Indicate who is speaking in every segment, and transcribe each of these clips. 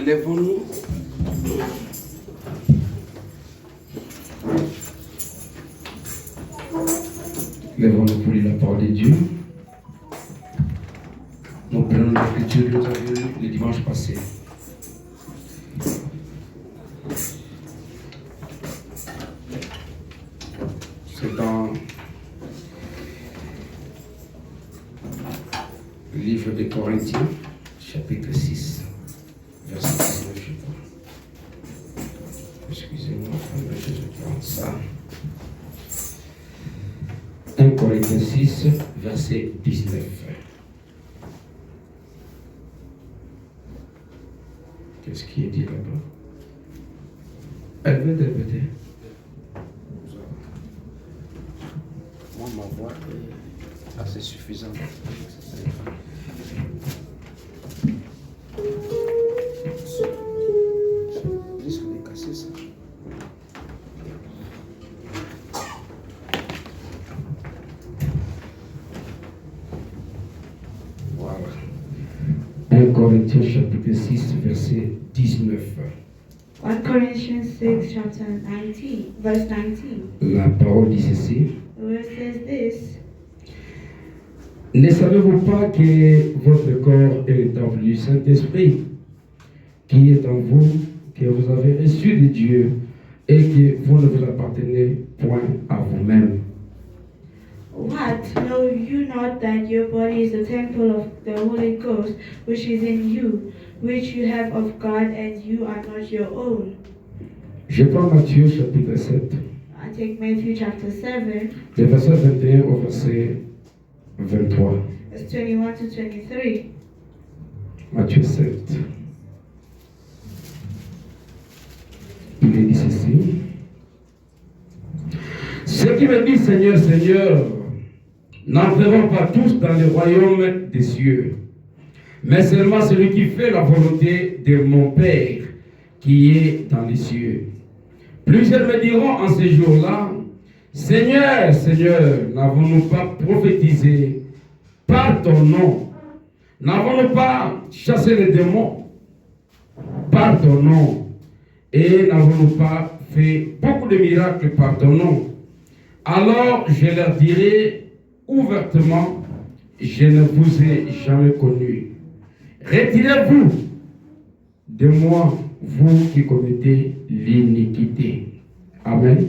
Speaker 1: Lèvons-nous. Lèvons-nous pour lire la parole de Dieu. Nous prenons l'écriture que nous avons lue le dimanche passé. C'est dans le livre de Corinthiens, chapitre 6, verset 19, je crois. Excusez-moi, je prends ça. 1 Corinthiens 6, verset 19. Qu'est-ce qui est dit là-bas? Elle veut interpréter. Moi, ma voix est assez suffisante. Je risque de casser ça. Voilà. 1 Corinthiens chapitre 6, verset 19.
Speaker 2: 1 Corinthians 6, chapter 19, verse 19.
Speaker 1: La parole dit ceci.
Speaker 2: The word says this.
Speaker 1: Ne savez-vous pas que votre corps est le temple du Saint-Esprit qui est en vous, que vous avez reçu de Dieu et que vous ne vous appartenez point à vous-même?
Speaker 2: What? Know you not that your body is the temple of the Holy Ghost, which is in you, which you have of God, and you are not your own?
Speaker 1: Je prends Matthieu chapitre 7,
Speaker 2: I take Matthew chapter 7,
Speaker 1: le verset 21 au verset 23.
Speaker 2: verse 21 to 23.
Speaker 1: Matthieu 7. Il est dit ceci. Ceux qui me disent Seigneur, Seigneur, n'entreront pas tous dans le royaume des cieux, mais seulement celui qui fait la volonté de mon Père qui est dans les cieux. Plusieurs me diront en ces jours-là, Seigneur, Seigneur, n'avons-nous pas prophétisé par ton nom? N'avons-nous pas chassé les démons par ton nom? Et n'avons-nous pas fait beaucoup de miracles par ton nom? Alors je leur dirai ouvertement, je ne vous ai jamais connu. Retirez-vous de moi, vous qui commettez l'iniquité. Amen.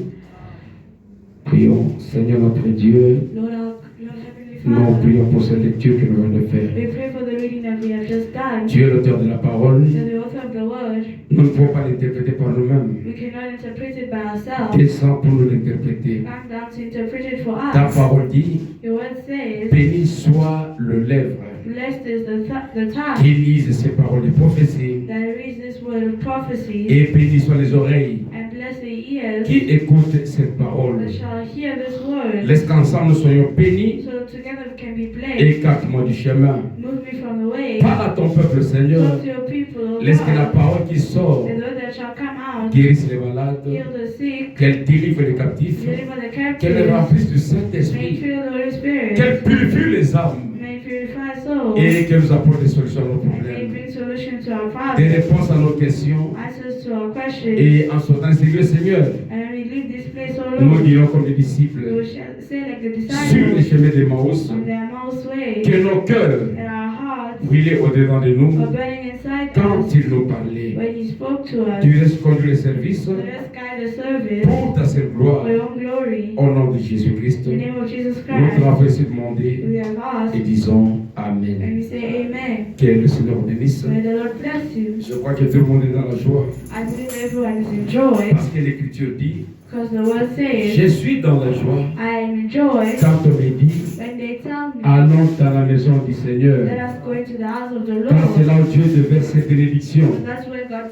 Speaker 1: Prions, Seigneur notre Dieu.
Speaker 2: Lord Heavenly
Speaker 1: Nous
Speaker 2: Father,
Speaker 1: prions pour cette lecture que nous venons de faire.
Speaker 2: we pray for the reading that we have just done.
Speaker 1: Tu es l'auteur de la parole.
Speaker 2: You're the author of the word.
Speaker 1: Nous ne pouvons pas l'interpréter par nous-mêmes.
Speaker 2: We cannot interpret it by ourselves.
Speaker 1: Descends pour nous l'interpréter.
Speaker 2: Come down to interpret it for
Speaker 1: Ta
Speaker 2: us.
Speaker 1: parole dit,
Speaker 2: Your word says,
Speaker 1: béni soit le lèvre
Speaker 2: blessed is the tongue
Speaker 1: qui lise ces paroles de prophétie,
Speaker 2: that reads this word of prophecy,
Speaker 1: et béni soient les oreilles
Speaker 2: and bless the ears
Speaker 1: qui écoutent cette parole.
Speaker 2: that shall hear this word.
Speaker 1: Laisse qu'ensemble nous soyons bénis.
Speaker 2: So together we can be blessed.
Speaker 1: Écarte-moi du chemin.
Speaker 2: Move me from the way.
Speaker 1: Parle à ton peuple, Seigneur.
Speaker 2: Talk to your people, O
Speaker 1: Laisse que la
Speaker 2: God.
Speaker 1: parole qui sort
Speaker 2: The word that shall come out,
Speaker 1: guérisse les malades,
Speaker 2: heal the sick,
Speaker 1: qu'elle délivre les captifs,
Speaker 2: deliver the
Speaker 1: qu'elle les
Speaker 2: captives,
Speaker 1: remplisse du
Speaker 2: may
Speaker 1: Saint-Esprit,
Speaker 2: fill the Holy Spirit,
Speaker 1: qu'elle purifie les âmes
Speaker 2: may purify souls,
Speaker 1: et qu'elle nous apporte des solutions à nos
Speaker 2: and may
Speaker 1: problèmes,
Speaker 2: bring solution to our
Speaker 1: des
Speaker 2: problems,
Speaker 1: réponses à nos questions.
Speaker 2: answers to our questions.
Speaker 1: Et en sortant de ces lieux, Seigneur,
Speaker 2: And when we leave this place, O
Speaker 1: nous
Speaker 2: Lord,
Speaker 1: dirons comme les
Speaker 2: we
Speaker 1: disciples
Speaker 2: will say like the
Speaker 1: sur les
Speaker 2: disciples
Speaker 1: chemins d'Emmaüs,
Speaker 2: on their most way,
Speaker 1: que nos cœurs
Speaker 2: and our hearts
Speaker 1: brûlaient au-dedans de nous
Speaker 2: were burning inside
Speaker 1: quand
Speaker 2: us
Speaker 1: il nous parlait.
Speaker 2: when you spoke to us.
Speaker 1: Tu laisses conduire le service
Speaker 2: So let us guide the service
Speaker 1: pour ta seule gloire.
Speaker 2: for your own glory.
Speaker 1: Au nom de Jésus-Christ,
Speaker 2: In the name of Jesus
Speaker 1: nous
Speaker 2: Christ,
Speaker 1: t'avons ainsi demandé
Speaker 2: we have asked,
Speaker 1: et disons
Speaker 2: and
Speaker 1: Amen.
Speaker 2: we say amen.
Speaker 1: Que le Seigneur vous bénisse.
Speaker 2: May the Lord bless you.
Speaker 1: Je crois que tout le monde est dans la joie
Speaker 2: I believe everyone is in joy,
Speaker 1: parce que l'Écriture dit
Speaker 2: because the word says,
Speaker 1: je suis dans la joie
Speaker 2: I am in joy
Speaker 1: quand on me dit
Speaker 2: when they tell me,
Speaker 1: allons dans la maison du Seigneur,
Speaker 2: let us go into the house of the
Speaker 1: car c'est
Speaker 2: Lord.
Speaker 1: là où Dieu déverse ses bénédictions.
Speaker 2: And that's where God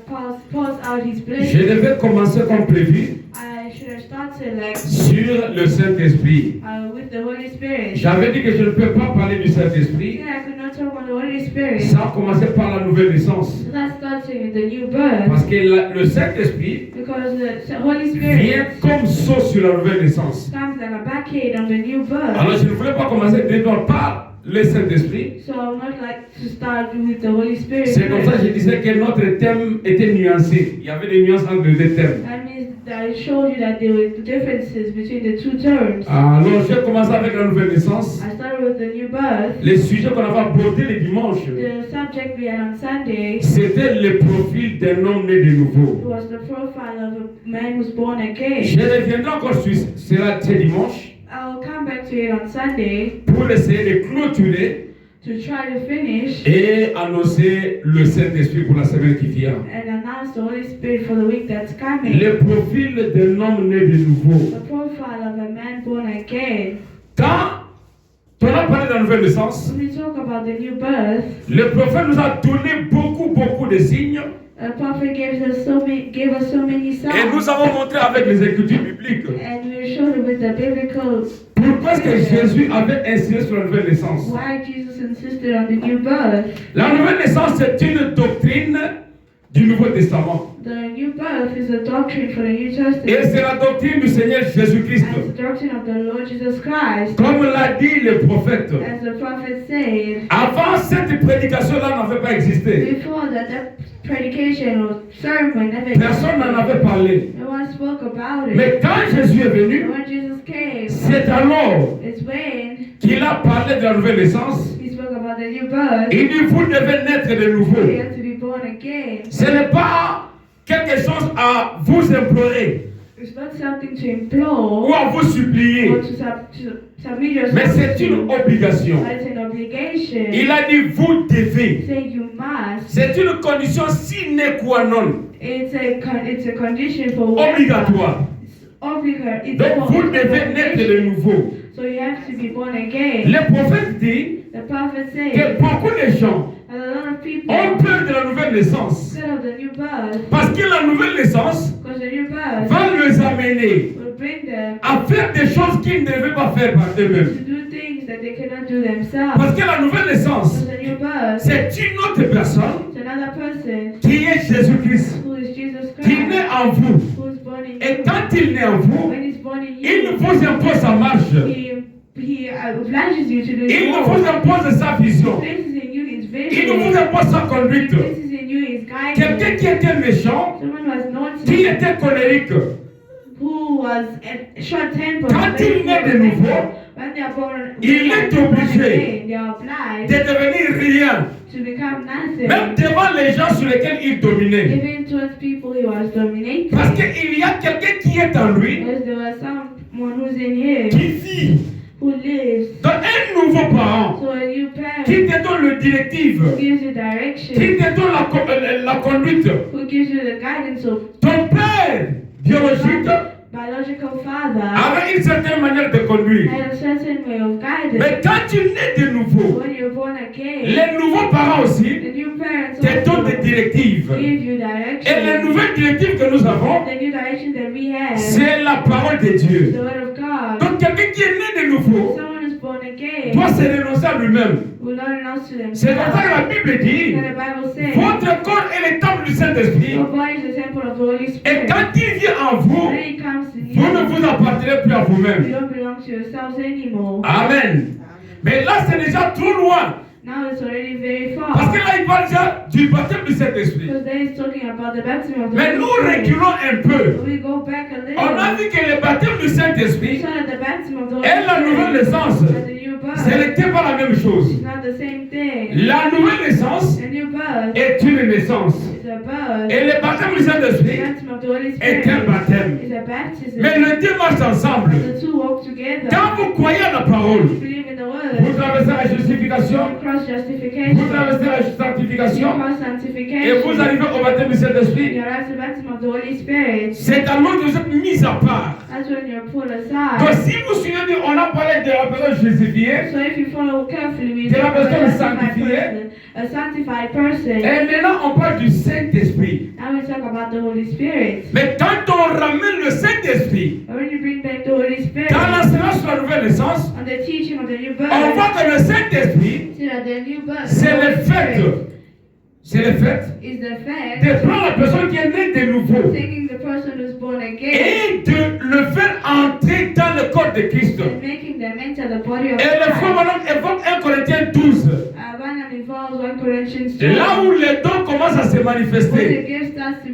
Speaker 2: pours out his
Speaker 1: Je
Speaker 2: blessing.
Speaker 1: devais commencer comme prévu
Speaker 2: I should have started like
Speaker 1: sur le Saint-Esprit.
Speaker 2: with the Holy Spirit.
Speaker 1: J'avais dit que je ne peux pas parler du Saint-Esprit
Speaker 2: I could not talk about the Holy Spirit.
Speaker 1: sans commencer par la nouvelle naissance.
Speaker 2: So that's starting with the new birth.
Speaker 1: Parce que le Saint-Esprit
Speaker 2: Because the Holy
Speaker 1: vient
Speaker 2: Spirit
Speaker 1: comme sauce sur la nouvelle naissance.
Speaker 2: comes like a backaid on the new birth.
Speaker 1: Alors je ne voulais pas commencer d'abord par le Saint-Esprit.
Speaker 2: So I would not like to start with the Holy Spirit.
Speaker 1: C'est comme ça que je disais que notre thème était nuancé. Il y avait des nuances entre les deux thèmes.
Speaker 2: That means that I showed you that there were differences between the two terms.
Speaker 1: Alors, j'ai commencé avec la nouvelle naissance.
Speaker 2: I started with the new birth.
Speaker 1: Les sujets qu'on avait abordés les dimanches,
Speaker 2: The subject we had on Sunday
Speaker 1: c'était le profil d'un homme né de nouveau.
Speaker 2: was the profile of a man who's born again.
Speaker 1: Je reviendrai encore sur cela ce dimanche
Speaker 2: I'll come back to it on Sunday
Speaker 1: pour essayer de clôturer
Speaker 2: to try to finish
Speaker 1: et annoncer le Saint-Esprit pour la semaine qui vient.
Speaker 2: and announce the Holy Spirit for the week that's coming.
Speaker 1: Le profil d'un homme né de nouveau.
Speaker 2: The profile of a man born again.
Speaker 1: Quand on a parlé de la nouvelle naissance,
Speaker 2: When we talk about the new birth,
Speaker 1: le prophète nous a donné beaucoup de signes
Speaker 2: the prophet gave us so many signs.
Speaker 1: et nous avons montré avec les écritures bibliques
Speaker 2: And we showed it with the biblical
Speaker 1: pourquoi est-ce que Jésus avait insisté sur la nouvelle naissance.
Speaker 2: why Jesus insisted on the new birth.
Speaker 1: La nouvelle naissance, c'est une doctrine du Nouveau Testament.
Speaker 2: The new birth is a doctrine for the New
Speaker 1: Et
Speaker 2: Testament.
Speaker 1: c'est la doctrine du Seigneur Jésus-Christ.
Speaker 2: And it's the doctrine of the Lord Jesus Christ.
Speaker 1: Comme l'a dit le prophète.
Speaker 2: As the prophet said,
Speaker 1: Avant, cette prédication-là n'avait pas existé.
Speaker 2: before that predication or sermon never
Speaker 1: Personne n'en avait parlé.
Speaker 2: No one spoke about it.
Speaker 1: Mais quand Jésus est venu,
Speaker 2: And when Jesus came,
Speaker 1: c'est alors
Speaker 2: it's when
Speaker 1: qu'il a parlé de la nouvelle naissance.
Speaker 2: he spoke about the new birth.
Speaker 1: Il dit, vous devez naître de nouveau.
Speaker 2: You have to be born again.
Speaker 1: Ce n'est pas quelque chose à vous implorer
Speaker 2: It's not something to
Speaker 1: ou
Speaker 2: implore
Speaker 1: à vous supplier,
Speaker 2: or to submit yourself
Speaker 1: mais c'est
Speaker 2: to.
Speaker 1: une obligation.
Speaker 2: But it's an obligation.
Speaker 1: Il a dit, vous devez.
Speaker 2: Say you must.
Speaker 1: C'est une condition sine qua non,
Speaker 2: It's a condition for whoever.
Speaker 1: obligatoire.
Speaker 2: It's
Speaker 1: Donc vous devez naître de nouveau.
Speaker 2: So you have to be born again.
Speaker 1: Le prophète dit
Speaker 2: The prophet said
Speaker 1: que beaucoup de gens
Speaker 2: that a lot of people
Speaker 1: ont peur de la nouvelle naissance
Speaker 2: instead of the new birth,
Speaker 1: parce que la nouvelle naissance
Speaker 2: because the new birth
Speaker 1: va les amener
Speaker 2: will bring them
Speaker 1: à faire des choses qu'ils ne devaient pas faire par
Speaker 2: to
Speaker 1: eux-mêmes.
Speaker 2: do things that they cannot do themselves.
Speaker 1: Parce que la nouvelle naissance,
Speaker 2: Because the new birth
Speaker 1: c'est une autre personne
Speaker 2: is another person
Speaker 1: qui est Jésus-Christ,
Speaker 2: who is Jesus
Speaker 1: qui
Speaker 2: Christ,
Speaker 1: naît en vous.
Speaker 2: who is born in
Speaker 1: Et
Speaker 2: you.
Speaker 1: quand il naît en vous,
Speaker 2: When he's born in
Speaker 1: il
Speaker 2: you,
Speaker 1: vous impose sa marche.
Speaker 2: he obliges you to do
Speaker 1: Il
Speaker 2: his
Speaker 1: vous
Speaker 2: will.
Speaker 1: impose sa vision.
Speaker 2: Places in you his
Speaker 1: Il vous
Speaker 2: vision.
Speaker 1: impose sa conduite.
Speaker 2: Places in you his
Speaker 1: Quelqu'un
Speaker 2: guidance.
Speaker 1: qui était méchant,
Speaker 2: Someone who was naughty,
Speaker 1: qui était colérique,
Speaker 2: who was short-tempered,
Speaker 1: quand il naît de nouveau,
Speaker 2: when they are born,
Speaker 1: il est obligé
Speaker 2: again, they are obliged
Speaker 1: de devenir rien,
Speaker 2: to become nothing.
Speaker 1: même devant les gens sur lesquels il dominait.
Speaker 2: Even towards people he was dominating.
Speaker 1: Parce qu'il y a quelqu'un qui est en lui,
Speaker 2: Because there was someone who's in here
Speaker 1: qui vit
Speaker 2: who lives.
Speaker 1: dans un nouveau parent,
Speaker 2: So a new parent
Speaker 1: qui te donne le directive,
Speaker 2: who gives you
Speaker 1: qui
Speaker 2: direction,
Speaker 1: te donne la conduite.
Speaker 2: who gives you the guidance of
Speaker 1: Ton père biologique
Speaker 2: biological father
Speaker 1: avait une certaine manière de conduire.
Speaker 2: had a certain way of guidance.
Speaker 1: Mais quand tu nais de nouveau,
Speaker 2: When you're born again,
Speaker 1: les nouveaux parents aussi
Speaker 2: the new parents
Speaker 1: te donnent des
Speaker 2: also
Speaker 1: directives.
Speaker 2: give you
Speaker 1: Et les
Speaker 2: direction.
Speaker 1: nouvelles directives que nous avons,
Speaker 2: The new direction that we have,
Speaker 1: c'est la parole de Dieu.
Speaker 2: the word of God.
Speaker 1: Donc quelqu'un qui est né de nouveau
Speaker 2: Someone who's born again
Speaker 1: doit se renoncer à lui-même.
Speaker 2: will not renounce to
Speaker 1: C'est comme ça que la
Speaker 2: themselves.
Speaker 1: Bible dit,
Speaker 2: And the Bible says,
Speaker 1: votre corps est le temple du Saint-Esprit.
Speaker 2: your body is the temple of the Holy
Speaker 1: Et
Speaker 2: Spirit.
Speaker 1: quand il vient en vous,
Speaker 2: When it comes to
Speaker 1: vous ne
Speaker 2: you,
Speaker 1: vous appartenez plus à
Speaker 2: you
Speaker 1: vous-même.
Speaker 2: don't belong to yourselves anymore.
Speaker 1: Amen. Mais là, c'est déjà trop loin.
Speaker 2: Now it's already very
Speaker 1: Parce
Speaker 2: far.
Speaker 1: que là, il parle déjà du baptême du Saint-Esprit.
Speaker 2: Because there is talking about the baptism of the
Speaker 1: Mais nous
Speaker 2: Holy Spirit.
Speaker 1: reculons un peu.
Speaker 2: We go back a little.
Speaker 1: On a vu que le baptême du
Speaker 2: We
Speaker 1: Saint-Esprit
Speaker 2: saw that the baptism of the Holy
Speaker 1: et la nouvelle
Speaker 2: Spirit
Speaker 1: naissance,
Speaker 2: and the new birth
Speaker 1: ce n'était pas la même chose.
Speaker 2: is not the same thing.
Speaker 1: La nouvelle naissance
Speaker 2: The new birth
Speaker 1: est une naissance.
Speaker 2: is a birth.
Speaker 1: Et le baptême du
Speaker 2: The
Speaker 1: Saint-Esprit
Speaker 2: baptism of the Holy
Speaker 1: est un
Speaker 2: Spirit
Speaker 1: baptême.
Speaker 2: is a baptism.
Speaker 1: Mais les deux marchent ensemble.
Speaker 2: The two walk together.
Speaker 1: Quand vous croyez à la parole,
Speaker 2: You believe in the
Speaker 1: vous
Speaker 2: word.
Speaker 1: traversez la justification,
Speaker 2: You cross
Speaker 1: vous
Speaker 2: justification.
Speaker 1: traversez la
Speaker 2: You
Speaker 1: sanctification
Speaker 2: cross
Speaker 1: et
Speaker 2: sanctification.
Speaker 1: vous arrivez au baptême du
Speaker 2: You
Speaker 1: Saint-Esprit.
Speaker 2: arrive to the baptism of the Holy Spirit.
Speaker 1: C'est alors que vous êtes mis à part.
Speaker 2: That's when you're pulled
Speaker 1: Donc
Speaker 2: aside.
Speaker 1: si vous suivez, on a parlé de la personne justifiée.
Speaker 2: So if you follow carefully, we
Speaker 1: De la
Speaker 2: talk about
Speaker 1: personne
Speaker 2: a sanctified
Speaker 1: sanctifiée.
Speaker 2: person. A sanctified person.
Speaker 1: Et maintenant, on parle du Saint-Esprit.
Speaker 2: Now we talk about the Holy Spirit.
Speaker 1: Mais quand on ramène le Saint-Esprit
Speaker 2: But when you bring back the Holy Spirit
Speaker 1: dans l'enseignement sur la nouvelle naissance,
Speaker 2: on the teaching of the new
Speaker 1: on
Speaker 2: birth,
Speaker 1: voit que le Saint-Esprit,
Speaker 2: see that the new birth,
Speaker 1: c'est
Speaker 2: the
Speaker 1: le
Speaker 2: Holy
Speaker 1: fait,
Speaker 2: Spirit,
Speaker 1: c'est le fait
Speaker 2: is the fact
Speaker 1: de prendre la personne qui est née de nouveau
Speaker 2: taking the person who's born again
Speaker 1: et de le faire entrer dans le corps de Christ.
Speaker 2: and making them enter the body of
Speaker 1: Et le frère
Speaker 2: Christ.
Speaker 1: Branham évoque 1 Corinthiens 12.
Speaker 2: Branham involves 1 Corinthians 12.
Speaker 1: Là où les dons commencent à se
Speaker 2: When the
Speaker 1: manifester.
Speaker 2: gift starts to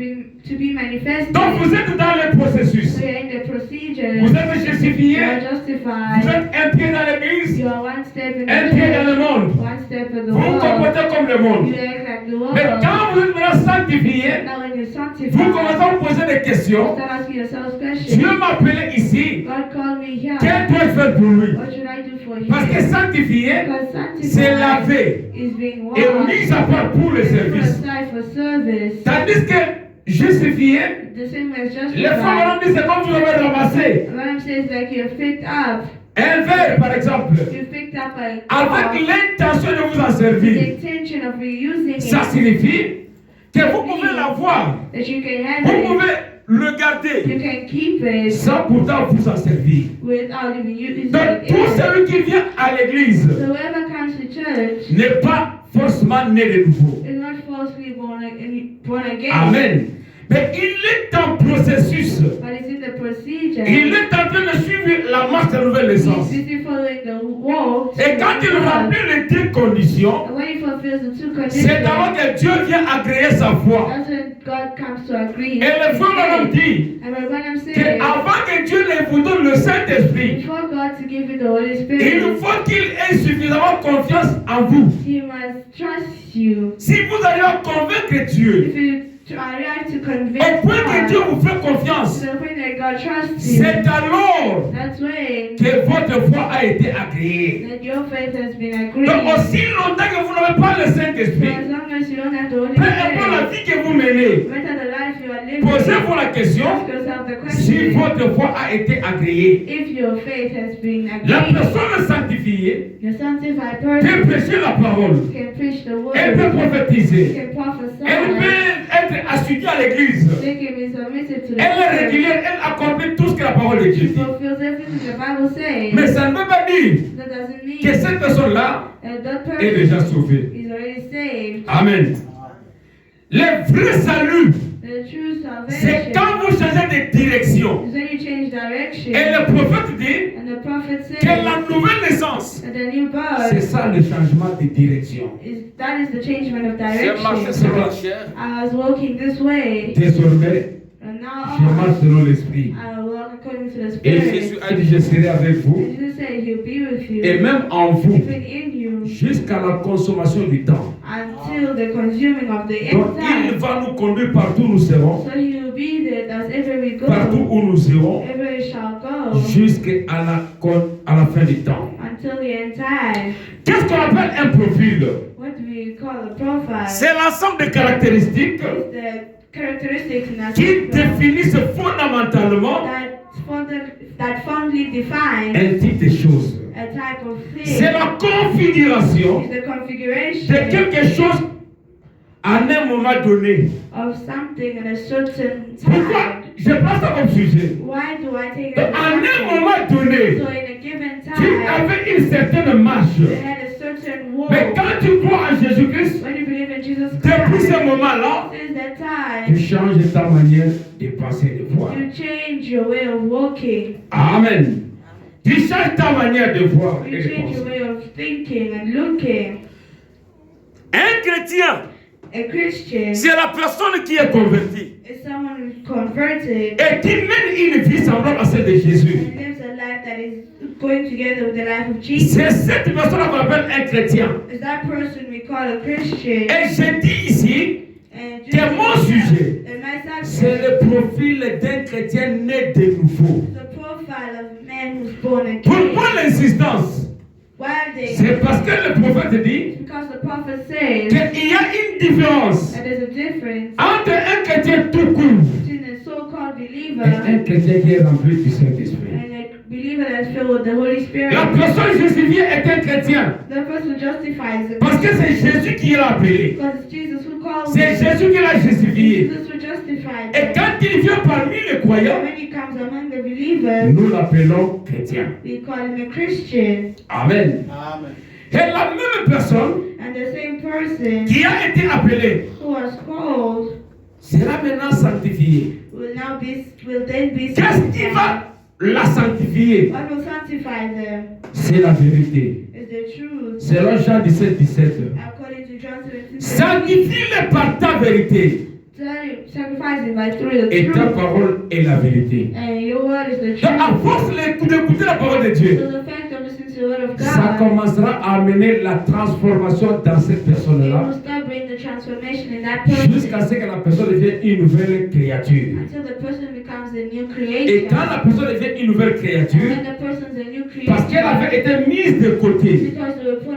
Speaker 2: be manifested.
Speaker 1: Donc vous êtes dans le processus.
Speaker 2: So you're in the procedure.
Speaker 1: Vous êtes
Speaker 2: You
Speaker 1: justifié.
Speaker 2: are
Speaker 1: Vous
Speaker 2: justified.
Speaker 1: êtes un pied dans l'église.
Speaker 2: You are one step in
Speaker 1: Un
Speaker 2: the
Speaker 1: pied dans le
Speaker 2: church.
Speaker 1: monde.
Speaker 2: One step in the
Speaker 1: Vous vous
Speaker 2: world.
Speaker 1: comportez comme le monde.
Speaker 2: You act like the world.
Speaker 1: Mais quand vous êtes maintenant sanctifié,
Speaker 2: Now when you're sanctified,
Speaker 1: vous commencez à vous poser des
Speaker 2: you
Speaker 1: questions.
Speaker 2: start asking yourself questions.
Speaker 1: Dieu m'a appelé ici.
Speaker 2: God called me here.
Speaker 1: Qu'est-ce que dois-je faire pour lui?
Speaker 2: What should I do for him?
Speaker 1: Parce que sanctifié,
Speaker 2: Because
Speaker 1: c'est
Speaker 2: sanctified
Speaker 1: lavé
Speaker 2: is being
Speaker 1: et
Speaker 2: washed.
Speaker 1: mis à part pour le
Speaker 2: It's put
Speaker 1: service.
Speaker 2: aside for service.
Speaker 1: Tandis que justifié,
Speaker 2: The same as
Speaker 1: les femmes
Speaker 2: justified.
Speaker 1: disent c'est comme vous avez ramassé
Speaker 2: Branham says like you picked up.
Speaker 1: un verre par exemple,
Speaker 2: You picked up a
Speaker 1: avec
Speaker 2: cup
Speaker 1: l'intention de vous en
Speaker 2: with the
Speaker 1: servir.
Speaker 2: intention of reusing
Speaker 1: Ça
Speaker 2: it.
Speaker 1: signifie que vous pouvez l'avoir,
Speaker 2: That you can have
Speaker 1: vous
Speaker 2: it.
Speaker 1: pouvez le
Speaker 2: You
Speaker 1: garder
Speaker 2: can keep it
Speaker 1: sans pourtant vous en servir.
Speaker 2: without even using
Speaker 1: Donc
Speaker 2: it.
Speaker 1: tout celui qui vient à l'église
Speaker 2: So whoever comes to church
Speaker 1: n'est pas forcément né de nouveau.
Speaker 2: is not falsely born again.
Speaker 1: Amen. Mais il est en processus.
Speaker 2: But it's in the procedure.
Speaker 1: Il est en train de suivre la marche de la nouvelle naissance.
Speaker 2: He's busy following the walk.
Speaker 1: Et quand il remplit les deux conditions,
Speaker 2: And when he fulfills the two
Speaker 1: c'est d'abord
Speaker 2: conditions,
Speaker 1: que Dieu vient agréer sa foi.
Speaker 2: that's when God comes to agree.
Speaker 1: Et le frère Branham dit
Speaker 2: And when I'm saying,
Speaker 1: qu'avant que Dieu ne vous donne le Saint-Esprit,
Speaker 2: before God to give you the Holy
Speaker 1: il
Speaker 2: Spirit,
Speaker 1: faut qu'il ait suffisamment confiance en vous.
Speaker 2: He must trust you.
Speaker 1: Si vous allez convaincre Dieu,
Speaker 2: If you arrive to
Speaker 1: au
Speaker 2: convince
Speaker 1: point que Dieu
Speaker 2: God,
Speaker 1: vous fait confiance,
Speaker 2: to the point that God trusts you,
Speaker 1: c'est alors
Speaker 2: that's when
Speaker 1: que votre foi a été agréée.
Speaker 2: that your faith has been agreed.
Speaker 1: Donc aussi longtemps que vous n'avez pas le
Speaker 2: So
Speaker 1: Saint-Esprit,
Speaker 2: as long as you don't have the Holy
Speaker 1: peu importe la
Speaker 2: Spirit,
Speaker 1: vie que vous menez,
Speaker 2: no matter the life you are living,
Speaker 1: posez-vous la question
Speaker 2: ask yourself the
Speaker 1: si
Speaker 2: question,
Speaker 1: votre foi a été agréée.
Speaker 2: if your faith has been
Speaker 1: La
Speaker 2: agreed.
Speaker 1: personne sanctifiée
Speaker 2: The sanctified
Speaker 1: peut
Speaker 2: person
Speaker 1: prêcher la parole,
Speaker 2: can preach the word,
Speaker 1: elle peut prophétiser,
Speaker 2: can prophesy,
Speaker 1: elle peut être assidue à l'église,
Speaker 2: they can be submitted to the
Speaker 1: elle est
Speaker 2: church.
Speaker 1: régulière, elle accomplit tout ce que la parole de
Speaker 2: She
Speaker 1: Dieu dit.
Speaker 2: fulfills everything the Bible says.
Speaker 1: Mais ça ne veut pas dire
Speaker 2: That doesn't mean
Speaker 1: que cette personne-là
Speaker 2: that that
Speaker 1: est
Speaker 2: person
Speaker 1: déjà sauvée.
Speaker 2: is already saved.
Speaker 1: Amen. Le vrai salut,
Speaker 2: The true
Speaker 1: c'est
Speaker 2: salvation
Speaker 1: quand vous changez de direction.
Speaker 2: is when you change direction.
Speaker 1: Et le prophète dit
Speaker 2: And the prophet says
Speaker 1: que la nouvelle naissance,
Speaker 2: that the new
Speaker 1: c'est
Speaker 2: birth
Speaker 1: ça le changement de direction.
Speaker 2: that is the changement of
Speaker 1: J'ai marché sur
Speaker 2: direction.
Speaker 1: la chair,
Speaker 2: I was walking this way,
Speaker 1: désormais,
Speaker 2: and
Speaker 1: je
Speaker 2: now
Speaker 1: marche selon l'esprit.
Speaker 2: I walk according to the
Speaker 1: Et
Speaker 2: Spirit.
Speaker 1: Jésus a dit, je serai avec vous,
Speaker 2: And Jesus said He'll be with you,
Speaker 1: et même en vous,
Speaker 2: even in you,
Speaker 1: jusqu'à la consommation du temps.
Speaker 2: until the consuming of the
Speaker 1: Donc
Speaker 2: end
Speaker 1: il
Speaker 2: time.
Speaker 1: va nous conduire partout où nous serons,
Speaker 2: So He'll be there as ever we go,
Speaker 1: partout où nous serons,
Speaker 2: ever we shall go,
Speaker 1: jusqu'à à la fin du temps.
Speaker 2: until the end time.
Speaker 1: Qu'est-ce qu'on appelle un profil?
Speaker 2: What do we call a profile?
Speaker 1: C'est l'ensemble de caractéristiques
Speaker 2: It's the characteristics in
Speaker 1: qui
Speaker 2: us
Speaker 1: définissent fondamentalement
Speaker 2: that fondly define
Speaker 1: un type de chose.
Speaker 2: a type of
Speaker 1: C'est
Speaker 2: thing.
Speaker 1: la configuration
Speaker 2: It's the
Speaker 1: de
Speaker 2: configuration
Speaker 1: quelque chose à un moment donné.
Speaker 2: of something at a certain
Speaker 1: Pourquoi
Speaker 2: time.
Speaker 1: je prends ça comme sujet?
Speaker 2: Why do I take it
Speaker 1: Donc,
Speaker 2: as
Speaker 1: à
Speaker 2: a
Speaker 1: un
Speaker 2: subject?
Speaker 1: moment donné,
Speaker 2: So in a given
Speaker 1: tu
Speaker 2: time,
Speaker 1: avais une certaine marche.
Speaker 2: they had a certain wall.
Speaker 1: Mais quand tu crois en Jésus-Christ,
Speaker 2: When you believe in Jesus
Speaker 1: depuis
Speaker 2: Christ,
Speaker 1: ce moment-là,
Speaker 2: since that
Speaker 1: tu
Speaker 2: time,
Speaker 1: changes ta manière de penser et de voir.
Speaker 2: you change your way of walking.
Speaker 1: Amen. Tu changes ta manière de voir et
Speaker 2: You
Speaker 1: de
Speaker 2: change your
Speaker 1: penser.
Speaker 2: way of thinking and looking.
Speaker 1: Un chrétien,
Speaker 2: A Christian
Speaker 1: c'est la personne qui est convertie
Speaker 2: is someone who's converted
Speaker 1: et qui mène une vie semblable à celle de Jésus.
Speaker 2: and lives a life that is going together with the life of Jesus.
Speaker 1: C'est cette personne qu'on appelle un chrétien.
Speaker 2: Is that person we call a Christian?
Speaker 1: Et je dis ici
Speaker 2: And
Speaker 1: que mon sujet,
Speaker 2: and my
Speaker 1: c'est
Speaker 2: subject
Speaker 1: le profil d'un chrétien né de nouveau.
Speaker 2: is the profile of a man who's born again.
Speaker 1: Pourquoi l'insistance?
Speaker 2: Why are they?
Speaker 1: C'est parce que le prophète dit
Speaker 2: Because the prophet says
Speaker 1: qu'il y a une différence
Speaker 2: that there's a difference
Speaker 1: entre un chrétien tout court
Speaker 2: between a so-called
Speaker 1: et
Speaker 2: believer
Speaker 1: un chrétien qui est rempli du Saint-Esprit.
Speaker 2: and a believer that's filled with the Holy Spirit.
Speaker 1: La personne justifiée est un chrétien
Speaker 2: The person justifies it
Speaker 1: parce que c'est Jésus qui l'a appelé.
Speaker 2: because it's Jesus who calls
Speaker 1: C'est
Speaker 2: him.
Speaker 1: Jésus qui l'a justifié.
Speaker 2: Jesus who justifies
Speaker 1: Et
Speaker 2: him.
Speaker 1: quand il vient parmi les croyants,
Speaker 2: When he comes among the believers,
Speaker 1: nous l'appelons chrétien.
Speaker 2: we call him a Christian.
Speaker 1: Amen.
Speaker 3: Amen.
Speaker 1: Et la même personne
Speaker 2: And the same person
Speaker 1: qui a été appelée
Speaker 2: who was called
Speaker 1: sera maintenant sanctifiée.
Speaker 2: will then be
Speaker 1: Qu'est-ce qui
Speaker 2: sanctified.
Speaker 1: va la sanctifier?
Speaker 2: What will sanctify them
Speaker 1: C'est la vérité.
Speaker 2: is the truth.
Speaker 1: Selon Jean 17, 17.
Speaker 2: According to John 17,
Speaker 1: Sanctifie-les par ta vérité.
Speaker 2: sacrificing by through the
Speaker 1: Et ta
Speaker 2: truth.
Speaker 1: parole est la vérité.
Speaker 2: And your word is the
Speaker 1: Donc, à
Speaker 2: truth.
Speaker 1: force d'écouter la parole de Dieu,
Speaker 2: So the fact of listening to the word of
Speaker 1: ça
Speaker 2: God,
Speaker 1: commencera à amener la transformation dans cette
Speaker 2: it will
Speaker 1: personne-là,
Speaker 2: start bringing the transformation in that person
Speaker 1: jusqu'à ce que la personne devienne une nouvelle créature.
Speaker 2: until the person becomes a new
Speaker 1: Et
Speaker 2: creation.
Speaker 1: quand la personne devient une nouvelle créature,
Speaker 2: When the person's a new
Speaker 1: parce qu'elle
Speaker 2: creation,
Speaker 1: avait été mise de côté
Speaker 2: because they were put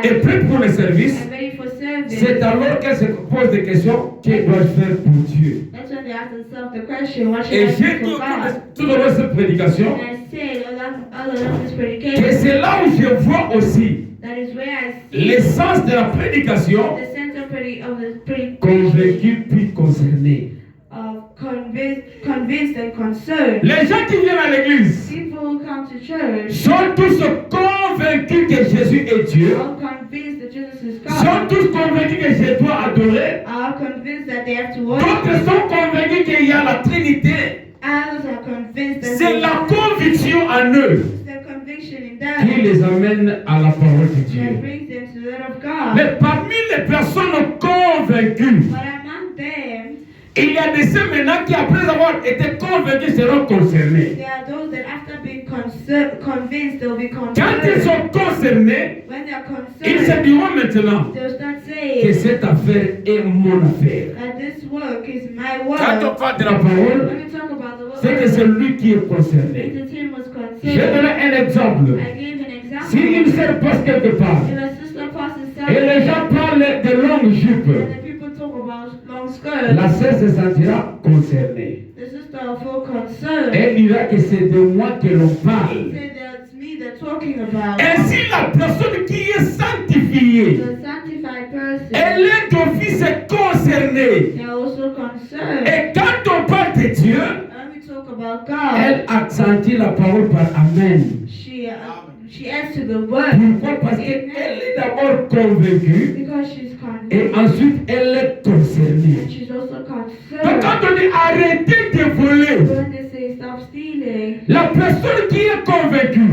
Speaker 1: et
Speaker 2: aside
Speaker 1: prête pour le service,
Speaker 2: and ready for service,
Speaker 1: c'est alors qu'elle se pose des questions, que dois-je faire pour Dieu?
Speaker 2: that's when they ask themselves the question, what should
Speaker 1: Et
Speaker 2: I
Speaker 1: j'ai
Speaker 2: do
Speaker 1: dit
Speaker 2: for God?
Speaker 1: tout au long de cette prédication
Speaker 2: And I said, all along this
Speaker 1: que
Speaker 2: predication,
Speaker 1: c'est là où je vois aussi
Speaker 2: that is where I see
Speaker 1: l'essence de la prédication,
Speaker 2: the center of the predication
Speaker 1: convaincu puis concerné.
Speaker 2: of convinced and concerned.
Speaker 1: Les gens qui viennent à l'église
Speaker 2: People who come to church
Speaker 1: sont tous convaincus que Jésus est Dieu,
Speaker 2: are convinced that Jesus is
Speaker 1: sont
Speaker 2: God,
Speaker 1: tous convaincus que je dois adorer,
Speaker 2: are convinced that they have to worship.
Speaker 1: d'autres sont convaincus qu'il y a la Trinité.
Speaker 2: Others are convinced that
Speaker 1: C'est la conviction en eux
Speaker 2: the conviction in
Speaker 1: qui
Speaker 2: them
Speaker 1: les amène à la parole de
Speaker 2: that
Speaker 1: Dieu.
Speaker 2: brings them to the word of God.
Speaker 1: Mais parmi les personnes convaincues,
Speaker 2: But among them,
Speaker 1: il y a des ceux maintenant qui, après avoir été convaincus, seront concernés.
Speaker 2: there are those that after being convinced, they'll be
Speaker 1: Quand ils
Speaker 2: concerned.
Speaker 1: sont concernés,
Speaker 2: When they are
Speaker 1: ils se
Speaker 2: concerned,
Speaker 1: diront maintenant
Speaker 2: they'll start
Speaker 1: que
Speaker 2: saying
Speaker 1: cette affaire est mon affaire.
Speaker 2: that this work is my
Speaker 1: Quand on
Speaker 2: work.
Speaker 1: parle de la parole,
Speaker 2: When we talk about the
Speaker 1: c'est que
Speaker 2: word,
Speaker 1: c'est lui qui est concerné.
Speaker 2: the team was
Speaker 1: Je vais
Speaker 2: concerned.
Speaker 1: donner un exemple.
Speaker 2: I gave an example.
Speaker 1: Si une sœur passe quelque part
Speaker 2: If a sister passes
Speaker 1: et les
Speaker 2: something
Speaker 1: gens parlent de longues jupes,
Speaker 2: and the people talk about long skirts,
Speaker 1: la sœur se sentira concernée.
Speaker 2: the sister will feel concerned.
Speaker 1: Elle dira que c'est de moi que l'on parle.
Speaker 2: Say that it's me they're talking about.
Speaker 1: Ainsi, la personne qui est sanctifiée,
Speaker 2: The sanctified person,
Speaker 1: elle est d'office concernée.
Speaker 2: they are also concerned.
Speaker 1: Et quand on parle de Dieu,
Speaker 2: When we talk about God,
Speaker 1: elle accentue la parole par Amen.
Speaker 2: she adds to the word.
Speaker 1: Pourquoi? Parce qu'elle est d'abord convaincue
Speaker 2: Because she's
Speaker 1: et
Speaker 2: convinced
Speaker 1: ensuite elle est concernée.
Speaker 2: and she's also
Speaker 1: Donc
Speaker 2: concerned.
Speaker 1: quand on dit arrêtez de voler,
Speaker 2: When they say stop stealing,
Speaker 1: la personne qui est convaincue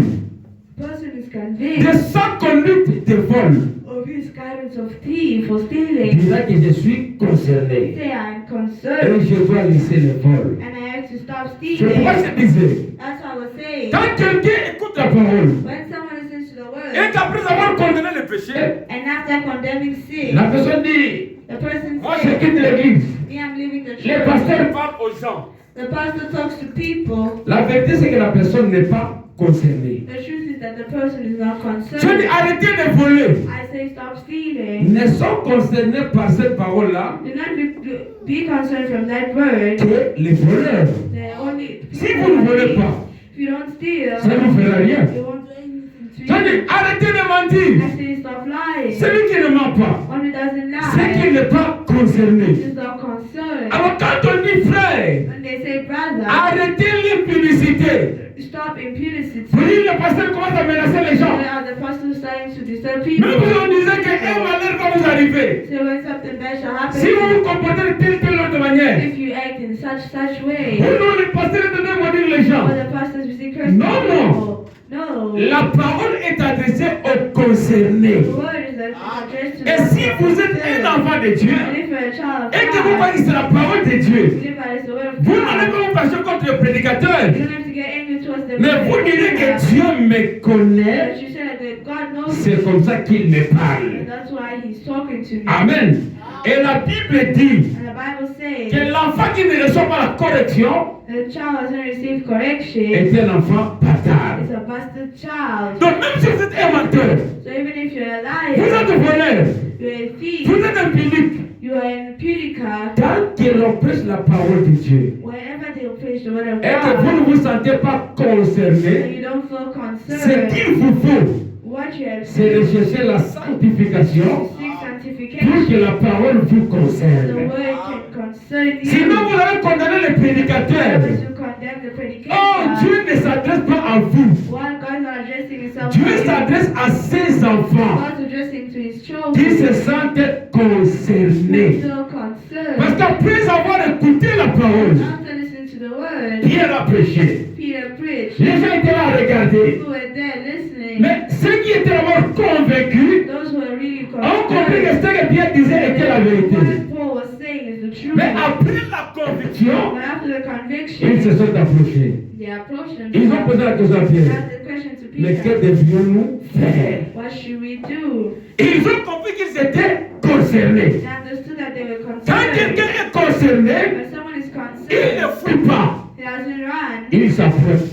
Speaker 2: person is
Speaker 1: de
Speaker 2: convinced
Speaker 1: sa conduite de vol
Speaker 2: of his guidance of thief for stealing.
Speaker 1: dira que je suis concerné
Speaker 2: Say I'm
Speaker 1: et
Speaker 2: concerned
Speaker 1: je dois laisser le vol.
Speaker 2: and I have to stop
Speaker 1: C'est pourquoi
Speaker 2: stealing.
Speaker 1: je disais,
Speaker 2: That's what I was saying.
Speaker 1: quand quelqu'un écoute la parole
Speaker 2: When someone listens to the
Speaker 1: et
Speaker 2: word
Speaker 1: qu'après avoir condamné le péché,
Speaker 2: and after condemning sin,
Speaker 1: la personne dit,
Speaker 2: the person
Speaker 1: moi je
Speaker 2: says,
Speaker 1: quitte l'église.
Speaker 2: me, I'm leaving the
Speaker 1: Les
Speaker 2: church.
Speaker 1: pasteurs parlent aux gens.
Speaker 2: The pastor talks to people.
Speaker 1: La vérité c'est que la personne n'est pas concernée.
Speaker 2: The truth is that the person is not
Speaker 1: Je dis
Speaker 2: concerned.
Speaker 1: arrêtez de voler.
Speaker 2: I say stop stealing.
Speaker 1: Ne sont concernés par cette parole-là
Speaker 2: Do not be concerned from that word.
Speaker 1: que les voleurs.
Speaker 2: They're only
Speaker 1: Si vous ne volez pas,
Speaker 2: if you don't steal,
Speaker 1: ça ne fera rien.
Speaker 2: it won't do anything to
Speaker 1: Je dis
Speaker 2: you.
Speaker 1: arrêtez de mentir.
Speaker 2: I say stop lying.
Speaker 1: Celui qui ne ment pas,
Speaker 2: One who doesn't
Speaker 1: c'est qu'il
Speaker 2: lie
Speaker 1: n'est pas concerné.
Speaker 2: is not concerned.
Speaker 1: Alors quand on dit frère,
Speaker 2: When they say brother,
Speaker 1: arrêtez l'impudicité.
Speaker 2: stop impudicity.
Speaker 1: Vous dites le pasteur commence à menacer les gens.
Speaker 2: Where the pastor is starting to disturb
Speaker 1: Même
Speaker 2: people.
Speaker 1: si on disait qu'un malheur va vous arriver,
Speaker 2: So when something bad shall happen,
Speaker 1: si vous vous comportez de telle autre manière,
Speaker 2: if you act in such way,
Speaker 1: vous non, les pasteurs est donné à dire les gens.
Speaker 2: or the pastors will say curse
Speaker 1: No, no.
Speaker 2: people. No.
Speaker 1: La parole est adressée aux concernés.
Speaker 2: The word is addressed to
Speaker 1: Et
Speaker 2: the
Speaker 1: si vous êtes un enfant de Dieu,
Speaker 2: and if you're a child of
Speaker 1: et que vous
Speaker 2: God,
Speaker 1: voyez que c'est la parole de Dieu,
Speaker 2: believe that it's the word of
Speaker 1: vous n'allez
Speaker 2: God.
Speaker 1: pas vous fâcher contre le prédicateur,
Speaker 2: You don't have to get angry towards the
Speaker 1: mais vous direz que Dieu me connaît,
Speaker 2: But you said that God knows
Speaker 1: c'est
Speaker 2: me,
Speaker 1: comme ça qu'il me
Speaker 2: and
Speaker 1: parle.
Speaker 2: that's why He's talking to me.
Speaker 1: Amen. Et la Bible dit
Speaker 2: And the Bible says
Speaker 1: que l'enfant qui ne reçoit pas la correction
Speaker 2: the child hasn't received correction.
Speaker 1: est un enfant bâtard.
Speaker 2: It's a bastard child.
Speaker 1: Donc même si vous êtes un menteur,
Speaker 2: So even if you're a
Speaker 1: vous
Speaker 2: liar,
Speaker 1: êtes voleur,
Speaker 2: you're a thief,
Speaker 1: vous êtes un pudique,
Speaker 2: you are an pudica,
Speaker 1: tant que l'on prêche la parole de Dieu,
Speaker 2: wherever they preach the word of
Speaker 1: et que vous ne
Speaker 2: God,
Speaker 1: vous sentez pas
Speaker 2: and
Speaker 1: concerné,
Speaker 2: you don't feel
Speaker 1: ce
Speaker 2: concerned,
Speaker 1: qu'il vous faut,
Speaker 2: what you have
Speaker 1: c'est de
Speaker 2: to
Speaker 1: chercher la sanctification
Speaker 2: seek
Speaker 1: pour
Speaker 2: sanctification.
Speaker 1: que la parole vous
Speaker 2: The
Speaker 1: concerne.
Speaker 2: word can concern you.
Speaker 1: Sinon, vous allez condamner les prédicateurs.
Speaker 2: Otherwise you condemn the predicator.
Speaker 1: Oh, Dieu ne s'adresse pas à vous.
Speaker 2: While God's not addressing Himself
Speaker 1: Dieu
Speaker 2: to you,
Speaker 1: s'adresse à ses enfants
Speaker 2: God's addressing to His
Speaker 1: qui
Speaker 2: children.
Speaker 1: se sentent concernés.
Speaker 2: So concerned.
Speaker 1: Parce qu'après avoir écouté la parole,
Speaker 2: After listening to the word, word.
Speaker 1: Pierre a prêché.
Speaker 2: Peter preached.
Speaker 1: Les gens étaient là à regarder.
Speaker 2: People were there listening.
Speaker 1: Mais ceux qui étaient vraiment convaincus
Speaker 2: Those who were really
Speaker 1: ont compris que
Speaker 2: convinced.
Speaker 1: ce que Pierre disait était la vérité.
Speaker 2: What Paul was saying is the truth.
Speaker 1: Mais après la conviction,
Speaker 2: But after the
Speaker 1: ils
Speaker 2: conviction,
Speaker 1: se sont approchés.
Speaker 2: they approached him.
Speaker 1: Ils ont posé la question à Pierre.
Speaker 2: Asked the question to
Speaker 1: Mais que
Speaker 2: Peter.
Speaker 1: devions-nous faire?
Speaker 2: What should we do?
Speaker 1: Ils ont compris qu'ils étaient concernés.
Speaker 2: They understood that they were
Speaker 1: Quand
Speaker 2: concerned.
Speaker 1: quelqu'un est concerné,
Speaker 2: When someone is
Speaker 1: il ne
Speaker 2: concerned,
Speaker 1: fuit pas.
Speaker 2: he doesn't run.
Speaker 1: Il s'approche.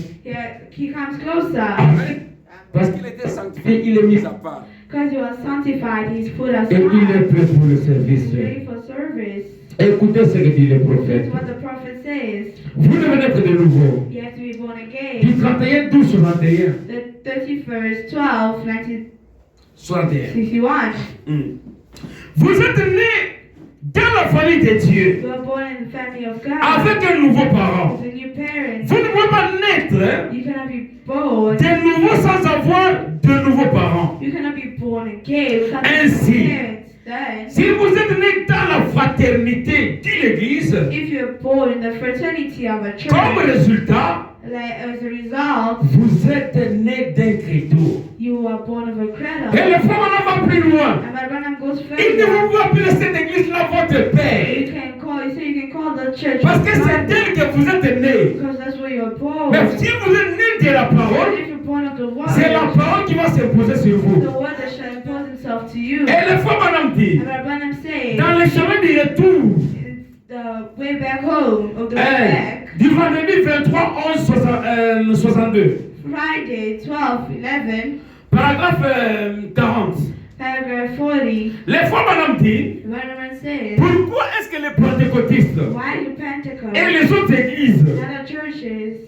Speaker 2: He comes closer.
Speaker 1: Amen. Parce qu'il était sanctifié, il est mis à part.
Speaker 2: Because he was sanctified, he's put aside.
Speaker 1: Et il est prêt pour le service.
Speaker 2: He's ready for service.
Speaker 1: Écoutez ce que dit le prophète.
Speaker 2: That's what the prophet says.
Speaker 1: Vous devez naître de nouveau.
Speaker 2: You have to be born
Speaker 1: Du
Speaker 2: again.
Speaker 1: 31, 12, 61.
Speaker 2: The 31st, 12,
Speaker 1: 61.
Speaker 2: 1961.
Speaker 1: Vous êtes nés dans la famille de Dieu,
Speaker 2: You were born in the family of God.
Speaker 1: avec un nouveau parent.
Speaker 2: With a new parent.
Speaker 1: Vous ne pouvez pas naître
Speaker 2: You cannot be born.
Speaker 1: de nouveau sans avoir de nouveaux parents.
Speaker 2: You cannot be born again without
Speaker 1: Ainsi.
Speaker 2: parents. Then,
Speaker 1: Si vous êtes nés dans la fraternité de l'Église,
Speaker 2: if you're born in the fraternity of a church,
Speaker 1: comme résultat,
Speaker 2: like as a result,
Speaker 1: vous êtes nés d'un credo.
Speaker 2: you are born of a
Speaker 1: Et
Speaker 2: cradle.
Speaker 1: le frère maintenant va plus loin.
Speaker 2: And my Branham goes
Speaker 1: Il ne
Speaker 2: further.
Speaker 1: vous voit plus cette église-là votre
Speaker 2: You
Speaker 1: père.
Speaker 2: can call, you say you can call the church
Speaker 1: Parce que
Speaker 2: your
Speaker 1: c'est
Speaker 2: father,
Speaker 1: d'elle que vous êtes nés.
Speaker 2: because that's where you're born.
Speaker 1: Mais si vous êtes nés de la
Speaker 2: But
Speaker 1: parole,
Speaker 2: if you're born of the word,
Speaker 1: c'est la parole qui va s'imposer sur vous.
Speaker 2: the word that shall impose itself to you.
Speaker 1: Et le frère Branham dit,
Speaker 2: And my Branham says,
Speaker 1: dans le chemin du retour,
Speaker 2: it's the way back home, of the way back,
Speaker 1: du vendredi 23, 11, 62,
Speaker 2: Friday 12, 11,
Speaker 1: paragraphe 40,
Speaker 2: paragraph 40,
Speaker 1: le frère Branham dit,
Speaker 2: the Branham says,
Speaker 1: pourquoi est-ce que les pentecôtistes
Speaker 2: why do Pentecost
Speaker 1: et les autres églises
Speaker 2: and other churches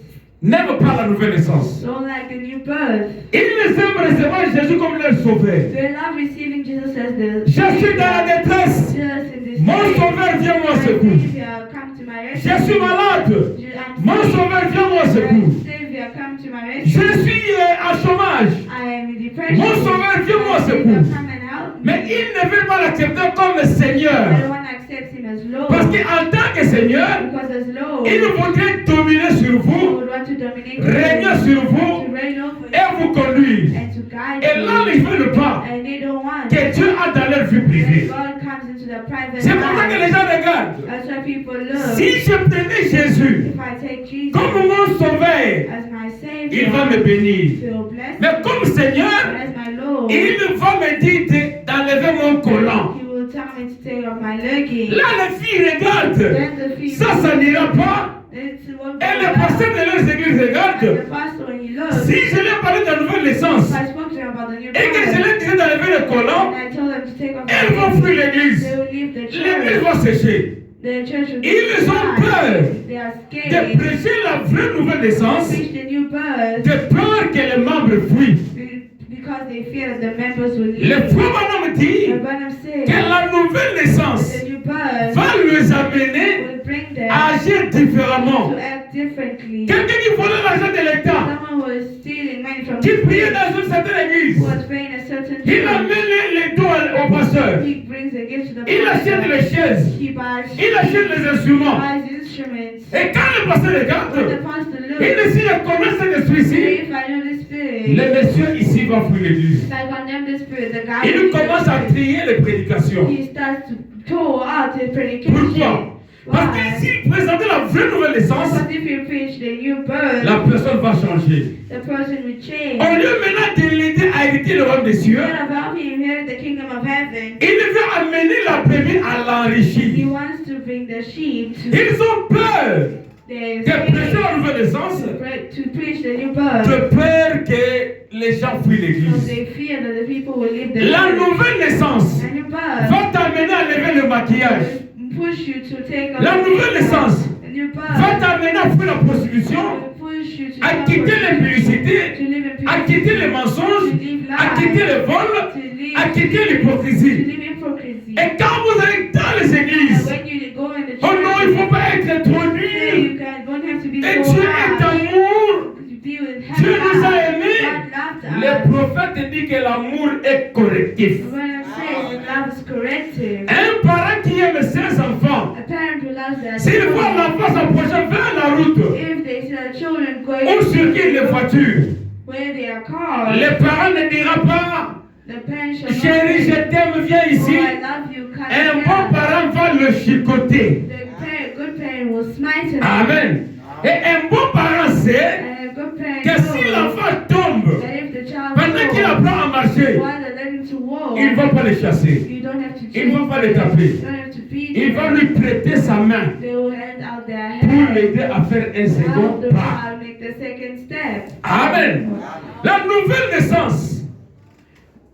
Speaker 1: n'aiment pas la nouvelle naissance?
Speaker 2: don't like the new birth?
Speaker 1: Ils aiment recevoir Jésus comme leur sauveur.
Speaker 2: They love receiving Jesus as the
Speaker 1: Je suis dans la détresse.
Speaker 2: Jesus in this
Speaker 1: Mon
Speaker 2: day.
Speaker 1: sauveur, viens moi au
Speaker 2: My
Speaker 1: secours.
Speaker 2: Savior, come to my rescue.
Speaker 1: Je suis malade.
Speaker 2: I'm
Speaker 1: Mon
Speaker 2: sick.
Speaker 1: sauveur, viens moi au secours.
Speaker 2: My Savior, come to my rescue.
Speaker 1: Je suis à chômage.
Speaker 2: I am in depression.
Speaker 1: Mon sauveur, viens moi au
Speaker 2: My Savior,
Speaker 1: secours.
Speaker 2: come and help me.
Speaker 1: Mais ils ne veulent pas l'accepter comme
Speaker 2: I don't
Speaker 1: Seigneur.
Speaker 2: want to accept him as Lord.
Speaker 1: Parce qu'en tant que Seigneur,
Speaker 2: Because as Lord,
Speaker 1: il voudrait dominer sur
Speaker 2: he
Speaker 1: vous,
Speaker 2: would want to dominate
Speaker 1: régner
Speaker 2: you,
Speaker 1: sur
Speaker 2: to
Speaker 1: vous
Speaker 2: reign over
Speaker 1: et vous conduire.
Speaker 2: and to guide
Speaker 1: Et là, ils ne veulent pas
Speaker 2: you. And they don't want
Speaker 1: que Dieu a dans leur vie
Speaker 2: that
Speaker 1: privée.
Speaker 2: God comes into the private
Speaker 1: C'est pour ça que les
Speaker 2: life.
Speaker 1: gens regardent.
Speaker 2: That's why people look.
Speaker 1: Si je prenais Jésus
Speaker 2: If I take Jesus
Speaker 1: comme mon sauveur,
Speaker 2: as my Savior,
Speaker 1: il va me bénir.
Speaker 2: he'll bless
Speaker 1: Mais
Speaker 2: me.
Speaker 1: comme
Speaker 2: But
Speaker 1: Seigneur,
Speaker 2: as my Lord,
Speaker 1: il va me dire d'enlever mon collant.
Speaker 2: he will tell me to take off my leggings.
Speaker 1: Là, les filles regardent.
Speaker 2: Then the people,
Speaker 1: Ça n'ira pas.
Speaker 2: it won't
Speaker 1: Et
Speaker 2: go
Speaker 1: le
Speaker 2: well.
Speaker 1: pasteur de leurs églises
Speaker 2: And
Speaker 1: regarde.
Speaker 2: the pastor, when he looks,
Speaker 1: Si je lui ai parlé de la nouvelle naissance
Speaker 2: if I spoke to him about the new
Speaker 1: et que je
Speaker 2: birth,
Speaker 1: lui disais d'enlever le collant,
Speaker 2: and I told them to take off
Speaker 1: elles vont
Speaker 2: their
Speaker 1: fuir
Speaker 2: leggings,
Speaker 1: l'église.
Speaker 2: they will leave the
Speaker 1: L'église
Speaker 2: church.
Speaker 1: va sécher.
Speaker 2: The church will be
Speaker 1: Ils ont
Speaker 2: dry.
Speaker 1: peur
Speaker 2: They are
Speaker 1: de
Speaker 2: scared.
Speaker 1: prêcher la vraie nouvelle naissance,
Speaker 2: Preach the new birth
Speaker 1: de peur que les membres fuient.
Speaker 2: because they fear that the members will
Speaker 1: Le
Speaker 2: leave.
Speaker 1: frère Branham dit
Speaker 2: And Branham said
Speaker 1: que la nouvelle naissance
Speaker 2: the new birth
Speaker 1: va les amener
Speaker 2: will bring them
Speaker 1: à agir différemment.
Speaker 2: to act differently.
Speaker 1: Quelqu'un qui volait l'argent de l'État,
Speaker 2: Someone was stealing money from
Speaker 1: qui
Speaker 2: the
Speaker 1: priait
Speaker 2: state,
Speaker 1: dans une certaine
Speaker 2: who
Speaker 1: église,
Speaker 2: was praying a certain
Speaker 1: il
Speaker 2: church.
Speaker 1: amène les dons au pasteur.
Speaker 2: He brings a gift to the
Speaker 1: Il achète les chaises.
Speaker 2: He buys
Speaker 1: Il achète les instruments.
Speaker 2: instruments.
Speaker 1: Et quand le pasteur
Speaker 2: When the
Speaker 1: regarde,
Speaker 2: pastor
Speaker 1: il
Speaker 2: looks,
Speaker 1: décide de connaître cet esprit-ci.
Speaker 2: if I know the spirit,
Speaker 1: Les messieurs ici vont fuir l'église.
Speaker 2: if I condemn the spirit, the guy
Speaker 1: Il
Speaker 2: will
Speaker 1: commence à trier les prédications.
Speaker 2: he starts to tour out his predication.
Speaker 1: Pourquoi? Parce que
Speaker 2: Why?
Speaker 1: s'il présentait la vraie nouvelle naissance,
Speaker 2: Because if you preach the new birth,
Speaker 1: la personne va changer.
Speaker 2: the person will change.
Speaker 1: Au lieu maintenant de l'aider à hériter le royaume des cieux,
Speaker 2: Instead of helping him inherit the kingdom of heaven,
Speaker 1: il veut amener la brebis à
Speaker 2: he
Speaker 1: l'enrichir.
Speaker 2: wants to bring the sheep to
Speaker 1: Ils ont peur
Speaker 2: the
Speaker 1: de prêcher la nouvelle naissance,
Speaker 2: to preach the new birth.
Speaker 1: de peur que les gens fuient
Speaker 2: Because
Speaker 1: l'église.
Speaker 2: they fear that the people will leave the
Speaker 1: La
Speaker 2: church.
Speaker 1: nouvelle naissance
Speaker 2: The new birth
Speaker 1: va t'amener à lever le maquillage.
Speaker 2: will push you to take off
Speaker 1: La
Speaker 2: the
Speaker 1: nouvelle
Speaker 2: makeup.
Speaker 1: naissance
Speaker 2: The new
Speaker 1: va
Speaker 2: birth
Speaker 1: t'amener à fuir la prostitution,
Speaker 2: will push you to
Speaker 1: à quitter l'impudicité,
Speaker 2: to live in
Speaker 1: à quitter les mensonges, à quitter les vols, à quitter
Speaker 2: to
Speaker 1: l'hypocrisie.
Speaker 2: live hypocrisy.
Speaker 1: Et quand vous allez dans les
Speaker 2: And
Speaker 1: églises,
Speaker 2: when you go in the
Speaker 1: oh non, il ne
Speaker 2: church,
Speaker 1: faut pas être trop
Speaker 2: you
Speaker 1: dur.
Speaker 2: don't have to be
Speaker 1: Et
Speaker 2: so
Speaker 1: Dieu est
Speaker 2: hard.
Speaker 1: amour.
Speaker 2: Be with
Speaker 1: Dieu nous a
Speaker 2: God
Speaker 1: aimés.
Speaker 2: loved
Speaker 1: Le
Speaker 2: us.
Speaker 1: prophète dit que l'amour est correctif.
Speaker 2: When I'm saying love is corrective,
Speaker 1: Un parent qui aime ses enfants,
Speaker 2: a parent who loves their
Speaker 1: s'il voit
Speaker 2: children,
Speaker 1: l'enfant s'approcher vers la route,
Speaker 2: if children going
Speaker 1: Où circulent les voitures,
Speaker 2: where they are cars,
Speaker 1: les parents ne diront pas,
Speaker 2: the parents shall not
Speaker 1: chérie, je
Speaker 2: say,
Speaker 1: t'aime, viens
Speaker 2: oh,
Speaker 1: ici.
Speaker 2: I love you, come
Speaker 1: Un bon
Speaker 2: here.
Speaker 1: parent va le chicoter.
Speaker 2: Good parent will smite him.
Speaker 1: Amen. Et un bon parent sait
Speaker 2: And a good parent
Speaker 1: que si
Speaker 2: knows
Speaker 1: l'enfant tombe,
Speaker 2: that if the child
Speaker 1: pendant qu'il apprend à marcher,
Speaker 2: while they're learning to walk,
Speaker 1: il ne va pas le chasser.
Speaker 2: you don't have to
Speaker 1: Il ne va
Speaker 2: chase
Speaker 1: pas le
Speaker 2: them.
Speaker 1: taper.
Speaker 2: You don't have to beat
Speaker 1: Il va
Speaker 2: them.
Speaker 1: lui prêter sa main
Speaker 2: They will hand out their
Speaker 1: pour
Speaker 2: hand.
Speaker 1: l'aider à faire un
Speaker 2: Help
Speaker 1: second
Speaker 2: the
Speaker 1: pas.
Speaker 2: child make the second step.
Speaker 1: Amen. La nouvelle naissance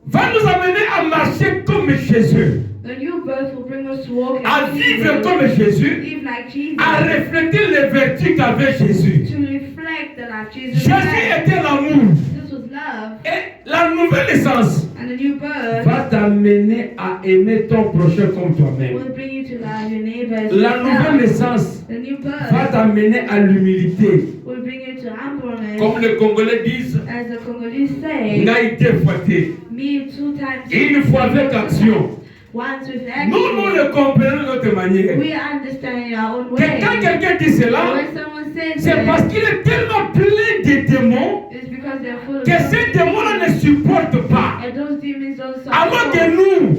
Speaker 1: va nous amener à marcher comme Jésus,
Speaker 2: The new birth will bring us to walk
Speaker 1: à
Speaker 2: like
Speaker 1: vivre
Speaker 2: Jesus,
Speaker 1: comme Jésus,
Speaker 2: live like Jesus,
Speaker 1: à refléter les vertus qu'avait Jésus.
Speaker 2: to reflect the life Jesus
Speaker 1: Jésus
Speaker 2: had.
Speaker 1: était l'amour.
Speaker 2: This was love,
Speaker 1: Et la nouvelle naissance
Speaker 2: and the new birth
Speaker 1: va t'amener à aimer ton prochain comme toi-même.
Speaker 2: will bring you to love your neighbor as
Speaker 1: La nouvelle
Speaker 2: yourself.
Speaker 1: naissance
Speaker 2: The new
Speaker 1: va
Speaker 2: birth
Speaker 1: t'amener à l'humilité.
Speaker 2: will bring you to humbleness,
Speaker 1: Comme les Congolais disent,
Speaker 2: as the Congolese say,
Speaker 1: il a été fouetté.
Speaker 2: me 2 times.
Speaker 1: Une fois avec action.
Speaker 2: Once with
Speaker 1: Nous
Speaker 2: action.
Speaker 1: le comprenons de notre manière.
Speaker 2: We understand in our own
Speaker 1: Que
Speaker 2: way.
Speaker 1: quand quelqu'un dit cela,
Speaker 2: When someone says
Speaker 1: c'est parce
Speaker 2: that,
Speaker 1: qu'il est tellement plein de démons
Speaker 2: it's because they're full of
Speaker 1: que ces démons-là ne supportent pas.
Speaker 2: and those demons don't
Speaker 1: Alors que
Speaker 2: support.
Speaker 1: nous,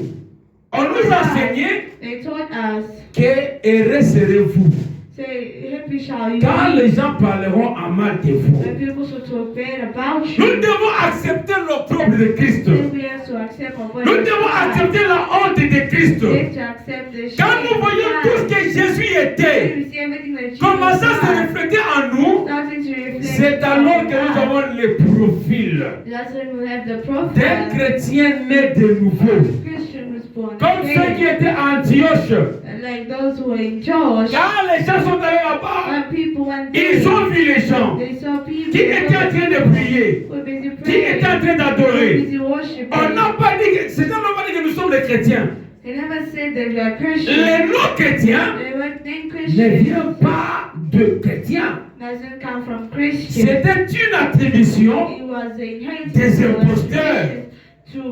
Speaker 1: on nous a enseigné
Speaker 2: They taught us,
Speaker 1: que heureux serez-vous
Speaker 2: say, happy shall you
Speaker 1: quand
Speaker 2: be.
Speaker 1: les gens parleront à mal de vous.
Speaker 2: When people should talk bad about
Speaker 1: Nous
Speaker 2: you,
Speaker 1: devons accepter l'opprobre de Christ.
Speaker 2: then we have to accept our
Speaker 1: Nous devons accepter la honte de Christ.
Speaker 2: We have to accept the shame.
Speaker 1: Quand nous voyons tout ce que Jésus était,
Speaker 2: We see everything that Jesus
Speaker 1: commençant à se
Speaker 2: was,
Speaker 1: refléter en nous,
Speaker 2: starting to reflect
Speaker 1: c'est alors que nous
Speaker 2: on us.
Speaker 1: avons le profil
Speaker 2: That's when we have the
Speaker 1: d'un
Speaker 2: profile.
Speaker 1: chrétien né de nouveau.
Speaker 2: Christian was born
Speaker 1: Comme ceux qui
Speaker 2: again.
Speaker 1: étaient à Antioche.
Speaker 2: And like those who were in church,
Speaker 1: Quand les gens sont allés là-bas,
Speaker 2: when people went
Speaker 1: ils
Speaker 2: there,
Speaker 1: ont vu les gens
Speaker 2: they saw people
Speaker 1: qui étaient en train de prier,
Speaker 2: who were busy
Speaker 1: qui étaient en
Speaker 2: praying,
Speaker 1: train d'adorer.
Speaker 2: busy worshiping.
Speaker 1: On n'a pas dit que, ces gens n'ont pas dit que nous sommes les chrétiens.
Speaker 2: They never said that we are Christians.
Speaker 1: Les non-chrétiens
Speaker 2: They weren't named
Speaker 1: ne
Speaker 2: Christians.
Speaker 1: viennent pas de chrétiens.
Speaker 2: Doesn't come from Christians.
Speaker 1: C'était une attribution
Speaker 2: It was the inheritance
Speaker 1: des
Speaker 2: of
Speaker 1: imposteurs.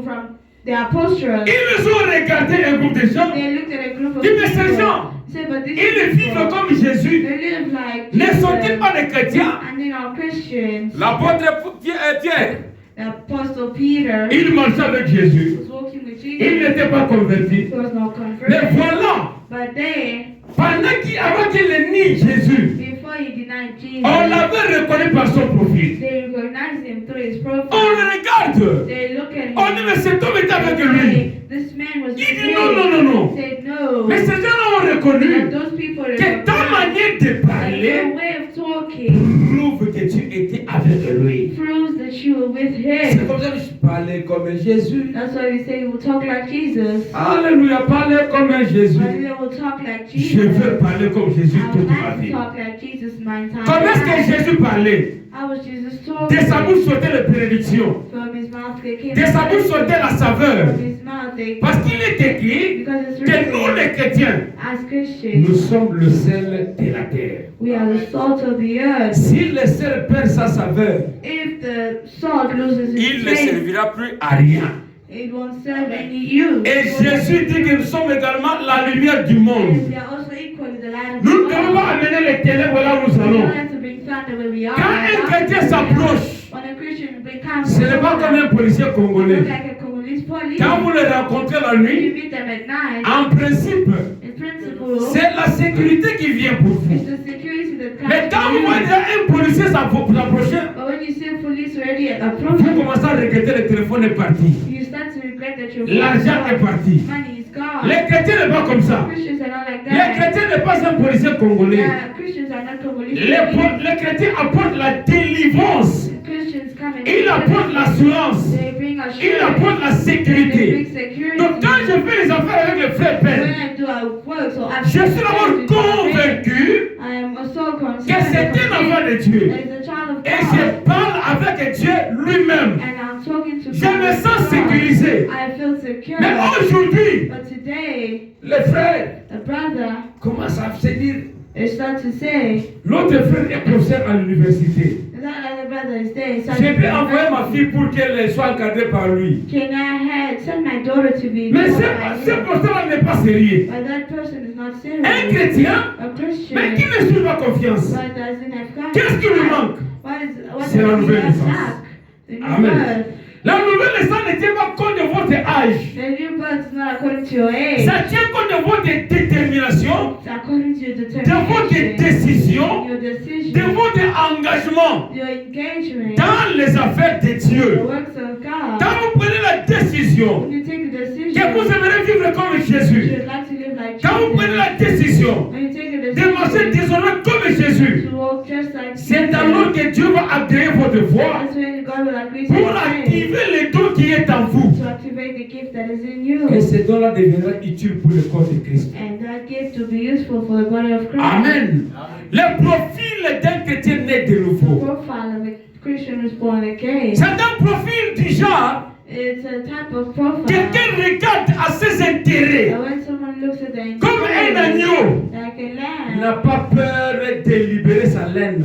Speaker 2: from the apostles.
Speaker 1: Ils ont regardé un groupe de gens.
Speaker 2: They looked at a group of
Speaker 1: Dis, mais ces
Speaker 2: people.
Speaker 1: gens,
Speaker 2: Said, but these
Speaker 1: ils vivent
Speaker 2: people,
Speaker 1: comme Jésus.
Speaker 2: they live like
Speaker 1: Ne
Speaker 2: Jesus,
Speaker 1: sont-ils pas des chrétiens?
Speaker 2: and they are Christians.
Speaker 1: L'apôtre Pierre,
Speaker 2: The apostle Peter
Speaker 1: il marchait avec Jésus.
Speaker 2: was walking with
Speaker 1: Il
Speaker 2: Jesus.
Speaker 1: n'était pas converti.
Speaker 2: He was not
Speaker 1: Mais
Speaker 2: converted.
Speaker 1: voilà,
Speaker 2: But then,
Speaker 1: avant qu'il ait nié Jésus,
Speaker 2: before he denied Jesus,
Speaker 1: on l'avait reconnu par son profil.
Speaker 2: they recognized him through his profile.
Speaker 1: On le regarde.
Speaker 2: They look at him.
Speaker 1: On dit, mais cet homme était avec
Speaker 2: They
Speaker 1: lui.
Speaker 2: say, this man was
Speaker 1: Il dit
Speaker 2: with
Speaker 1: non,
Speaker 2: him.
Speaker 1: non, non, non.
Speaker 2: He said no.
Speaker 1: Mais ces gens-là ont reconnu
Speaker 2: And those people
Speaker 1: que ta manière de
Speaker 2: the
Speaker 1: parler
Speaker 2: way of talking
Speaker 1: prouve que tu étais avec lui.
Speaker 2: proves that you were with
Speaker 1: C'est
Speaker 2: him.
Speaker 1: comme ça que je parlais comme Jésus.
Speaker 2: That's why we say you will talk like Jesus.
Speaker 1: Alléluia, parler comme Jésus.
Speaker 2: But they will talk like
Speaker 1: Je
Speaker 2: Jesus.
Speaker 1: veux parler comme Jésus
Speaker 2: I would
Speaker 1: toute ma
Speaker 2: like to
Speaker 1: vie.
Speaker 2: talk like Jesus my entire
Speaker 1: Comment est-ce que
Speaker 2: life.
Speaker 1: Jésus parlait?
Speaker 2: How was Jesus
Speaker 1: De
Speaker 2: talking?
Speaker 1: sa bouche sortait les bénédictions.
Speaker 2: From his mouth they came.
Speaker 1: De sa bouche sortait la saveur.
Speaker 2: From his mouth they
Speaker 1: Parce qu'il est écrit
Speaker 2: because it's
Speaker 1: que nous
Speaker 2: written,
Speaker 1: les chrétiens,
Speaker 2: as
Speaker 1: nous
Speaker 2: Christians,
Speaker 1: sommes le sel de la terre.
Speaker 2: we are the salt of the earth.
Speaker 1: Si le sel perd sa saveur,
Speaker 2: If the salt loses its
Speaker 1: il ne
Speaker 2: taste,
Speaker 1: servira plus à rien.
Speaker 2: it won't serve any use.
Speaker 1: Et Jésus dit que nous sommes également la lumière du
Speaker 2: And
Speaker 1: monde.
Speaker 2: we are also equally the light of
Speaker 1: Nous
Speaker 2: the
Speaker 1: ne devons
Speaker 2: world.
Speaker 1: pas amener les ténèbres là où nous
Speaker 2: We
Speaker 1: allons.
Speaker 2: don't have to bring thunder where we are.
Speaker 1: Quand un chrétien s'approche,
Speaker 2: When a Christian becomes
Speaker 1: ce n'est pas comme un policier congolais.
Speaker 2: like a Congolese police,
Speaker 1: Quand vous les rencontrez la
Speaker 2: you
Speaker 1: nuit,
Speaker 2: meet them at night.
Speaker 1: en principe,
Speaker 2: In principle,
Speaker 1: c'est la sécurité qui vient pour
Speaker 2: it's
Speaker 1: vous.
Speaker 2: the security that comes.
Speaker 1: Mais quand
Speaker 2: to
Speaker 1: vous
Speaker 2: you.
Speaker 1: voyez un policier s'approcher,
Speaker 2: But when you see police already
Speaker 1: vous
Speaker 2: approaching,
Speaker 1: commencez à regretter le téléphone est parti.
Speaker 2: you start to regret that your
Speaker 1: L'argent est parti.
Speaker 2: money is gone.
Speaker 1: Les chrétiens ne pas comme ça.
Speaker 2: Christians are not like
Speaker 1: Les
Speaker 2: that.
Speaker 1: chrétiens ne pas un policier congolais.
Speaker 2: Christians are not Congolese.
Speaker 1: Les chrétiens apportent la délivrance.
Speaker 2: Christians come and
Speaker 1: Ils apportent l'assurance.
Speaker 2: they bring
Speaker 1: Ils
Speaker 2: assurance.
Speaker 1: apportent la
Speaker 2: They
Speaker 1: sécurité.
Speaker 2: bring security.
Speaker 1: Donc quand je fais les affaires avec le frère
Speaker 2: When
Speaker 1: Père,
Speaker 2: I do our work, so I'm
Speaker 1: je suis d'abord convaincu
Speaker 2: I am so
Speaker 1: que
Speaker 2: concerned
Speaker 1: c'est un enfant de
Speaker 2: that
Speaker 1: Dieu.
Speaker 2: is a child of
Speaker 1: Et je
Speaker 2: God.
Speaker 1: parle avec Dieu lui-même.
Speaker 2: And I'm talking to
Speaker 1: Je me sens sécurisé.
Speaker 2: I feel secure.
Speaker 1: Mais aujourd'hui,
Speaker 2: But today,
Speaker 1: les frères
Speaker 2: a brother,
Speaker 1: commencent à se dire,
Speaker 2: they start to say,
Speaker 1: l'autre frère est professeur à l'université.
Speaker 2: that other brother is there.
Speaker 1: Je vais envoyer ma fille pour qu'elle soit encadrée par lui.
Speaker 2: Can I send my daughter to be
Speaker 1: Mais
Speaker 2: taught
Speaker 1: ce
Speaker 2: by him?
Speaker 1: professeur n'est pas sérieux.
Speaker 2: But that person is not not
Speaker 1: Un
Speaker 2: serious.
Speaker 1: chrétien,
Speaker 2: A Christian
Speaker 1: mais qui ne suit pas confiance.
Speaker 2: but doesn't have confidence.
Speaker 1: Qu'est-ce qui lui manque?
Speaker 2: What
Speaker 1: C'est la
Speaker 2: does he
Speaker 1: nouvelle
Speaker 2: have
Speaker 1: naissance.
Speaker 2: lack? The new
Speaker 1: Amen.
Speaker 2: birth.
Speaker 1: La nouvelle naissance ne tient pas compte de votre âge.
Speaker 2: The new birth is not according to your age.
Speaker 1: Ça tient compte de votre détermination,
Speaker 2: It's according to your
Speaker 1: de votre
Speaker 2: determination,
Speaker 1: décision,
Speaker 2: your
Speaker 1: de
Speaker 2: decision,
Speaker 1: votre engagement
Speaker 2: your engagement,
Speaker 1: dans les affaires de
Speaker 2: the
Speaker 1: Dieu.
Speaker 2: works of God.
Speaker 1: Quand vous prenez la décision
Speaker 2: When you take the
Speaker 1: que
Speaker 2: decision,
Speaker 1: vous aimeriez vivre comme
Speaker 2: you
Speaker 1: Jésus,
Speaker 2: would like to live like
Speaker 1: quand vous prenez
Speaker 2: Jesus.
Speaker 1: la décision
Speaker 2: When you take a
Speaker 1: de marcher
Speaker 2: decision
Speaker 1: désormais comme Jésus,
Speaker 2: to walk just like
Speaker 1: c'est
Speaker 2: Jesus,
Speaker 1: alors que Dieu va agréer votre foi
Speaker 2: that's when God will agree
Speaker 1: pour
Speaker 2: to your faith,
Speaker 1: activer les dons qui est en vous.
Speaker 2: to activate the gift that is in you.
Speaker 1: Et ces dons-là deviendront utiles pour le corps de Christ.
Speaker 2: And that gift will be useful for the body of Christ.
Speaker 1: Amen. Le profil d'un chrétien né de
Speaker 2: The
Speaker 1: nouveau.
Speaker 2: profile of a Christian who's born again.
Speaker 1: C'est un profil du genre,
Speaker 2: It's a type of profile.
Speaker 1: quelqu'un regarde à ses intérêts
Speaker 2: When someone looks at the
Speaker 1: comme un agneau.
Speaker 2: like a
Speaker 1: Il
Speaker 2: lamb,
Speaker 1: n'a pas peur de libérer sa laine.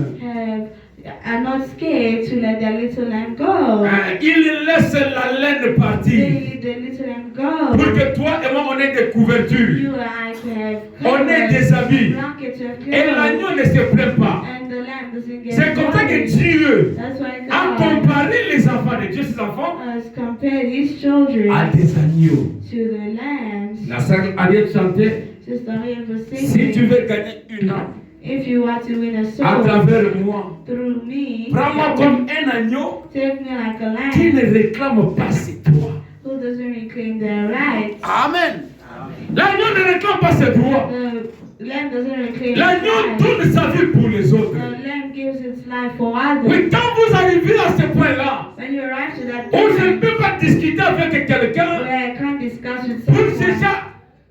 Speaker 2: are not scared to let their little lamb go.
Speaker 1: Il laisse la laine partir
Speaker 2: They let the little lamb go.
Speaker 1: pour que toi et moi on ait des couvertures,
Speaker 2: You and I to have
Speaker 1: on ait des habits.
Speaker 2: blankets to have
Speaker 1: Et
Speaker 2: clothes.
Speaker 1: l'agneau ne se plaint pas.
Speaker 2: And the lamb doesn't get
Speaker 1: C'est comme ça que
Speaker 2: worried.
Speaker 1: Dieu
Speaker 2: That's why
Speaker 1: a
Speaker 2: God
Speaker 1: comparé les enfants de Dieu, ses enfants,
Speaker 2: has compared his children
Speaker 1: à des agneaux.
Speaker 2: to the lambs.
Speaker 1: La sœur Ariel chantait,
Speaker 2: Sister Ariel was
Speaker 1: si
Speaker 2: singing,
Speaker 1: tu veux gagner une âme
Speaker 2: if you want to win a
Speaker 1: à
Speaker 2: soul
Speaker 1: travers moi,
Speaker 2: through me,
Speaker 1: prends-moi comme un agneau
Speaker 2: take me like a
Speaker 1: qui
Speaker 2: lamb
Speaker 1: ne réclame pas ses droits.
Speaker 2: who doesn't reclaim their rights.
Speaker 1: Amen. L'agneau ne réclame pas ses droits.
Speaker 2: The lamb doesn't reclaim its
Speaker 1: L'agneau
Speaker 2: rights.
Speaker 1: donne sa vie pour les autres.
Speaker 2: The lamb gives its life for others.
Speaker 1: Oui, quand vous arrivez à ce point-là,
Speaker 2: When you arrive to that
Speaker 1: où je ne
Speaker 2: point
Speaker 1: peux pas discuter avec quelqu'un
Speaker 2: where I can't discuss with
Speaker 1: pour
Speaker 2: someone
Speaker 1: chercher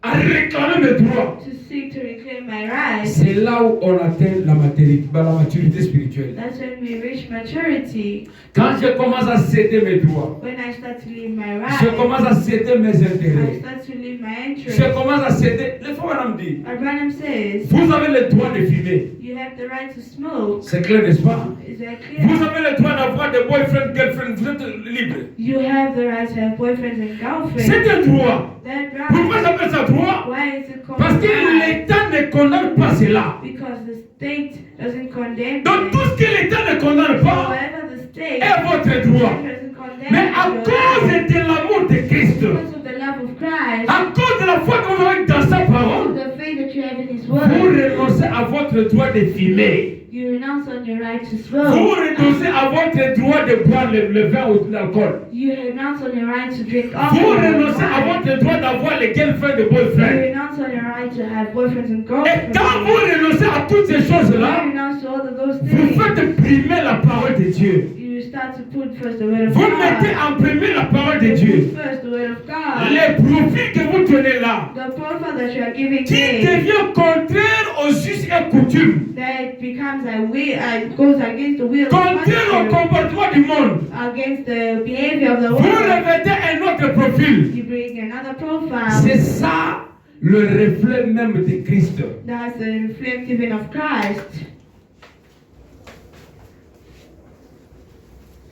Speaker 1: à réclamer mes droits,
Speaker 2: to seek to reclaim my rights,
Speaker 1: c'est là où on atteint la maturité spirituelle.
Speaker 2: that's when we reach maturity.
Speaker 1: Quand je commence à céder mes droits,
Speaker 2: When I start to live my
Speaker 1: je
Speaker 2: rights,
Speaker 1: commence à céder mes
Speaker 2: I
Speaker 1: intérêts,
Speaker 2: start to live my interests.
Speaker 1: je commence à céder. Les fois, madame dit,
Speaker 2: Branham says,
Speaker 1: vous avez le droit de fumer.
Speaker 2: you have the right to smoke.
Speaker 1: C'est clair, n'est-ce pas?
Speaker 2: Is that
Speaker 1: Vous
Speaker 2: clear?
Speaker 1: avez le droit d'avoir des boyfriends, girlfriends, vous êtes libre.
Speaker 2: You have the right to have boyfriends and
Speaker 1: C'est
Speaker 2: girlfriends.
Speaker 1: un droit.
Speaker 2: That
Speaker 1: Pourquoi
Speaker 2: right.
Speaker 1: j'appelle ça droit?
Speaker 2: Why is it called
Speaker 1: Parce que
Speaker 2: right?
Speaker 1: l'État ne condamne pas cela.
Speaker 2: Because the state doesn't condemn
Speaker 1: Donc tout
Speaker 2: it.
Speaker 1: ce que l'État ne condamne pas
Speaker 2: However, the state
Speaker 1: est votre droit.
Speaker 2: doesn't condemn
Speaker 1: Mais à
Speaker 2: your
Speaker 1: cause
Speaker 2: right.
Speaker 1: de l'amour de Christ,
Speaker 2: Because of the love of Christ,
Speaker 1: à cause de la foi que vous avez dans sa parole,
Speaker 2: the faith that you have in His
Speaker 1: vous
Speaker 2: Word,
Speaker 1: renoncez à votre droit de fumer.
Speaker 2: you renounce on your right to
Speaker 1: Vous
Speaker 2: smoke.
Speaker 1: renoncez à votre droit de boire le vin ou l'alcool.
Speaker 2: You renounce on your right to drink
Speaker 1: Vous
Speaker 2: alcohol.
Speaker 1: renoncez à votre droit d'avoir les girlfriends et
Speaker 2: You
Speaker 1: boyfriends.
Speaker 2: renounce on your right to have boyfriends and
Speaker 1: Et
Speaker 2: girlfriends.
Speaker 1: quand vous renoncez à toutes ces
Speaker 2: You
Speaker 1: choses-là,
Speaker 2: renounce to all of those
Speaker 1: vous
Speaker 2: things.
Speaker 1: faites primer la parole de Dieu.
Speaker 2: You start to put first the word of
Speaker 1: Vous mettez
Speaker 2: God.
Speaker 1: en premier la parole de
Speaker 2: You
Speaker 1: Dieu.
Speaker 2: put first the word of God.
Speaker 1: Les profits que vous tenez là,
Speaker 2: The profile that you are giving
Speaker 1: qui
Speaker 2: me,
Speaker 1: devient contraire aux us et coutumes,
Speaker 2: that becomes a will, goes against the will of
Speaker 1: contraire au
Speaker 2: God,
Speaker 1: comportement du monde,
Speaker 2: against the behavior of the
Speaker 1: vous
Speaker 2: world.
Speaker 1: revêtez un autre profil.
Speaker 2: You bring another profile.
Speaker 1: C'est ça le reflet même de Christ.
Speaker 2: That's the reflective of Christ.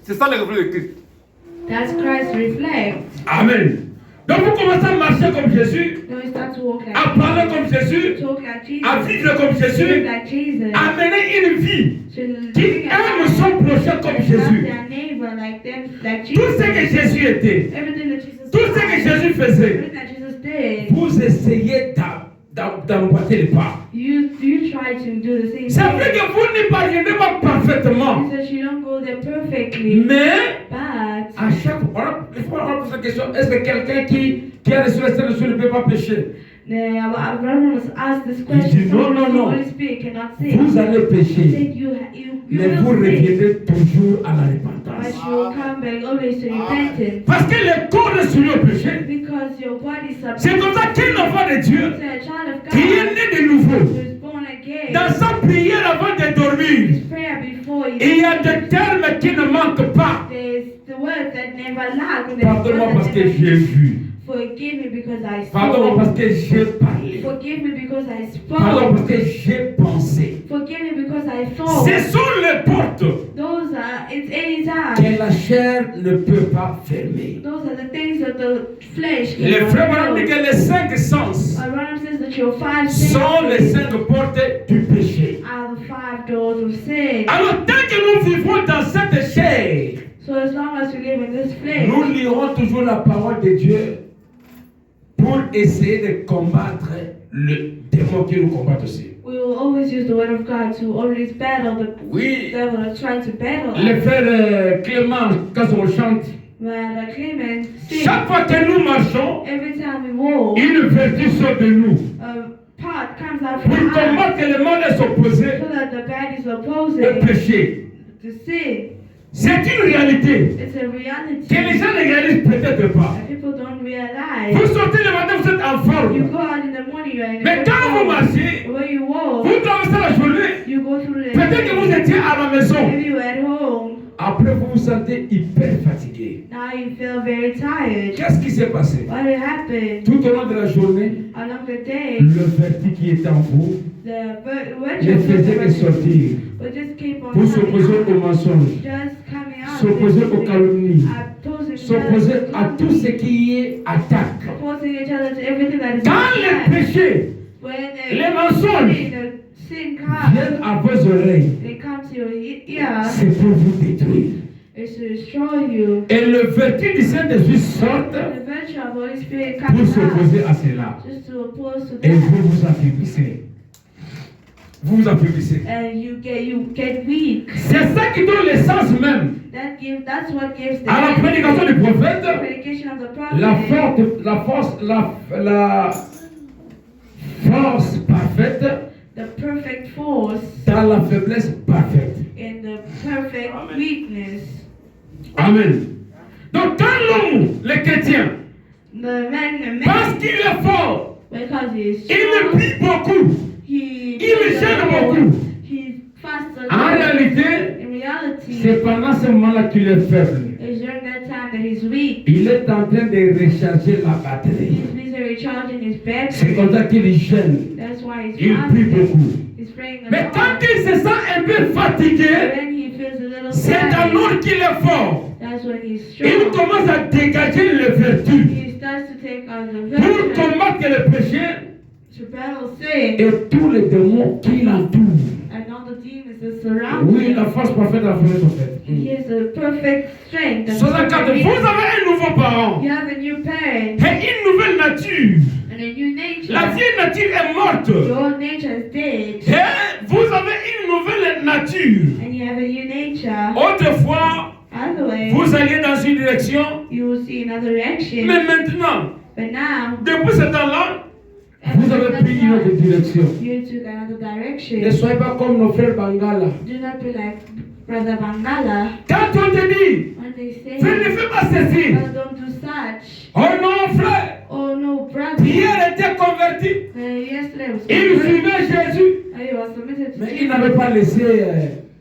Speaker 1: C'est ça le reflet de Christ.
Speaker 2: That's Christ reflect.
Speaker 1: Amen. Donc vous commencez à marcher comme Jésus,
Speaker 2: Then we start to walk like
Speaker 1: à parler comme Jésus,
Speaker 2: talk like Jesus,
Speaker 1: à vivre comme
Speaker 2: live
Speaker 1: Jésus,
Speaker 2: like Jesus,
Speaker 1: à mener une vie
Speaker 2: to
Speaker 1: qui
Speaker 2: live
Speaker 1: aime son prochain comme
Speaker 2: love
Speaker 1: Jésus.
Speaker 2: their neighbor like them, like
Speaker 1: Tout ce que
Speaker 2: Jesus.
Speaker 1: Jésus était,
Speaker 2: Everything that Jesus
Speaker 1: tout ce que Jésus faisait,
Speaker 2: everything that Jesus did,
Speaker 1: vous essayez d'emboîter les pas.
Speaker 2: you try to do the same
Speaker 1: C'est vrai
Speaker 2: thing.
Speaker 1: que vous n'y parvenez pas parfaitement,
Speaker 2: He says you don't go there perfectly,
Speaker 1: mais
Speaker 2: but
Speaker 1: à chaque fois, il faut avoir cette question, est-ce que quelqu'un qui a reçu le Saint-Esprit ne peut pas pécher?
Speaker 2: Abraham was asked this
Speaker 1: Il
Speaker 2: question.
Speaker 1: dit, non, non,
Speaker 2: The
Speaker 1: non.
Speaker 2: Holy Spirit cannot sin.
Speaker 1: Vous allez
Speaker 2: He
Speaker 1: pécher,
Speaker 2: said you
Speaker 1: mais vous
Speaker 2: will sin,
Speaker 1: reviendrez toujours à la
Speaker 2: but
Speaker 1: repentance.
Speaker 2: you will come back always to repentance.
Speaker 1: Parce que le corps est soumis au péché.
Speaker 2: Because your body is
Speaker 1: C'est
Speaker 2: subject
Speaker 1: comme ça qu'un enfant de Dieu
Speaker 2: to a child of
Speaker 1: qui est
Speaker 2: God
Speaker 1: né de nouveau,
Speaker 2: who is born again.
Speaker 1: dans sa prière avant de dormir,
Speaker 2: His prayer before he
Speaker 1: il y a des termes qui ne manquent pas.
Speaker 2: there's the words that never lack. and there's
Speaker 1: Pardonne-moi
Speaker 2: words
Speaker 1: parce
Speaker 2: that
Speaker 1: que
Speaker 2: never-
Speaker 1: j'ai vu.
Speaker 2: Forgive me because I
Speaker 1: Pardonne-moi
Speaker 2: spoke.
Speaker 1: parce que j'ai parlé.
Speaker 2: Forgive me because I
Speaker 1: Pardonne-moi parce
Speaker 2: spoke.
Speaker 1: que j'ai pensé.
Speaker 2: Forgive me because I thought.
Speaker 1: Ce sont les portes
Speaker 2: Those are it's any time.
Speaker 1: que la chair ne peut pas fermer.
Speaker 2: Those are the things that the flesh
Speaker 1: Le
Speaker 2: cannot
Speaker 1: frère Branham dit
Speaker 2: do.
Speaker 1: que les 5 sens
Speaker 2: Branham says that your 5
Speaker 1: sont les
Speaker 2: senses
Speaker 1: 5 portes du péché.
Speaker 2: are the 5 doors of sin.
Speaker 1: Alors, tant que nous vivons dans cette chair,
Speaker 2: So as long as we live in this flesh,
Speaker 1: nous lirons toujours la parole de Dieu pour essayer de combattre le démon qui nous combat aussi.
Speaker 2: we will always use the word of God to always battle the
Speaker 1: Oui,
Speaker 2: devil that's trying to battle
Speaker 1: le
Speaker 2: us.
Speaker 1: frère Clément, quand on chante,
Speaker 2: But Clement sings,
Speaker 1: chaque fois que nous marchons,
Speaker 2: every time we walk,
Speaker 1: une vertu sort de nous.
Speaker 2: a part comes out
Speaker 1: Pour
Speaker 2: from us
Speaker 1: combattre le mal est opposé
Speaker 2: so that the bad is
Speaker 1: au
Speaker 2: opposing
Speaker 1: péché.
Speaker 2: to sin.
Speaker 1: C'est une réalité
Speaker 2: It's a reality
Speaker 1: que les gens ne réalisent peut-être pas.
Speaker 2: that people don't realize.
Speaker 1: Vous sortez le matin, vous êtes en
Speaker 2: You
Speaker 1: forme.
Speaker 2: go out in the morning, you're in
Speaker 1: Mais
Speaker 2: a
Speaker 1: quand vous
Speaker 2: good
Speaker 1: marchez,
Speaker 2: form. When you walk,
Speaker 1: vous traversez la journée.
Speaker 2: you go through the
Speaker 1: Peut-être que vous
Speaker 2: day.
Speaker 1: étiez à la maison.
Speaker 2: Maybe you're at home.
Speaker 1: Après, vous vous sentez hyper fatigué.
Speaker 2: Now you feel very tired.
Speaker 1: Qu'est-ce qui s'est passé?
Speaker 2: What happened?
Speaker 1: Tout au long de la journée,
Speaker 2: Along the day,
Speaker 1: le vertige qui était en vous
Speaker 2: the
Speaker 1: ne faisait que sortir
Speaker 2: will just keep on
Speaker 1: pour s'opposer
Speaker 2: coming
Speaker 1: au mensonge,
Speaker 2: out. Just coming out.
Speaker 1: s'opposer aux calomnies,
Speaker 2: Opposing
Speaker 1: s'opposer à tout ce qui est attaque.
Speaker 2: opposing each other to everything that is
Speaker 1: Quand les
Speaker 2: bad.
Speaker 1: péchés
Speaker 2: When
Speaker 1: les mensonges
Speaker 2: the sin comes,
Speaker 1: viennent à vos oreilles,
Speaker 2: they come to your ear,
Speaker 1: c'est pour vous détruire.
Speaker 2: it's to destroy you.
Speaker 1: Et le vertige du Saint-Esprit sort
Speaker 2: The virtue of the Holy Spirit
Speaker 1: pour
Speaker 2: comes out
Speaker 1: s'opposer à cela.
Speaker 2: just to oppose to
Speaker 1: Et
Speaker 2: that.
Speaker 1: vous vous affaiblissez. Vous vous affaiblissez.
Speaker 2: And you get weak.
Speaker 1: C'est ça qui donne l'essence même
Speaker 2: That's what gives the
Speaker 1: à la prédication du prophète,
Speaker 2: predication of the prophet.
Speaker 1: la force parfaite
Speaker 2: The perfect force
Speaker 1: dans la faiblesse parfaite.
Speaker 2: in the perfect weakness.
Speaker 1: Amen. Donc quand l'homme, le chrétien,
Speaker 2: The man
Speaker 1: pense qu'il est fort,
Speaker 2: because he is
Speaker 1: il ne
Speaker 2: strong,
Speaker 1: prie beaucoup.
Speaker 2: he
Speaker 1: Il gêne beaucoup.
Speaker 2: he fasts a
Speaker 1: En
Speaker 2: lot.
Speaker 1: réalité,
Speaker 2: In reality,
Speaker 1: c'est pendant ce moment-là qu'il est faible.
Speaker 2: it's during that time that he's weak.
Speaker 1: Il est en train de recharger la batterie.
Speaker 2: He's busy recharging his
Speaker 1: C'est
Speaker 2: battery.
Speaker 1: comme ça qu'il gêne.
Speaker 2: That's why he's
Speaker 1: Il prie
Speaker 2: fasting.
Speaker 1: beaucoup.
Speaker 2: He's praying a
Speaker 1: Mais
Speaker 2: lot.
Speaker 1: quand il se sent un peu fatigué,
Speaker 2: When he feels a little
Speaker 1: c'est
Speaker 2: tired,
Speaker 1: alors qu'il est fort.
Speaker 2: that's when he's
Speaker 1: Il
Speaker 2: strong.
Speaker 1: commence à dégager les vertus
Speaker 2: He starts to take on the
Speaker 1: pour
Speaker 2: virtue
Speaker 1: combattre le péché
Speaker 2: to battle sin
Speaker 1: et tous les démons qui l'entourent.
Speaker 2: and all the demons that surround
Speaker 1: Oui,
Speaker 2: him.
Speaker 1: la force parfaite, la force parfaite.
Speaker 2: He has the perfect strength. and
Speaker 1: 64.
Speaker 2: perfect
Speaker 1: Vous
Speaker 2: weakness.
Speaker 1: avez un nouveau parent
Speaker 2: You have a new parent
Speaker 1: et une nouvelle nature.
Speaker 2: and a new nature.
Speaker 1: La vieille nature est morte.
Speaker 2: Your old nature is dead
Speaker 1: Et vous avez une nouvelle nature.
Speaker 2: and you have a new nature.
Speaker 1: Autrefois,
Speaker 2: Other way,
Speaker 1: vous alliez dans une direction,
Speaker 2: you will see another reaction.
Speaker 1: mais maintenant,
Speaker 2: But now,
Speaker 1: depuis ce temps-là, vous
Speaker 2: after
Speaker 1: avez
Speaker 2: that
Speaker 1: pris une autre
Speaker 2: time,
Speaker 1: direction.
Speaker 2: you took another
Speaker 1: Ne
Speaker 2: direction.
Speaker 1: soyez pas comme nos frères Bangala.
Speaker 2: Do not be like Brother Bangala
Speaker 1: Quand on te dit,
Speaker 2: when they say,
Speaker 1: ne fais pas ceci.
Speaker 2: "Oh, don't do such."
Speaker 1: Oh non, frère,
Speaker 2: Oh no, brother.
Speaker 1: Pierre était converti.
Speaker 2: Yesterday was
Speaker 1: Il suivait Jésus.
Speaker 2: he was submitted to
Speaker 1: Mais il
Speaker 2: Jesus,
Speaker 1: n'avait pas laissé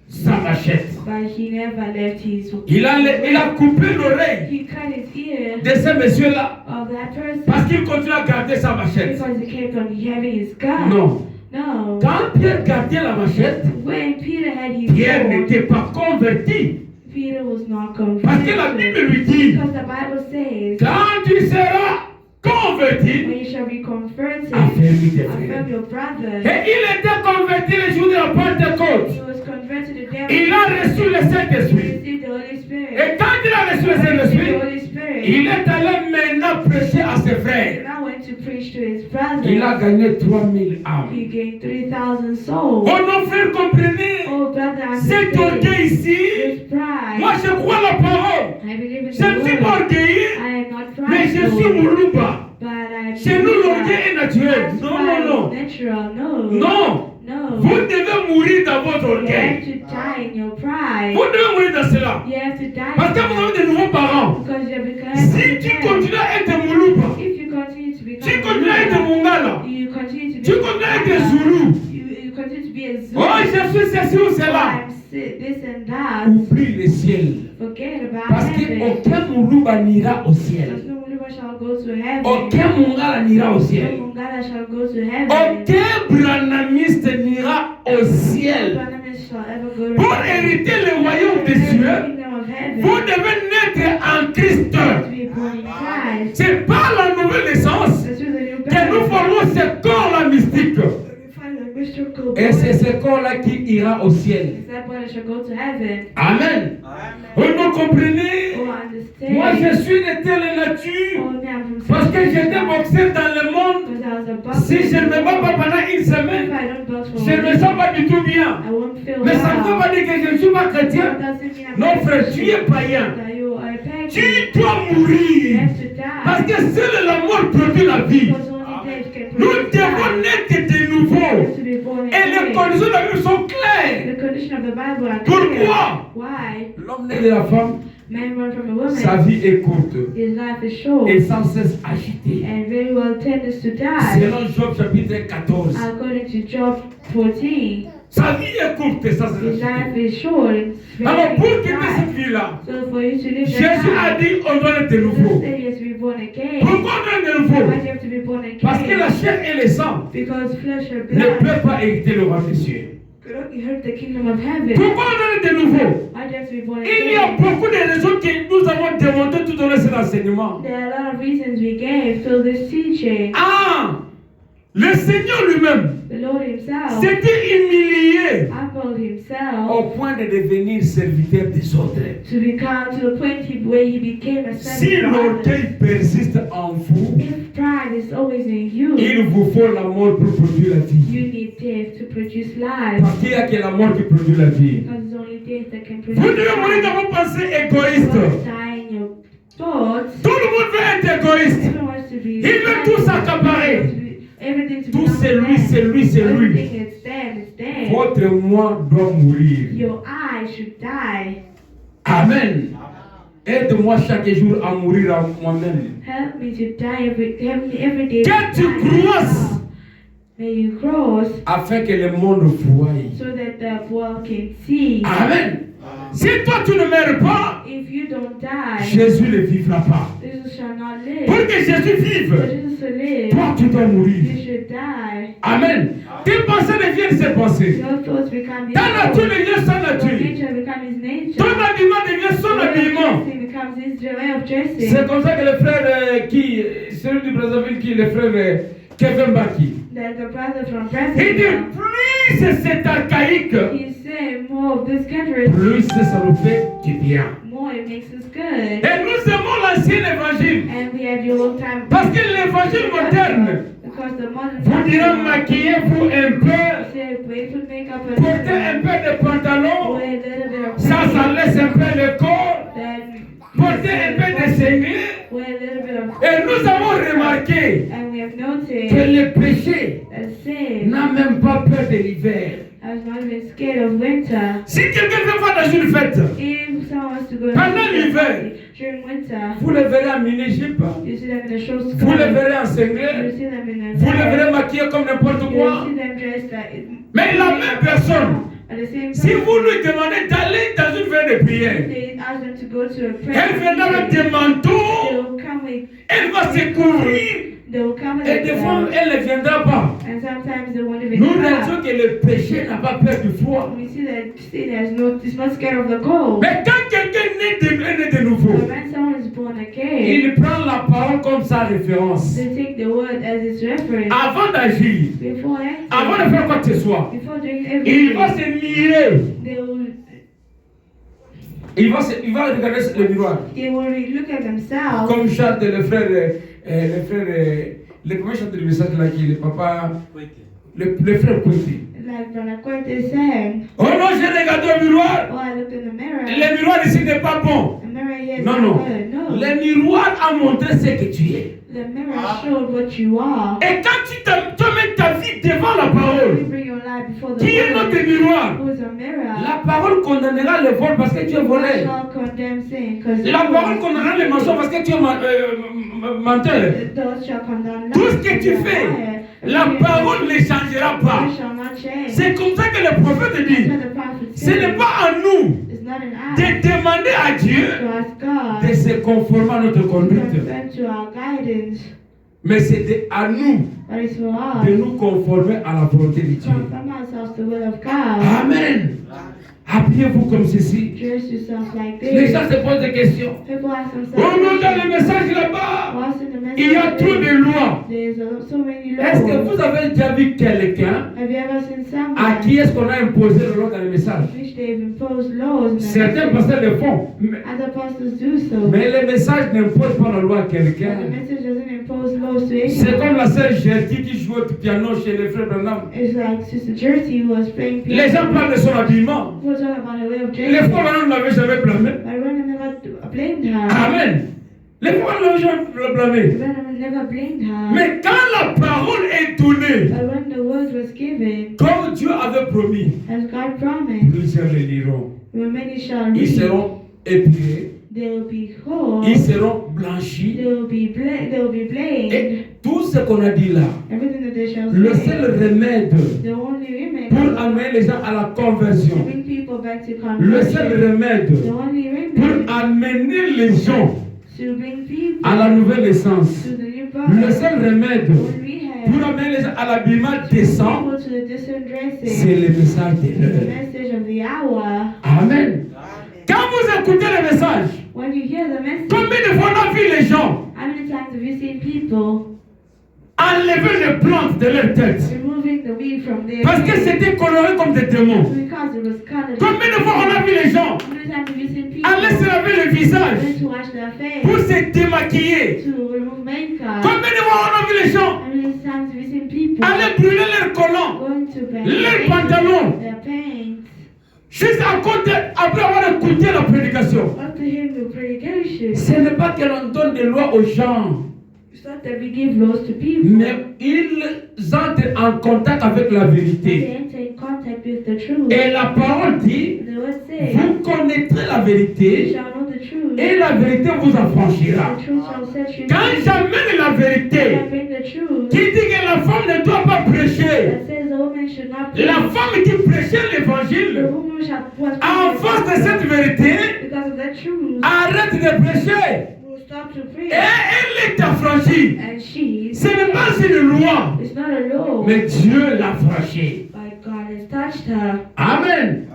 Speaker 1: sa machette.
Speaker 2: but he never left his.
Speaker 1: Il a coupé l'oreille
Speaker 2: He cut his ear
Speaker 1: de ce monsieur-là
Speaker 2: of that person
Speaker 1: parce qu'il continue à garder sa machette.
Speaker 2: because he kept on having his gun.
Speaker 1: Non.
Speaker 2: No.
Speaker 1: Quand Pierre gardait la machette,
Speaker 2: When Peter had his
Speaker 1: Pierre
Speaker 2: sword,
Speaker 1: n'était pas converti.
Speaker 2: Peter was not
Speaker 1: Parce que la
Speaker 2: converted.
Speaker 1: Bible lui dit,
Speaker 2: Because the Bible says,
Speaker 1: quand tu seras converti,
Speaker 2: when you shall be converted,
Speaker 1: affermis tes
Speaker 2: affirm
Speaker 1: frères.
Speaker 2: your brother.
Speaker 1: Et il était converti le jour de la Pentecôte.
Speaker 2: He was converted to the
Speaker 1: Il a reçu le
Speaker 2: He
Speaker 1: Saint-Esprit.
Speaker 2: received the Holy Spirit.
Speaker 1: Et quand il a reçu le
Speaker 2: He received the
Speaker 1: Saint-Esprit,
Speaker 2: Holy Spirit.
Speaker 1: il est allé maintenant prêcher à ses
Speaker 2: He
Speaker 1: frères.
Speaker 2: now went to preach to his brothers.
Speaker 1: Il a gagné 3000 âmes.
Speaker 2: He gained 3,000 souls.
Speaker 1: Oh non, frère, comprenez.
Speaker 2: Oh, brother,
Speaker 1: Cet
Speaker 2: understand.
Speaker 1: orgueil ici,
Speaker 2: This pride.
Speaker 1: moi je crois la parole.
Speaker 2: I believe in
Speaker 1: Je ne suis
Speaker 2: the
Speaker 1: pas
Speaker 2: word.
Speaker 1: orgueilleux,
Speaker 2: I am not
Speaker 1: mais je suis
Speaker 2: prideful,
Speaker 1: Moulouba.
Speaker 2: but I am
Speaker 1: Chez nous, l'orgueil est naturel.
Speaker 2: That's
Speaker 1: Non,
Speaker 2: pride
Speaker 1: non, non.
Speaker 2: is natural. No.
Speaker 1: Non.
Speaker 2: No.
Speaker 1: Vous devez mourir dans votre
Speaker 2: You have
Speaker 1: orgueil.
Speaker 2: to die in your pride.
Speaker 1: Vous devez mourir dans cela.
Speaker 2: You have to die
Speaker 1: Parce que vous
Speaker 2: in
Speaker 1: avez de nouveaux parents.
Speaker 2: because you have become
Speaker 1: Si tu continues à être Moulouba,
Speaker 2: if you continue to become
Speaker 1: tu continues à être Mongala,
Speaker 2: you continue to be
Speaker 1: tu continues à être Zoulou.
Speaker 2: you continue to be a Zulu.
Speaker 1: Oh, je suis ceci ou cela.
Speaker 2: I'm this and that.
Speaker 1: Oublie le ciel.
Speaker 2: Forget about
Speaker 1: Parce
Speaker 2: heaven.
Speaker 1: qu'aucun Moulouba n'ira au
Speaker 2: Because
Speaker 1: ciel.
Speaker 2: no Muluba shall go to heaven.
Speaker 1: Aucun Mongala n'ira au
Speaker 2: No
Speaker 1: ciel.
Speaker 2: Mungala shall go to heaven.
Speaker 1: Aucun branamiste n'ira au
Speaker 2: No
Speaker 1: ciel.
Speaker 2: Barnabas shall ever go to
Speaker 1: Pour
Speaker 2: heaven.
Speaker 1: hériter le royaume des cieux,
Speaker 2: heaven.
Speaker 1: Vous devez naître en Christ.
Speaker 2: To be born in Christ.
Speaker 1: C'est par la nouvelle naissance
Speaker 2: That's through the new
Speaker 1: que nous
Speaker 2: birth
Speaker 1: formons ce corps-là mystique.
Speaker 2: that we find a mystical
Speaker 1: Et c'est
Speaker 2: body.
Speaker 1: ce corps-là qui ira au ciel.
Speaker 2: Is that body shall go to heaven.
Speaker 1: Amen. Vous comprenez?
Speaker 2: Oh, understand.
Speaker 1: Moi, je suis de telle nature
Speaker 2: Oh, now from
Speaker 1: parce que j'étais boxeur dans le monde.
Speaker 2: because I was a boxer.
Speaker 1: Si je ne me bats pas pendant une
Speaker 2: If
Speaker 1: semaine,
Speaker 2: I don't box for
Speaker 1: je ne me sens pas du tout bien.
Speaker 2: I won't feel
Speaker 1: Mais ça ne veut
Speaker 2: well.
Speaker 1: pas dire que je ne suis pas chrétien.
Speaker 2: That doesn't mean I'm
Speaker 1: Non,
Speaker 2: not
Speaker 1: frère, tu
Speaker 2: Christian.
Speaker 1: es païen.
Speaker 2: That you are a pagan.
Speaker 1: Tu dois
Speaker 2: You
Speaker 1: mourir.
Speaker 2: have to die.
Speaker 1: Parce que seule la mort produit la vie.
Speaker 2: Because only death can
Speaker 1: Nous
Speaker 2: produce
Speaker 1: devons
Speaker 2: life.
Speaker 1: naître de
Speaker 2: You
Speaker 1: nouveau.
Speaker 2: have to be born
Speaker 1: Et les
Speaker 2: again.
Speaker 1: conditions de la vie sont claires.
Speaker 2: The condition of the Bible are
Speaker 1: Pourquoi?
Speaker 2: clear. Why?
Speaker 1: L'homme né de la femme,
Speaker 2: Man born from a
Speaker 1: sa
Speaker 2: woman,
Speaker 1: vie est courte
Speaker 2: his life is short
Speaker 1: et sans cesse agitée.
Speaker 2: and very well tends to die.
Speaker 1: Selon Job chapitre 14.
Speaker 2: According to Job 14,
Speaker 1: Sa vie est courte et sans cesse
Speaker 2: his life
Speaker 1: agitée.
Speaker 2: is short. It's very
Speaker 1: Alors pour quitter
Speaker 2: dry.
Speaker 1: cette vie-là,
Speaker 2: So for you to live
Speaker 1: Jésus a
Speaker 2: that life,
Speaker 1: dit on doit être de
Speaker 2: Jesus
Speaker 1: nouveau.
Speaker 2: said you have to be born again.
Speaker 1: Pourquoi on doit être de nouveau?
Speaker 2: Why do you have to be born
Speaker 1: Parce que la
Speaker 2: again?
Speaker 1: chair et le sang
Speaker 2: Because flesh and
Speaker 1: ne
Speaker 2: blood
Speaker 1: peuvent pas hériter le royaume des cieux.
Speaker 2: cannot inherit the kingdom of heaven.
Speaker 1: Pourquoi on doit être de nouveau?
Speaker 2: Why do you have to be born
Speaker 1: Il y a
Speaker 2: again?
Speaker 1: beaucoup de raisons que nous avons démontrées tout au long de cet enseignement.
Speaker 2: There are a lot of reasons we gave through this teaching.
Speaker 1: Ah! Le Seigneur lui-même
Speaker 2: The Lord himself
Speaker 1: s'était humilié
Speaker 2: humbled himself
Speaker 1: au point de devenir serviteur des autres.
Speaker 2: to become to the point where he became a
Speaker 1: Si
Speaker 2: servant for others.
Speaker 1: l'orgueil persiste en vous,
Speaker 2: If pride is always in you,
Speaker 1: il vous faut la mort pour produire la vie.
Speaker 2: you need death to produce life.
Speaker 1: Parce qu'il n'y a que la mort qui produit la vie.
Speaker 2: Because it's only death that can
Speaker 1: Vous
Speaker 2: produce
Speaker 1: devez mourir
Speaker 2: life.
Speaker 1: dans vos pensées
Speaker 2: You
Speaker 1: égoïstes.
Speaker 2: must die in your thoughts.
Speaker 1: Tout le monde veut être égoïste.
Speaker 2: Everyone wants to be.
Speaker 1: Il veut tout s'accaparer.
Speaker 2: Everything to
Speaker 1: Tout
Speaker 2: belong
Speaker 1: c'est
Speaker 2: to
Speaker 1: lui,
Speaker 2: them.
Speaker 1: c'est lui, c'est lui.
Speaker 2: Everything is them, it's them.
Speaker 1: Votre moi doit mourir.
Speaker 2: Your eye should die.
Speaker 1: Amen. Aide-moi chaque jour à mourir à moi-même.
Speaker 2: Help me to die every day.
Speaker 1: Que tu
Speaker 2: Die
Speaker 1: croisses.
Speaker 2: now. May you cross
Speaker 1: Afin que le monde voie.
Speaker 2: so that the world can see.
Speaker 1: Amen. Si toi tu ne meurs pas,
Speaker 2: If you don't die,
Speaker 1: Jésus ne vivra pas.
Speaker 2: Jesus shall not
Speaker 1: Pour
Speaker 2: live.
Speaker 1: que Jésus vive,
Speaker 2: For Jesus to live,
Speaker 1: toi tu dois mourir.
Speaker 2: you should die.
Speaker 1: Amen. Tes pensées deviennent ses pensées.
Speaker 2: Your thoughts become his
Speaker 1: Ta nature
Speaker 2: thoughts.
Speaker 1: devient sa
Speaker 2: Your
Speaker 1: nature.
Speaker 2: nature becomes his nature.
Speaker 1: Ton habillement devient son
Speaker 2: Your way of
Speaker 1: habillement.
Speaker 2: dressing becomes his way of dressing.
Speaker 1: C'est comme ça que le frère celui du Brazzaville qui est le frère Kevin Baki.
Speaker 2: That the brother from
Speaker 1: Il dit
Speaker 2: Brazil,
Speaker 1: plus c'est archaïque,
Speaker 2: he said more of this country,
Speaker 1: plus ça nous fait du bien.
Speaker 2: more it makes us good.
Speaker 1: Et nous aimons l'ancien évangile.
Speaker 2: And we have your old time.
Speaker 1: Parce que l'évangile moderne
Speaker 2: Because the modern
Speaker 1: vous dira
Speaker 2: time,
Speaker 1: maquillez-vous un peu,
Speaker 2: say, put makeup and
Speaker 1: portez un peu de pantalon,
Speaker 2: wear a little bit of
Speaker 1: ça
Speaker 2: makeup,
Speaker 1: laisse un peu le corps,
Speaker 2: then
Speaker 1: portez un peu de singlet.
Speaker 2: wear a little bit of
Speaker 1: Et nous avons remarqué
Speaker 2: and we have
Speaker 1: que
Speaker 2: noticed
Speaker 1: le péché
Speaker 2: that sin
Speaker 1: n'a même pas peur de l'hiver.
Speaker 2: has not been scared of winter.
Speaker 1: Si quelqu'un veut voir dans une fête,
Speaker 2: If someone wants to go
Speaker 1: Pendant
Speaker 2: to
Speaker 1: l'hiver,
Speaker 2: during winter,
Speaker 1: vous le verrez en mini-jupe,
Speaker 2: you see them in a short skirt.
Speaker 1: vous le verrez en
Speaker 2: You
Speaker 1: singlet,
Speaker 2: see them in a
Speaker 1: vous le
Speaker 2: dress.
Speaker 1: verrez maquillé comme n'importe
Speaker 2: You
Speaker 1: quoi.
Speaker 2: see them dressed like.
Speaker 1: Mais la même personne,
Speaker 2: At the same time,
Speaker 1: si vous lui demandez d'aller dans une fête de prière,
Speaker 2: they ask them to go to a prayer
Speaker 1: elle viendra avec
Speaker 2: meeting.
Speaker 1: des manteaux,
Speaker 2: They will come with.
Speaker 1: elle va se couvrir,
Speaker 2: They will come with.
Speaker 1: et des fois, elle ne viendra pas.
Speaker 2: And sometimes they won't even
Speaker 1: Nous
Speaker 2: come.
Speaker 1: réalisons que le péché n'a pas peur du froid.
Speaker 2: We see that sin has no. It's not scared of the cold.
Speaker 1: Mais quand quelqu'un naît de nouveau,
Speaker 2: But when someone is born again,
Speaker 1: il prend la parole comme sa référence.
Speaker 2: they take the word as its reference.
Speaker 1: Avant d'agir,
Speaker 2: Before acting,
Speaker 1: avant de faire quoi que ce soit,
Speaker 2: before doing
Speaker 1: il va
Speaker 2: everything,
Speaker 1: se mirer.
Speaker 2: they will.
Speaker 1: Il va regarder le miroir.
Speaker 2: They will look at themselves.
Speaker 1: Comme chante le frère, le premier chanteur du message là qui est le papa, le frère Kouti.
Speaker 2: Like Branakwete sang,
Speaker 1: Oh non, j'ai regardé au miroir.
Speaker 2: oh, I looked in the mirror.
Speaker 1: Le miroir ici n'est pas bon.
Speaker 2: The mirror here is
Speaker 1: Non,
Speaker 2: not
Speaker 1: non.
Speaker 2: good. No.
Speaker 1: Le miroir a montré ce que tu es.
Speaker 2: The mirror showed what you are.
Speaker 1: Et quand tu mets ta vie devant la
Speaker 2: You
Speaker 1: parole,
Speaker 2: bring your life before the
Speaker 1: qui est notre
Speaker 2: Lord.
Speaker 1: miroir?
Speaker 2: Who is a mirror?
Speaker 1: La parole condamnera le vol parce que tu es volé.
Speaker 2: Shall condemn sin, 'cause
Speaker 1: La parole condamnera le mensonge parce que tu es menteur.
Speaker 2: those shall condemn
Speaker 1: Tout ce
Speaker 2: lies,
Speaker 1: que tu
Speaker 2: because
Speaker 1: fais,
Speaker 2: you are a liar.
Speaker 1: la parole ne changera pas.
Speaker 2: It shall not change.
Speaker 1: C'est comme ça que le prophète dit,
Speaker 2: That's what the prophet
Speaker 1: ce
Speaker 2: said.
Speaker 1: n'est pas à nous
Speaker 2: It's not an
Speaker 1: de
Speaker 2: act
Speaker 1: demander à Dieu
Speaker 2: to ask God
Speaker 1: de se conformer à notre
Speaker 2: to
Speaker 1: conduite,
Speaker 2: conform to our guidance,
Speaker 1: mais c'est à nous
Speaker 2: but it's for
Speaker 1: de
Speaker 2: us
Speaker 1: nous conformer à la volonté de
Speaker 2: to
Speaker 1: Dieu.
Speaker 2: conform ourselves to the will of God.
Speaker 1: Amen. Habillez-vous comme ceci.
Speaker 2: Dress yourself like
Speaker 1: Les
Speaker 2: this.
Speaker 1: gens se posent des questions.
Speaker 2: People ask
Speaker 1: Oh non, dans
Speaker 2: themselves,
Speaker 1: le message là-bas,
Speaker 2: what's in the message?
Speaker 1: il y a trop de lois.
Speaker 2: There's so many
Speaker 1: Est-ce que
Speaker 2: laws.
Speaker 1: vous avez déjà vu quelqu'un
Speaker 2: Have you ever seen
Speaker 1: à qui
Speaker 2: someone
Speaker 1: est-ce qu'on a imposé le loi dans le message?
Speaker 2: which they've imposed laws in the
Speaker 1: Certains
Speaker 2: message?
Speaker 1: pasteurs le font.
Speaker 2: Other pastors do so.
Speaker 1: Mais le message n'impose pas la loi à
Speaker 2: But
Speaker 1: quelqu'un.
Speaker 2: the message doesn't impose laws to
Speaker 1: C'est
Speaker 2: anyone.
Speaker 1: comme la sœur Gertie qui joue au piano chez les frères Branham.
Speaker 2: It's like Sister Jersey who was playing
Speaker 1: Les gens
Speaker 2: piano.
Speaker 1: parlent de son habillement.
Speaker 2: People talk about her way of
Speaker 1: Les
Speaker 2: dressing.
Speaker 1: frères Branham ne l'avaient jamais blâmé.
Speaker 2: But Branham never blamed her.
Speaker 1: Amen. Les frères Branham ne l'avaient jamais blâmé.
Speaker 2: Branham never blamed her.
Speaker 1: Mais quand la parole est donnée,
Speaker 2: But when the word was given,
Speaker 1: comme Dieu avait promis,
Speaker 2: as God promised,
Speaker 1: plusieurs les liront.
Speaker 2: when many shall
Speaker 1: Ils
Speaker 2: read,
Speaker 1: seront épurés,
Speaker 2: they will be whole,
Speaker 1: ils seront blanchis.
Speaker 2: they will be blamed.
Speaker 1: Et tout ce qu'on a dit là,
Speaker 2: Everything that they shall
Speaker 1: le
Speaker 2: say,
Speaker 1: seul remède
Speaker 2: the only remedy
Speaker 1: pour amener les gens à la
Speaker 2: to
Speaker 1: conversion,
Speaker 2: bring people back to
Speaker 1: le seul
Speaker 2: conversion,
Speaker 1: remède
Speaker 2: the only
Speaker 1: pour
Speaker 2: remedy
Speaker 1: amener les gens
Speaker 2: to bring people
Speaker 1: à la nouvelle naissance,
Speaker 2: to the new
Speaker 1: le
Speaker 2: birth,
Speaker 1: seul remède
Speaker 2: when we
Speaker 1: pour
Speaker 2: have
Speaker 1: amener les gens à l'habillement décent,
Speaker 2: people to the decent
Speaker 1: c'est
Speaker 2: dressing,
Speaker 1: le message de
Speaker 2: the
Speaker 1: l'heure.
Speaker 2: message of the hour.
Speaker 1: Amen. Quand vous écoutez le message,
Speaker 2: When you hear the message,
Speaker 1: combien de fois on a vu les gens
Speaker 2: how many times have you seen people
Speaker 1: enlever les plantes de leur tête
Speaker 2: removing the weed from their
Speaker 1: parce que
Speaker 2: head
Speaker 1: c'était coloré comme des démons?
Speaker 2: because it was colored?
Speaker 1: Combien de fois on a vu les gens
Speaker 2: How many times have you seen people
Speaker 1: aller se laver le visage
Speaker 2: going to wash their
Speaker 1: pour
Speaker 2: face,
Speaker 1: se démaquiller?
Speaker 2: to remove makeup?
Speaker 1: Combien de fois on a vu les gens
Speaker 2: How many times have you seen people
Speaker 1: aller brûler leurs collants,
Speaker 2: going to bed,
Speaker 1: leurs pantalons,
Speaker 2: their pants,
Speaker 1: juste à côté, après avoir écouté la prédication?
Speaker 2: after hearing the predication?
Speaker 1: Ce n'est pas que l'on donne des lois aux gens,
Speaker 2: It's not that we give laws to people,
Speaker 1: mais ils entrent en contact avec la
Speaker 2: but
Speaker 1: vérité.
Speaker 2: they enter in contact with the truth.
Speaker 1: Et la parole dit,
Speaker 2: The word says,
Speaker 1: vous connaîtrez la
Speaker 2: you
Speaker 1: vérité
Speaker 2: shall know the truth,
Speaker 1: et la vérité vous affranchira.
Speaker 2: the truth shall set you
Speaker 1: Quand
Speaker 2: free.
Speaker 1: j'amène la
Speaker 2: I
Speaker 1: vérité,
Speaker 2: bring the truth
Speaker 1: qui dit que la femme ne doit pas prêcher,
Speaker 2: that says the woman should not preach.
Speaker 1: la femme qui prêchait
Speaker 2: The
Speaker 1: l'évangile,
Speaker 2: woman was
Speaker 1: en face de cette vérité,
Speaker 2: because of that truth
Speaker 1: arrête de prêcher
Speaker 2: will stop to
Speaker 1: et
Speaker 2: preach.
Speaker 1: elle est affranchie.
Speaker 2: And she,
Speaker 1: Ce n'est pas une loi,
Speaker 2: it's not a law,
Speaker 1: mais Dieu l'a affranchie.
Speaker 2: but God has touched her.
Speaker 1: Amen.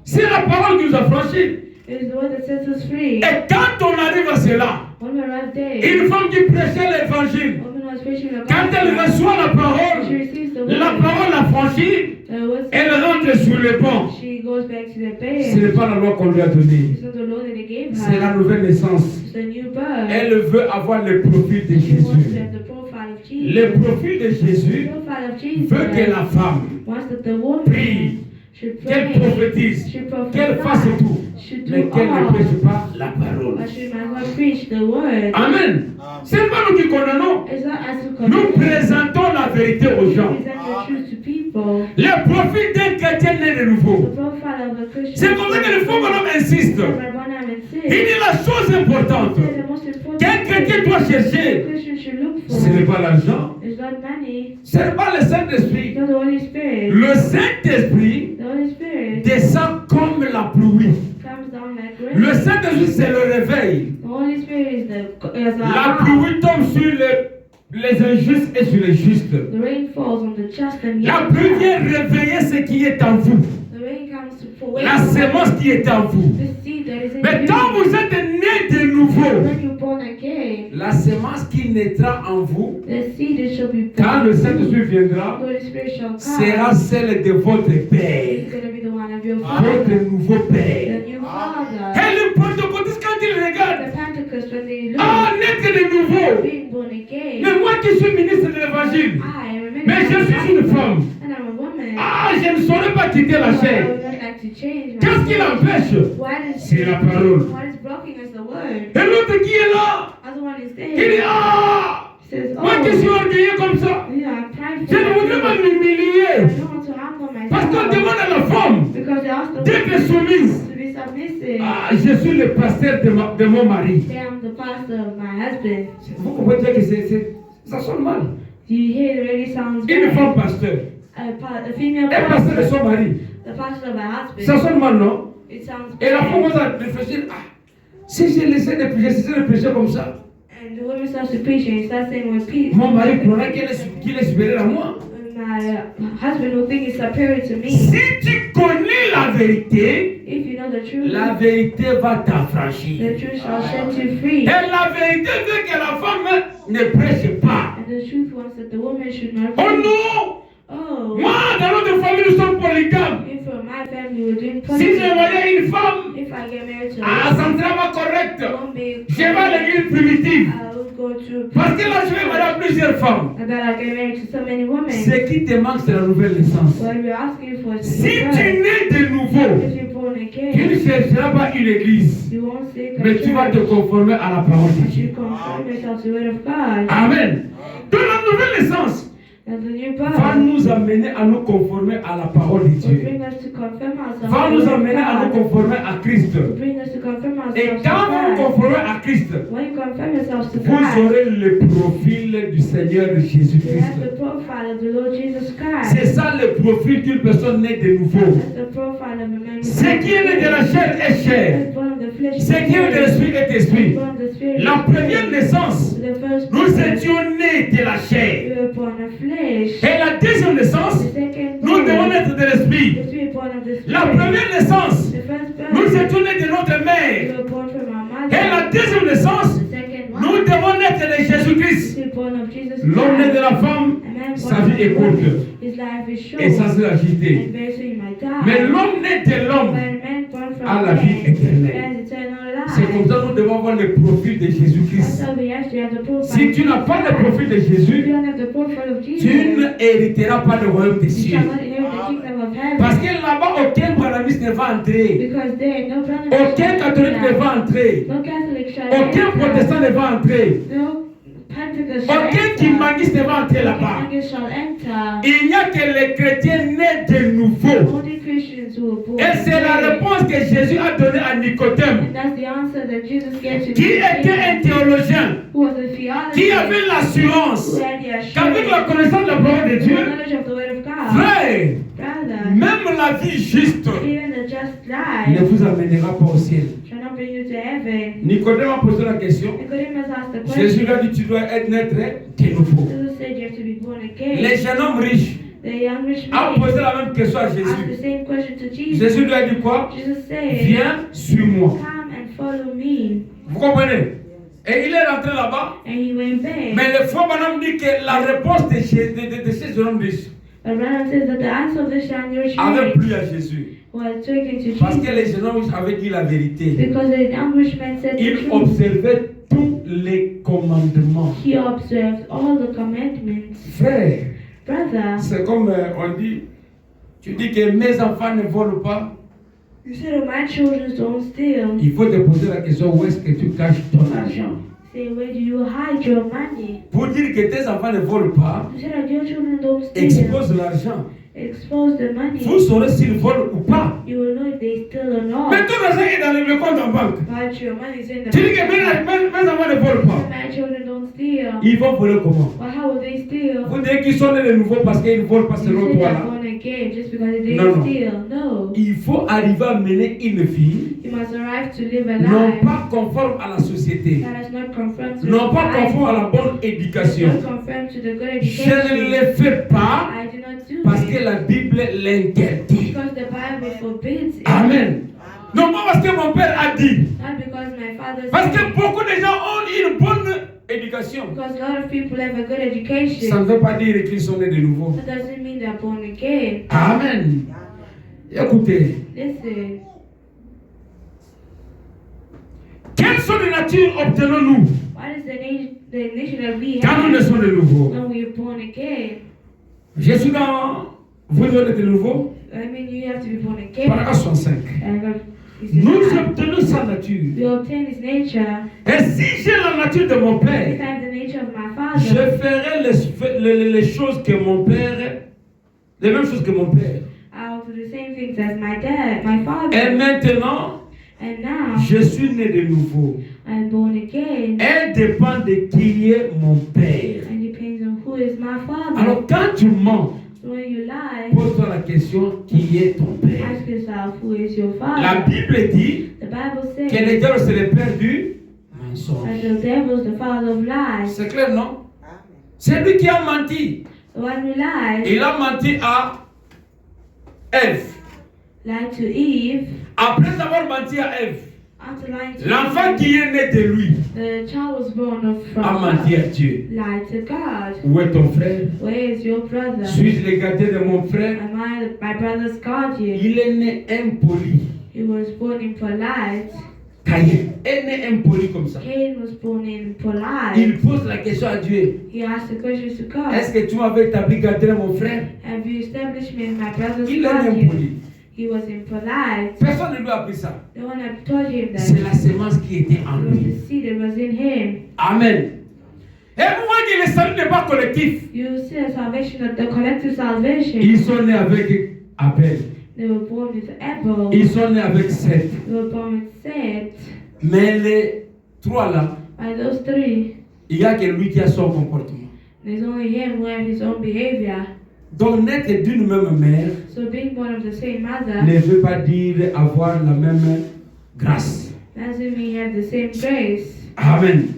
Speaker 1: C'est la parole qui nous a affranchis.
Speaker 2: It is the word that sets us free.
Speaker 1: Et quand on arrive à cela,
Speaker 2: When we arrive there,
Speaker 1: une femme qui prêchait l'évangile,
Speaker 2: woman was preaching the
Speaker 1: quand elle
Speaker 2: gospel.
Speaker 1: reçoit la
Speaker 2: She
Speaker 1: parole,
Speaker 2: receives the
Speaker 1: la
Speaker 2: word.
Speaker 1: parole affranchie,
Speaker 2: The word
Speaker 1: elle rentre sur le banc.
Speaker 2: she goes back to the
Speaker 1: Ce
Speaker 2: bed.
Speaker 1: n'est pas la loi qu'on lui a donnée,
Speaker 2: It's not the law that they gave
Speaker 1: c'est la
Speaker 2: her.
Speaker 1: nouvelle naissance.
Speaker 2: It's the new birth.
Speaker 1: Elle veut avoir le profil de
Speaker 2: She wants to
Speaker 1: Jésus.
Speaker 2: have the profile of Jesus.
Speaker 1: Le profil de Jésus
Speaker 2: The profile of Jesus
Speaker 1: veut que la femme
Speaker 2: wants that the woman
Speaker 1: prie,
Speaker 2: should
Speaker 1: qu'elle
Speaker 2: pray,
Speaker 1: prophétise,
Speaker 2: should
Speaker 1: qu'elle fasse
Speaker 2: prophesy,
Speaker 1: tout,
Speaker 2: should
Speaker 1: mais
Speaker 2: do
Speaker 1: qu'elle ne
Speaker 2: all,
Speaker 1: prêche pas la parole.
Speaker 2: but she must not preach the word.
Speaker 1: Amen. Ce n'est pas nous qui condamnons.
Speaker 2: It's not as to
Speaker 1: Nous
Speaker 2: condemn.
Speaker 1: présentons la vérité aux gens.
Speaker 2: Present the truth to people.
Speaker 1: Le profil d'un chrétien né de nouveau.
Speaker 2: The profile of a Christian.
Speaker 1: C'est comme ça que le faux bonhomme insiste.
Speaker 2: Rabbi Bonham
Speaker 1: Il
Speaker 2: insists.
Speaker 1: dit la chose importante
Speaker 2: Says the most important
Speaker 1: qu'un chrétien
Speaker 2: thing
Speaker 1: doit
Speaker 2: a
Speaker 1: chercher,
Speaker 2: Christian should look
Speaker 1: ce n'est
Speaker 2: for
Speaker 1: pas l'argent,
Speaker 2: is not money,
Speaker 1: ce n'est pas le Saint-Esprit.
Speaker 2: it's not the Holy Spirit.
Speaker 1: Le Saint-Esprit
Speaker 2: The Holy Spirit
Speaker 1: descend comme la pluie.
Speaker 2: comes down like
Speaker 1: Le
Speaker 2: rain.
Speaker 1: Saint-Esprit, c'est le réveil.
Speaker 2: The Holy Spirit is the
Speaker 1: La
Speaker 2: alarm.
Speaker 1: pluie tombe sur les injustes et sur les justes.
Speaker 2: The rain falls on the just and
Speaker 1: La
Speaker 2: the
Speaker 1: pluie
Speaker 2: unjust.
Speaker 1: vient réveiller ce qui est en vous.
Speaker 2: The rain comes to
Speaker 1: La sémence qui est en vous.
Speaker 2: the seed that is in
Speaker 1: Mais
Speaker 2: you.
Speaker 1: quand vous êtes né de nouveau,
Speaker 2: When you're born again,
Speaker 1: la sémence qui naîtra en vous,
Speaker 2: the seed that shall be
Speaker 1: quand le
Speaker 2: born,
Speaker 1: Saint-Esprit
Speaker 2: the
Speaker 1: viendra,
Speaker 2: Holy Spirit shall come.
Speaker 1: sera celle de votre Père,
Speaker 2: It's going to be the one of your
Speaker 1: votre
Speaker 2: father,
Speaker 1: nouveau Père.
Speaker 2: the new father.
Speaker 1: Et le pentecôtiste, quand il regarde,
Speaker 2: The Pentecost, when they look,
Speaker 1: ah, naître de nouveau.
Speaker 2: being born again.
Speaker 1: Mais moi qui suis ministre de l'Évangile,
Speaker 2: I am a
Speaker 1: mais je suis une femme.
Speaker 2: and I'm a woman.
Speaker 1: Ah, je ne saurais pas quitter la
Speaker 2: I
Speaker 1: chair.
Speaker 2: would not like to change
Speaker 1: Qu'est-ce qui
Speaker 2: myself.
Speaker 1: l'empêche?
Speaker 2: What is
Speaker 1: C'est la parole.
Speaker 2: What is blocking is the word.
Speaker 1: Et l'autre qui est là,
Speaker 2: Other one is
Speaker 1: il dit,
Speaker 2: there.
Speaker 1: ah,
Speaker 2: Says,
Speaker 1: moi qui suis
Speaker 2: oh,
Speaker 1: orgueilleux comme ça,
Speaker 2: you know, I'm prideful.
Speaker 1: je ne voudrais pas
Speaker 2: I
Speaker 1: m'humilier.
Speaker 2: don't want to humble
Speaker 1: Parce qu'on
Speaker 2: myself.
Speaker 1: demande à la femme
Speaker 2: Because they asked the
Speaker 1: d'être
Speaker 2: woman
Speaker 1: soumise.
Speaker 2: to be submissive.
Speaker 1: Ah, je suis le pasteur de mon mari.
Speaker 2: Say I'm the pastor of my husband.
Speaker 1: Vous comprenez que ça sonne mal.
Speaker 2: Do you hear it already sounds
Speaker 1: Une
Speaker 2: bad?
Speaker 1: femme pasteur,
Speaker 2: A female
Speaker 1: un pasteur de
Speaker 2: pastor,
Speaker 1: son mari.
Speaker 2: the pastor of my husband.
Speaker 1: Ça sonne mal, non?
Speaker 2: It sounds
Speaker 1: Et la femme
Speaker 2: bad.
Speaker 1: commence à réfléchir, ah, si je laissais de prêcher, si je prêchais comme ça,
Speaker 2: And the woman starts to preach and he starts saying with peace.
Speaker 1: mon mari croirait qu'il est supérieur à moi.
Speaker 2: My husband will think he's superior to me.
Speaker 1: Si tu connais la vérité,
Speaker 2: if you know the truth,
Speaker 1: la vérité va t'affranchir.
Speaker 2: the truth shall set you free.
Speaker 1: Et la vérité veut que la femme ne prêche pas.
Speaker 2: And the truth wants that the woman should not
Speaker 1: Oh
Speaker 2: preach.
Speaker 1: non!
Speaker 2: Oh,
Speaker 1: Moi, dans notre famille, nous sommes polygames.
Speaker 2: if for my family we're doing
Speaker 1: Si je
Speaker 2: polygamy,
Speaker 1: voyais une femme
Speaker 2: if I get married to
Speaker 1: à
Speaker 2: a woman,
Speaker 1: Centrama correcte,
Speaker 2: I won't be
Speaker 1: je vais à l'église primitive.
Speaker 2: I will go to
Speaker 1: Parce que là, je vais marier à plusieurs femmes.
Speaker 2: and that I get married to so many women.
Speaker 1: Ce qui te manque, c'est la nouvelle naissance.
Speaker 2: What we're asking for is
Speaker 1: Si
Speaker 2: to
Speaker 1: tu nais de nouveau,
Speaker 2: if you're born
Speaker 1: tu ne
Speaker 2: again,
Speaker 1: chercheras pas une église,
Speaker 2: you won't seek a
Speaker 1: mais tu vas te
Speaker 2: church.
Speaker 1: conformer à la parole de
Speaker 2: You
Speaker 1: Dieu.
Speaker 2: conform yourself to the word of God.
Speaker 1: Amen. Donc la nouvelle naissance
Speaker 2: And the new
Speaker 1: va
Speaker 2: birth
Speaker 1: nous amener à nous conformer à la parole de
Speaker 2: will
Speaker 1: Dieu.
Speaker 2: bring us to confirm ourselves
Speaker 1: Va
Speaker 2: to
Speaker 1: nous
Speaker 2: the word of
Speaker 1: amener à nous
Speaker 2: God.
Speaker 1: conformer à Christ.
Speaker 2: Will bring us to confirm
Speaker 1: Et
Speaker 2: ourselves
Speaker 1: quand vous vous
Speaker 2: to God.
Speaker 1: conformez à Christ,
Speaker 2: When you confirm yourselves to
Speaker 1: vous
Speaker 2: God,
Speaker 1: aurez le profil du Seigneur
Speaker 2: you have
Speaker 1: Jésus-Christ.
Speaker 2: the profile of the Lord Jesus
Speaker 1: C'est
Speaker 2: Christ.
Speaker 1: ça le profil d'une personne née de nouveau.
Speaker 2: That's the profile of a man who
Speaker 1: Ce qui est né de la chair est chair.
Speaker 2: is born of the flesh.
Speaker 1: Ce qui est né de l'esprit est esprit.
Speaker 2: Born of the spirit.
Speaker 1: La première naissance,
Speaker 2: The first
Speaker 1: nous
Speaker 2: birth,
Speaker 1: étions nés de la
Speaker 2: we
Speaker 1: chair.
Speaker 2: were born of flesh.
Speaker 1: Et la deuxième naissance,
Speaker 2: The second
Speaker 1: nous devons
Speaker 2: birth,
Speaker 1: naître de l'esprit.
Speaker 2: is we were born of the spirit.
Speaker 1: La première naissance,
Speaker 2: The first
Speaker 1: nous
Speaker 2: birth,
Speaker 1: étions nés de notre
Speaker 2: we
Speaker 1: mère.
Speaker 2: were born from our
Speaker 1: Et
Speaker 2: mother.
Speaker 1: la deuxième naissance,
Speaker 2: The second one,
Speaker 1: nous devons naître de Jésus-Christ.
Speaker 2: we were born of Jesus
Speaker 1: L'homme né de
Speaker 2: Christ.
Speaker 1: la femme,
Speaker 2: A man
Speaker 1: sa
Speaker 2: born
Speaker 1: vie
Speaker 2: of
Speaker 1: est
Speaker 2: a
Speaker 1: courte
Speaker 2: woman, his life is short,
Speaker 1: et sans agité.
Speaker 2: and very soon he might die.
Speaker 1: Mais l'homme né de l'homme
Speaker 2: But a man born from
Speaker 1: a la vie
Speaker 2: man
Speaker 1: éternelle.
Speaker 2: has eternal
Speaker 1: C'est comme
Speaker 2: life.
Speaker 1: ça que nous devons avoir le profil de
Speaker 2: That's
Speaker 1: Jésus-Christ.
Speaker 2: how we have to have the profile.
Speaker 1: Si tu n'as pas le profil de
Speaker 2: If
Speaker 1: Jésus,
Speaker 2: you don't have the profile of Jesus,
Speaker 1: tu n'hériteras pas le royaume des
Speaker 2: you
Speaker 1: cieux.
Speaker 2: shall not inherit the kingdom of heaven.
Speaker 1: Parce que là-bas, aucun branamiste ne va entrer.
Speaker 2: Because there, no brother,
Speaker 1: Aucun catholique ne va entrer.
Speaker 2: no Catholic shall
Speaker 1: Aucun
Speaker 2: enter.
Speaker 1: protestant ne va entrer.
Speaker 2: No Pentecost shall
Speaker 1: Aucun
Speaker 2: enter.
Speaker 1: kimangiste ne va entrer là-bas.
Speaker 2: Pentecost shall enter.
Speaker 1: Il n'y a que les chrétiens nés de nouveau.
Speaker 2: Only Christians who were born
Speaker 1: Et c'est la
Speaker 2: again.
Speaker 1: réponse que Jésus a donnée à Nicodème,
Speaker 2: And that's the answer that Jesus gave to
Speaker 1: qui était un
Speaker 2: Nicodemus,
Speaker 1: théologien,
Speaker 2: who was a theologist,
Speaker 1: qui avait l'assurance
Speaker 2: who had the
Speaker 1: qu'avec la
Speaker 2: assurance,
Speaker 1: connaissance de la parole de
Speaker 2: the
Speaker 1: Dieu,
Speaker 2: knowledge of the word of God.
Speaker 1: frère,
Speaker 2: Brother,
Speaker 1: même la vie juste
Speaker 2: even the just
Speaker 1: ne
Speaker 2: life
Speaker 1: vous amènera pas au ciel.
Speaker 2: shall not bring you to heaven.
Speaker 1: Nicodème a posé la question.
Speaker 2: Nicodemus asked the
Speaker 1: Jésus
Speaker 2: question.
Speaker 1: lui a dit, tu dois être naître de nouveau.
Speaker 2: Jesus said you have to be born again.
Speaker 1: Les jeunes hommes riches
Speaker 2: The young rich
Speaker 1: a
Speaker 2: man
Speaker 1: posé la même question à
Speaker 2: asked the
Speaker 1: Jésus.
Speaker 2: same question to Jesus.
Speaker 1: Jésus lui a dit quoi?
Speaker 2: Jesus said,
Speaker 1: Viens, suis-moi.
Speaker 2: come and follow me.
Speaker 1: Vous comprenez? Et il est rentré là-bas.
Speaker 2: And he went back.
Speaker 1: Mais le frère Branham dit que la réponse de ces jeunes hommes riches
Speaker 2: But Branham says that the answer of this young rich
Speaker 1: avait
Speaker 2: man
Speaker 1: plu à Jésus.
Speaker 2: was taken to
Speaker 1: Parce que
Speaker 2: Jesus.
Speaker 1: les jeunes hommes riches avaient dit la vérité.
Speaker 2: Because the young rich man said the
Speaker 1: Ils
Speaker 2: truth.
Speaker 1: observaient tous les commandements.
Speaker 2: He observed all the commandments.
Speaker 1: Frère,
Speaker 2: Brother,
Speaker 1: c'est comme on dit, tu dis que mes enfants ne volent pas.
Speaker 2: you said that my children don't steal.
Speaker 1: Il faut te poser la question, où est-ce que tu caches ton argent?
Speaker 2: Say, where do you hide your money?
Speaker 1: Pour dire que tes enfants ne volent pas,
Speaker 2: You said that your children don't steal.
Speaker 1: expose l'argent.
Speaker 2: Expose the money.
Speaker 1: Vous saurez s'ils volent ou pas.
Speaker 2: You will know if they steal or not.
Speaker 1: Mais ton argent est dans le compte en banque.
Speaker 2: But your money is in the
Speaker 1: Tu dis que mes enfants ne volent pas.
Speaker 2: My children don't steal.
Speaker 1: Ils vont voler comment?
Speaker 2: Well, how will they steal?
Speaker 1: Vous dites qu'ils sont nés de nouveau parce qu'ils ne volent pas
Speaker 2: You
Speaker 1: selon
Speaker 2: say
Speaker 1: toi
Speaker 2: they're
Speaker 1: là.
Speaker 2: born again just because they
Speaker 1: Non,
Speaker 2: didn't
Speaker 1: non.
Speaker 2: steal. No.
Speaker 1: Il faut arriver à mener une vie
Speaker 2: You must arrive to live a
Speaker 1: non
Speaker 2: life
Speaker 1: pas conforme à la société,
Speaker 2: that is not conformed to
Speaker 1: non pas
Speaker 2: society,
Speaker 1: conforme à la bonne éducation.
Speaker 2: not conformed to the good
Speaker 1: Je ne
Speaker 2: education.
Speaker 1: le fais pas
Speaker 2: I do not do
Speaker 1: parce
Speaker 2: it
Speaker 1: que la Bible l'interdit.
Speaker 2: because the Bible forbids it.
Speaker 1: Amen. Non pas parce que mon père a dit.
Speaker 2: Not because my father
Speaker 1: Parce
Speaker 2: said
Speaker 1: que beaucoup de gens ont une bonne éducation.
Speaker 2: because a lot of people have a good
Speaker 1: Ça
Speaker 2: education.
Speaker 1: ne veut pas dire qu'ils sont nés de nouveau.
Speaker 2: That doesn't mean they're born again.
Speaker 1: Amen. Écoutez,
Speaker 2: Listen,
Speaker 1: quelles sont les natures obtenons-nous
Speaker 2: what is the nation that we
Speaker 1: quand nous
Speaker 2: have
Speaker 1: naissons de nouveau?
Speaker 2: when we are born again?
Speaker 1: Je suis dans. Vous devez être de nouveau.
Speaker 2: I mean, you have to be born again.
Speaker 1: Paragraphe 65.
Speaker 2: This is
Speaker 1: Nous
Speaker 2: how
Speaker 1: obtenons sa nature.
Speaker 2: we obtain his nature.
Speaker 1: Et si j'ai la nature de mon
Speaker 2: If I
Speaker 1: père,
Speaker 2: have the nature of my
Speaker 1: je
Speaker 2: father,
Speaker 1: ferai les choses que mon père, les mêmes choses que mon père.
Speaker 2: I'll do the same things as my dad, my
Speaker 1: Et
Speaker 2: father.
Speaker 1: maintenant,
Speaker 2: And now
Speaker 1: je suis né de nouveau.
Speaker 2: I'm born again.
Speaker 1: Elle dépend de qui est mon père.
Speaker 2: And depends on who is my father.
Speaker 1: Alors quand tu mens,
Speaker 2: When you lie,
Speaker 1: pose-toi la question, qui est ton père?
Speaker 2: ask yourself who is your
Speaker 1: La
Speaker 2: father.
Speaker 1: Bible dit
Speaker 2: The Bible
Speaker 1: que
Speaker 2: says
Speaker 1: le diable c'est le père du mensonge.
Speaker 2: that the devil is the father of lies.
Speaker 1: C'est clair, non? C'est lui qui a menti.
Speaker 2: The one who lies,
Speaker 1: Il a menti à Ève.
Speaker 2: lied to Eve.
Speaker 1: Après avoir menti à Ève,
Speaker 2: After lying to
Speaker 1: l'enfant
Speaker 2: Eve,
Speaker 1: qui est né de lui
Speaker 2: the child was born from
Speaker 1: a menti à
Speaker 2: God.
Speaker 1: Dieu.
Speaker 2: Lied to God.
Speaker 1: Où est ton frère?
Speaker 2: Where is your brother?
Speaker 1: Suis-je le gardien de mon frère?
Speaker 2: Am I my brother's guardian?
Speaker 1: Il est né impoli.
Speaker 2: He was born impolite.
Speaker 1: Caïn est né impoli comme ça.
Speaker 2: Cain was born impolite.
Speaker 1: Il pose la question à Dieu.
Speaker 2: He asked the question to God.
Speaker 1: Est-ce que tu m'avais établi gardien de mon frère?
Speaker 2: Have you established me as my brother's
Speaker 1: Il est né
Speaker 2: guardian?
Speaker 1: impoli.
Speaker 2: He was impolite.
Speaker 1: Personne ne lui a appris ça.
Speaker 2: No one had told him that.
Speaker 1: C'est la semence qui était en
Speaker 2: It was
Speaker 1: lui.
Speaker 2: the seed that was in him.
Speaker 1: Amen. Et vous voyez que le salut n'est pas collectif.
Speaker 2: You see the salvation of the collective salvation.
Speaker 1: Ils sont nés avec Abel.
Speaker 2: They were born with Abel.
Speaker 1: Ils sont nés avec Seth.
Speaker 2: They were born with Seth.
Speaker 1: Mais les trois là,
Speaker 2: By those three,
Speaker 1: il n'y a que lui qui a son comportement.
Speaker 2: there's only him who had his own behavior.
Speaker 1: Donc naître d'une même mère
Speaker 2: So being born of the same mother
Speaker 1: ne veut pas dire avoir la même grâce.
Speaker 2: doesn't mean you have the same grace.
Speaker 1: Amen.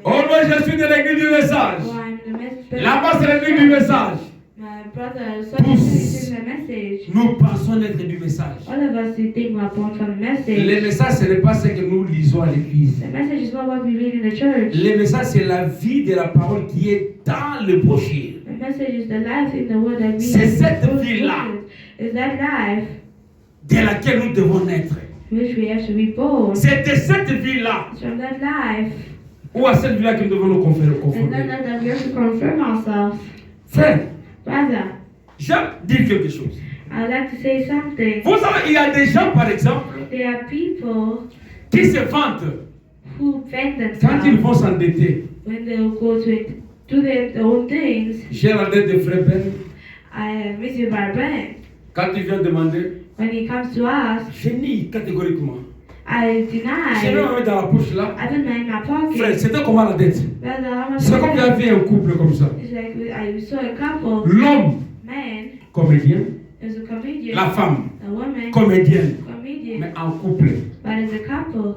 Speaker 1: Oh moi je suis de l'église du message.
Speaker 2: Oh, I'm the message.
Speaker 1: Là-bas c'est l'église du message.
Speaker 2: My brother, so is in the message.
Speaker 1: Nous pensons être du message.
Speaker 2: All of us we think we are born from the message.
Speaker 1: Le message ce n'est pas ce que nous lisons à l'église.
Speaker 2: The message is not what we read in the church.
Speaker 1: Le message c'est la vie de la parole qui est dans le brochure.
Speaker 2: The message is the life in the word that we
Speaker 1: C'est cette vie-là
Speaker 2: is that life
Speaker 1: de laquelle nous devons naître.
Speaker 2: which we have to be born.
Speaker 1: C'est de cette vie-là
Speaker 2: It's from that life
Speaker 1: ou à cette vie-là que nous devons nous
Speaker 2: and
Speaker 1: conformer.
Speaker 2: that we have to confirm ourselves.
Speaker 1: Frère,
Speaker 2: Brother,
Speaker 1: j'aime dire quelque chose.
Speaker 2: I'd like to say something.
Speaker 1: Vous savez, il y a des gens, par exemple,
Speaker 2: There are people
Speaker 1: qui se vantent
Speaker 2: who vent
Speaker 1: quand ils
Speaker 2: themselves
Speaker 1: vont s'endetter.
Speaker 2: when they go to do their own things.
Speaker 1: J'ai la dette de Frère Ben.
Speaker 2: I visit my friend.
Speaker 1: Quand il vient demander,
Speaker 2: When he comes to us,
Speaker 1: je nie catégoriquement.
Speaker 2: I
Speaker 1: Je vais
Speaker 2: deny.
Speaker 1: me mettre dans la poche là.
Speaker 2: I don't know in my
Speaker 1: Frère,
Speaker 2: pocket.
Speaker 1: c'était comment la dette?
Speaker 2: Brother, how much
Speaker 1: C'est comme il y avait un couple comme ça.
Speaker 2: It's like I saw a couple.
Speaker 1: L'homme,
Speaker 2: Man
Speaker 1: comédien.
Speaker 2: is a comedian.
Speaker 1: La femme,
Speaker 2: A woman,
Speaker 1: comédienne.
Speaker 2: comedian.
Speaker 1: Mais en couple.
Speaker 2: But as a couple,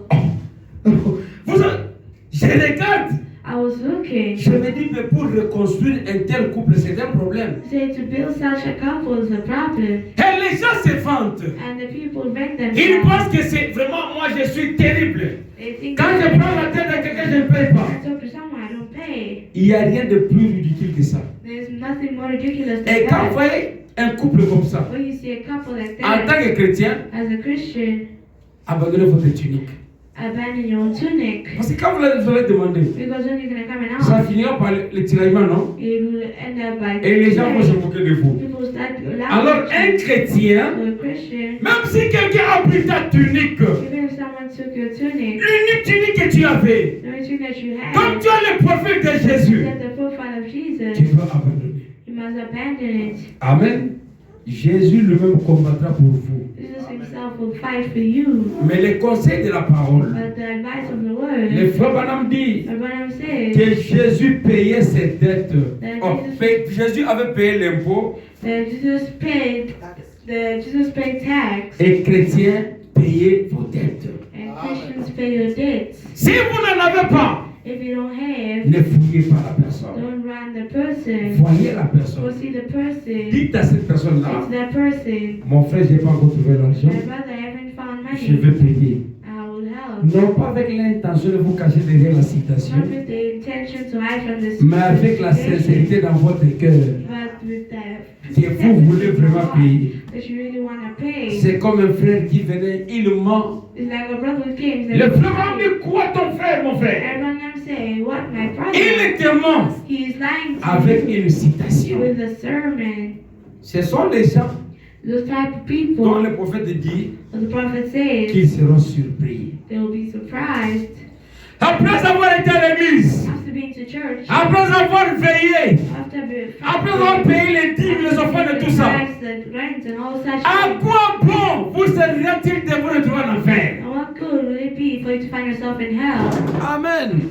Speaker 1: Vous savez, je regarde.
Speaker 2: I was looking.
Speaker 1: Je me dis, mais pour reconstruire un tel couple, c'est un problème.
Speaker 2: Say to build such a couple is a problem.
Speaker 1: Et les gens se vantent.
Speaker 2: And the people vent
Speaker 1: Ils
Speaker 2: themselves.
Speaker 1: pensent que c'est vraiment, moi je suis terrible.
Speaker 2: They think
Speaker 1: Quand je prends la tête de quelqu'un, je ne paye pas.
Speaker 2: I talk to someone, I don't pay.
Speaker 1: Il n'y a rien de plus ridicule que ça.
Speaker 2: There's nothing more ridiculous
Speaker 1: Et
Speaker 2: than
Speaker 1: quand vous
Speaker 2: that.
Speaker 1: voyez un couple comme ça,
Speaker 2: When you see a couple like
Speaker 1: en tant
Speaker 2: that,
Speaker 1: que chrétien,
Speaker 2: as a Christian,
Speaker 1: abandonnez votre tunique.
Speaker 2: abandon your own tunic.
Speaker 1: Parce que quand vous allez demander,
Speaker 2: Because when you're going to come and
Speaker 1: ça
Speaker 2: out,
Speaker 1: finira par le tiraillement, non?
Speaker 2: it will end up by
Speaker 1: Et les gens vont se moquer de vous.
Speaker 2: people start
Speaker 1: Alors,
Speaker 2: laughing.
Speaker 1: un chrétien,
Speaker 2: So a Christian,
Speaker 1: même si quelqu'un a pris ta tunique,
Speaker 2: even if someone took your tunic,
Speaker 1: l'unique tunique que tu avais,
Speaker 2: the only tunic that you
Speaker 1: comme
Speaker 2: had,
Speaker 1: tu as le profil de Jésus,
Speaker 2: that's the profile of Jesus,
Speaker 1: tu dois abandonner.
Speaker 2: you must abandon it.
Speaker 1: Amen. Jésus lui-même combattra pour vous.
Speaker 2: Jesus himself will fight for you.
Speaker 1: Mais les conseils de la parole,
Speaker 2: But the advice of the
Speaker 1: le
Speaker 2: word,
Speaker 1: frère Branham dit
Speaker 2: Abraham says
Speaker 1: que Jésus payait ses dettes. Oh, Jésus avait payé l'impôt
Speaker 2: that Jesus paid tax,
Speaker 1: et chrétiens payaient vos dettes.
Speaker 2: and Christians pay your debts.
Speaker 1: Si vous n'en avez pas,
Speaker 2: If you don't have,
Speaker 1: ne fouillez pas la personne.
Speaker 2: don't run the person.
Speaker 1: Voyez la
Speaker 2: Go
Speaker 1: personne.
Speaker 2: see the person.
Speaker 1: Dites à cette
Speaker 2: Say
Speaker 1: personne-là,
Speaker 2: to that person,
Speaker 1: mon frère, je n'ai pas encore trouvé l'argent.
Speaker 2: my brother, I haven't found
Speaker 1: Je
Speaker 2: money.
Speaker 1: vais payer.
Speaker 2: I will help.
Speaker 1: Non pas avec l'intention de vous cacher derrière la citation,
Speaker 2: Not with the intention to hide from the
Speaker 1: mais avec la
Speaker 2: situation,
Speaker 1: sincérité dans votre cœur.
Speaker 2: but with the
Speaker 1: Que vous voulez vraiment payer.
Speaker 2: that you really want to pay.
Speaker 1: C'est comme un frère qui venait, il ment.
Speaker 2: It's like a brother who came.
Speaker 1: Le frère m'a dit, quoi ton frère, mon frère?
Speaker 2: Abraham say, what my brother?
Speaker 1: Il te ment
Speaker 2: He is lying to
Speaker 1: avec
Speaker 2: you
Speaker 1: une citation.
Speaker 2: with a sermon.
Speaker 1: Ce sont les gens
Speaker 2: Those type of
Speaker 1: dont
Speaker 2: people,
Speaker 1: le prophète dit
Speaker 2: as the prophet says,
Speaker 1: qu'ils seront surpris.
Speaker 2: they will be surprised
Speaker 1: Après avoir été à l'église,
Speaker 2: after being to church,
Speaker 1: après avoir veillé, après avoir
Speaker 2: after
Speaker 1: payé les dîmes, les offrandes et tout ça,
Speaker 2: the rent and all such
Speaker 1: à
Speaker 2: things.
Speaker 1: quoi bon vous servira-t-il de vous retrouver en enfer?
Speaker 2: And what good will it be for you to find yourself in hell?
Speaker 1: Amen.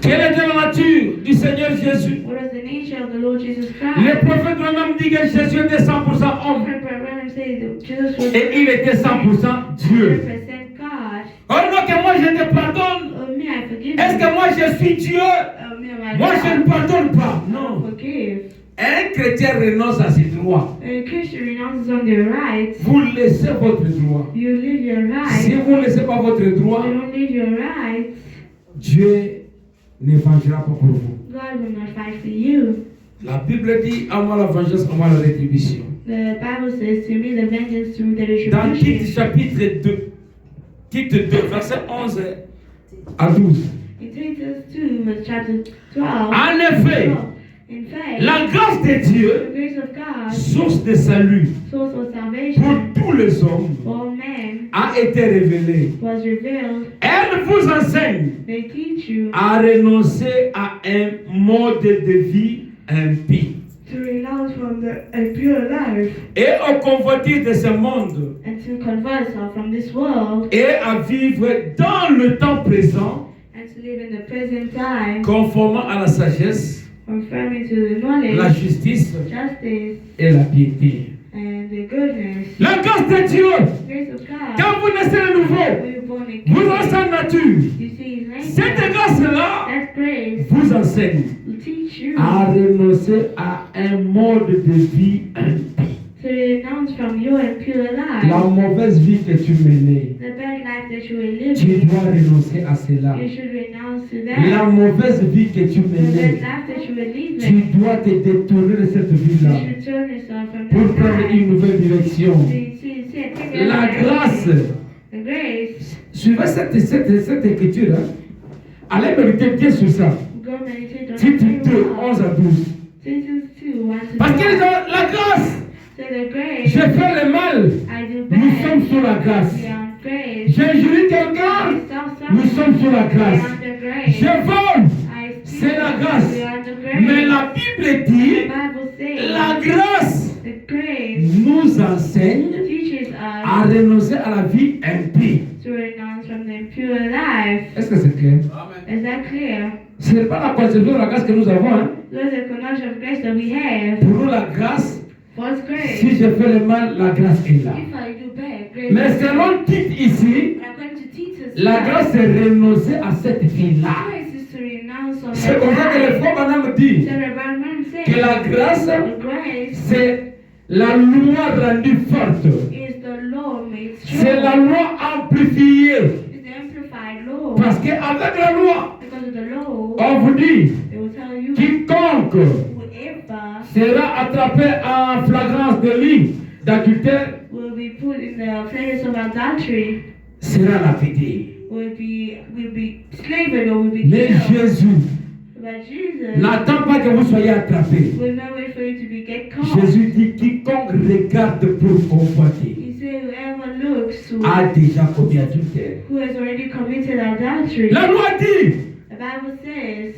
Speaker 1: Quelle était la nature du Seigneur Jésus?
Speaker 2: What is the nature of the Lord Jesus
Speaker 1: Le
Speaker 2: Christ?
Speaker 1: prophète lui-même dit que Jésus était 100% homme
Speaker 2: Abraham says that Jesus was
Speaker 1: et il était 100% Dieu.
Speaker 2: 100% God.
Speaker 1: Oh non, que moi je te pardonne.
Speaker 2: Oh, me, I forgive
Speaker 1: Est-ce
Speaker 2: you.
Speaker 1: que moi je suis Dieu?
Speaker 2: Oh, me, I
Speaker 1: Moi je ne pardonne pas.
Speaker 2: don't
Speaker 1: Non.
Speaker 2: forgive.
Speaker 1: un chrétien renonce à ses droits.
Speaker 2: A Christian renounces on their rights.
Speaker 1: Vous laissez votre droit.
Speaker 2: You live your
Speaker 1: Si
Speaker 2: rights.
Speaker 1: vous ne laissez pas votre droit,
Speaker 2: You don't live your rights.
Speaker 1: Dieu ne vengera pas pour vous.
Speaker 2: God will not fight for you.
Speaker 1: La Bible dit à moi la vengeance, à moi la rétribution.
Speaker 2: The Bible says to me the vengeance to the
Speaker 1: Dans Tite
Speaker 2: retribution.
Speaker 1: chapitre 2, Tite 2, verset 11 à 12.
Speaker 2: In Titus 2, verse chapter 12.
Speaker 1: En effet,
Speaker 2: In fact,
Speaker 1: la grâce de
Speaker 2: the
Speaker 1: Dieu,
Speaker 2: grace of God,
Speaker 1: source de salut
Speaker 2: source of
Speaker 1: pour
Speaker 2: salvation
Speaker 1: tous les hommes,
Speaker 2: for all men,
Speaker 1: a été révélée.
Speaker 2: was revealed.
Speaker 1: Elle vous enseigne
Speaker 2: They teach you
Speaker 1: à renoncer à un mode de vie impie
Speaker 2: to renounce from the impure life
Speaker 1: et aux convoitises de ce monde
Speaker 2: and to convert yourself from this world
Speaker 1: et à vivre dans le temps présent
Speaker 2: and to live in the present time,
Speaker 1: conformément à la sagesse,
Speaker 2: conforming to the
Speaker 1: la
Speaker 2: knowledge,
Speaker 1: justice
Speaker 2: justice,
Speaker 1: et la piété.
Speaker 2: and the goodness.
Speaker 1: La grâce de Dieu,
Speaker 2: Grace of God.
Speaker 1: quand vous naissez de nouveau,
Speaker 2: When you're born
Speaker 1: vous
Speaker 2: again,
Speaker 1: avez sa nature.
Speaker 2: you see His
Speaker 1: Cette
Speaker 2: nature.
Speaker 1: grâce-là
Speaker 2: That grace
Speaker 1: vous enseigne
Speaker 2: will teach you
Speaker 1: à renoncer à un mode de vie impie.
Speaker 2: to renounce from your impure life,
Speaker 1: La mauvaise vie que tu menais,
Speaker 2: the bad life that you were
Speaker 1: tu
Speaker 2: living.
Speaker 1: dois renoncer à cela.
Speaker 2: You should renounce to
Speaker 1: La
Speaker 2: that.
Speaker 1: mauvaise vie que tu
Speaker 2: The bad
Speaker 1: menais,
Speaker 2: life that you were
Speaker 1: tu
Speaker 2: living.
Speaker 1: dois te détourner de cette
Speaker 2: You
Speaker 1: vie-là
Speaker 2: should turn yourself from
Speaker 1: pour
Speaker 2: that
Speaker 1: prendre
Speaker 2: life.
Speaker 1: une nouvelle direction.
Speaker 2: Take
Speaker 1: La
Speaker 2: that
Speaker 1: grâce,
Speaker 2: The grace.
Speaker 1: suivez cette écriture, hein. Allez méditer bien sur ça.
Speaker 2: Go meditate on
Speaker 1: Tite
Speaker 2: it.
Speaker 1: 2, 11 à 12.
Speaker 2: Titus 2, 1 to
Speaker 1: Parce que
Speaker 2: 12.
Speaker 1: la grâce,
Speaker 2: So the grace,
Speaker 1: j'ai fait le mal,
Speaker 2: I do
Speaker 1: nous
Speaker 2: bad.
Speaker 1: sommes sous la grâce.
Speaker 2: We are on grace.
Speaker 1: J'ai injurié quelqu'un,
Speaker 2: I saw
Speaker 1: nous
Speaker 2: something.
Speaker 1: sommes sous la
Speaker 2: We
Speaker 1: grâce.
Speaker 2: are under grace.
Speaker 1: Je vole,
Speaker 2: I speak.
Speaker 1: c'est la grâce.
Speaker 2: We are under grace.
Speaker 1: Mais la Bible
Speaker 2: The
Speaker 1: dit,
Speaker 2: Bible says
Speaker 1: la grâce
Speaker 2: the grace
Speaker 1: nous enseigne
Speaker 2: teaches
Speaker 1: à
Speaker 2: us
Speaker 1: renoncer à la vie impie.
Speaker 2: to renounce from the impure life.
Speaker 1: Est-ce que c'est clair?
Speaker 2: Is that clear?
Speaker 1: Ce n'est pas la conception de la grâce que nous avons. Hein.
Speaker 2: Those are the knowledge of grace that we have.
Speaker 1: Pour nous, la grâce,
Speaker 2: What's grace?
Speaker 1: si je fais le mal, la grâce est là.
Speaker 2: If I do bad, grace.
Speaker 1: Mais
Speaker 2: is there.
Speaker 1: selon Tite ici,
Speaker 2: According to Titus,
Speaker 1: la grâce c'est renoncer à cette vie-là.
Speaker 2: grace is to renounce on
Speaker 1: C'est
Speaker 2: that
Speaker 1: comme ça que le
Speaker 2: life.
Speaker 1: frère Branham dit
Speaker 2: So the Bible says
Speaker 1: que la grâce,
Speaker 2: the grace
Speaker 1: c'est la loi rendue forte.
Speaker 2: is the law made
Speaker 1: C'est la
Speaker 2: strong.
Speaker 1: loi amplifiée.
Speaker 2: It's the amplified law.
Speaker 1: Parce qu'avec la loi,
Speaker 2: Because of the law,
Speaker 1: on vous dit,
Speaker 2: they will tell you
Speaker 1: quiconque
Speaker 2: whoever
Speaker 1: sera attrapé en flagrance de lit, d'adultère,
Speaker 2: will be put in the place of adultery
Speaker 1: sera lapidé.
Speaker 2: will be slavery or will be
Speaker 1: Mais
Speaker 2: killed.
Speaker 1: Jésus
Speaker 2: But Jesus
Speaker 1: n'attend pas que vous soyez attrapé.
Speaker 2: will not wait for you to be get caught.
Speaker 1: Jésus dit quiconque regarde pour convoiter
Speaker 2: He said whoever looks to
Speaker 1: a déjà commis adultère.
Speaker 2: who has already committed adultery.
Speaker 1: La loi dit,
Speaker 2: The Bible says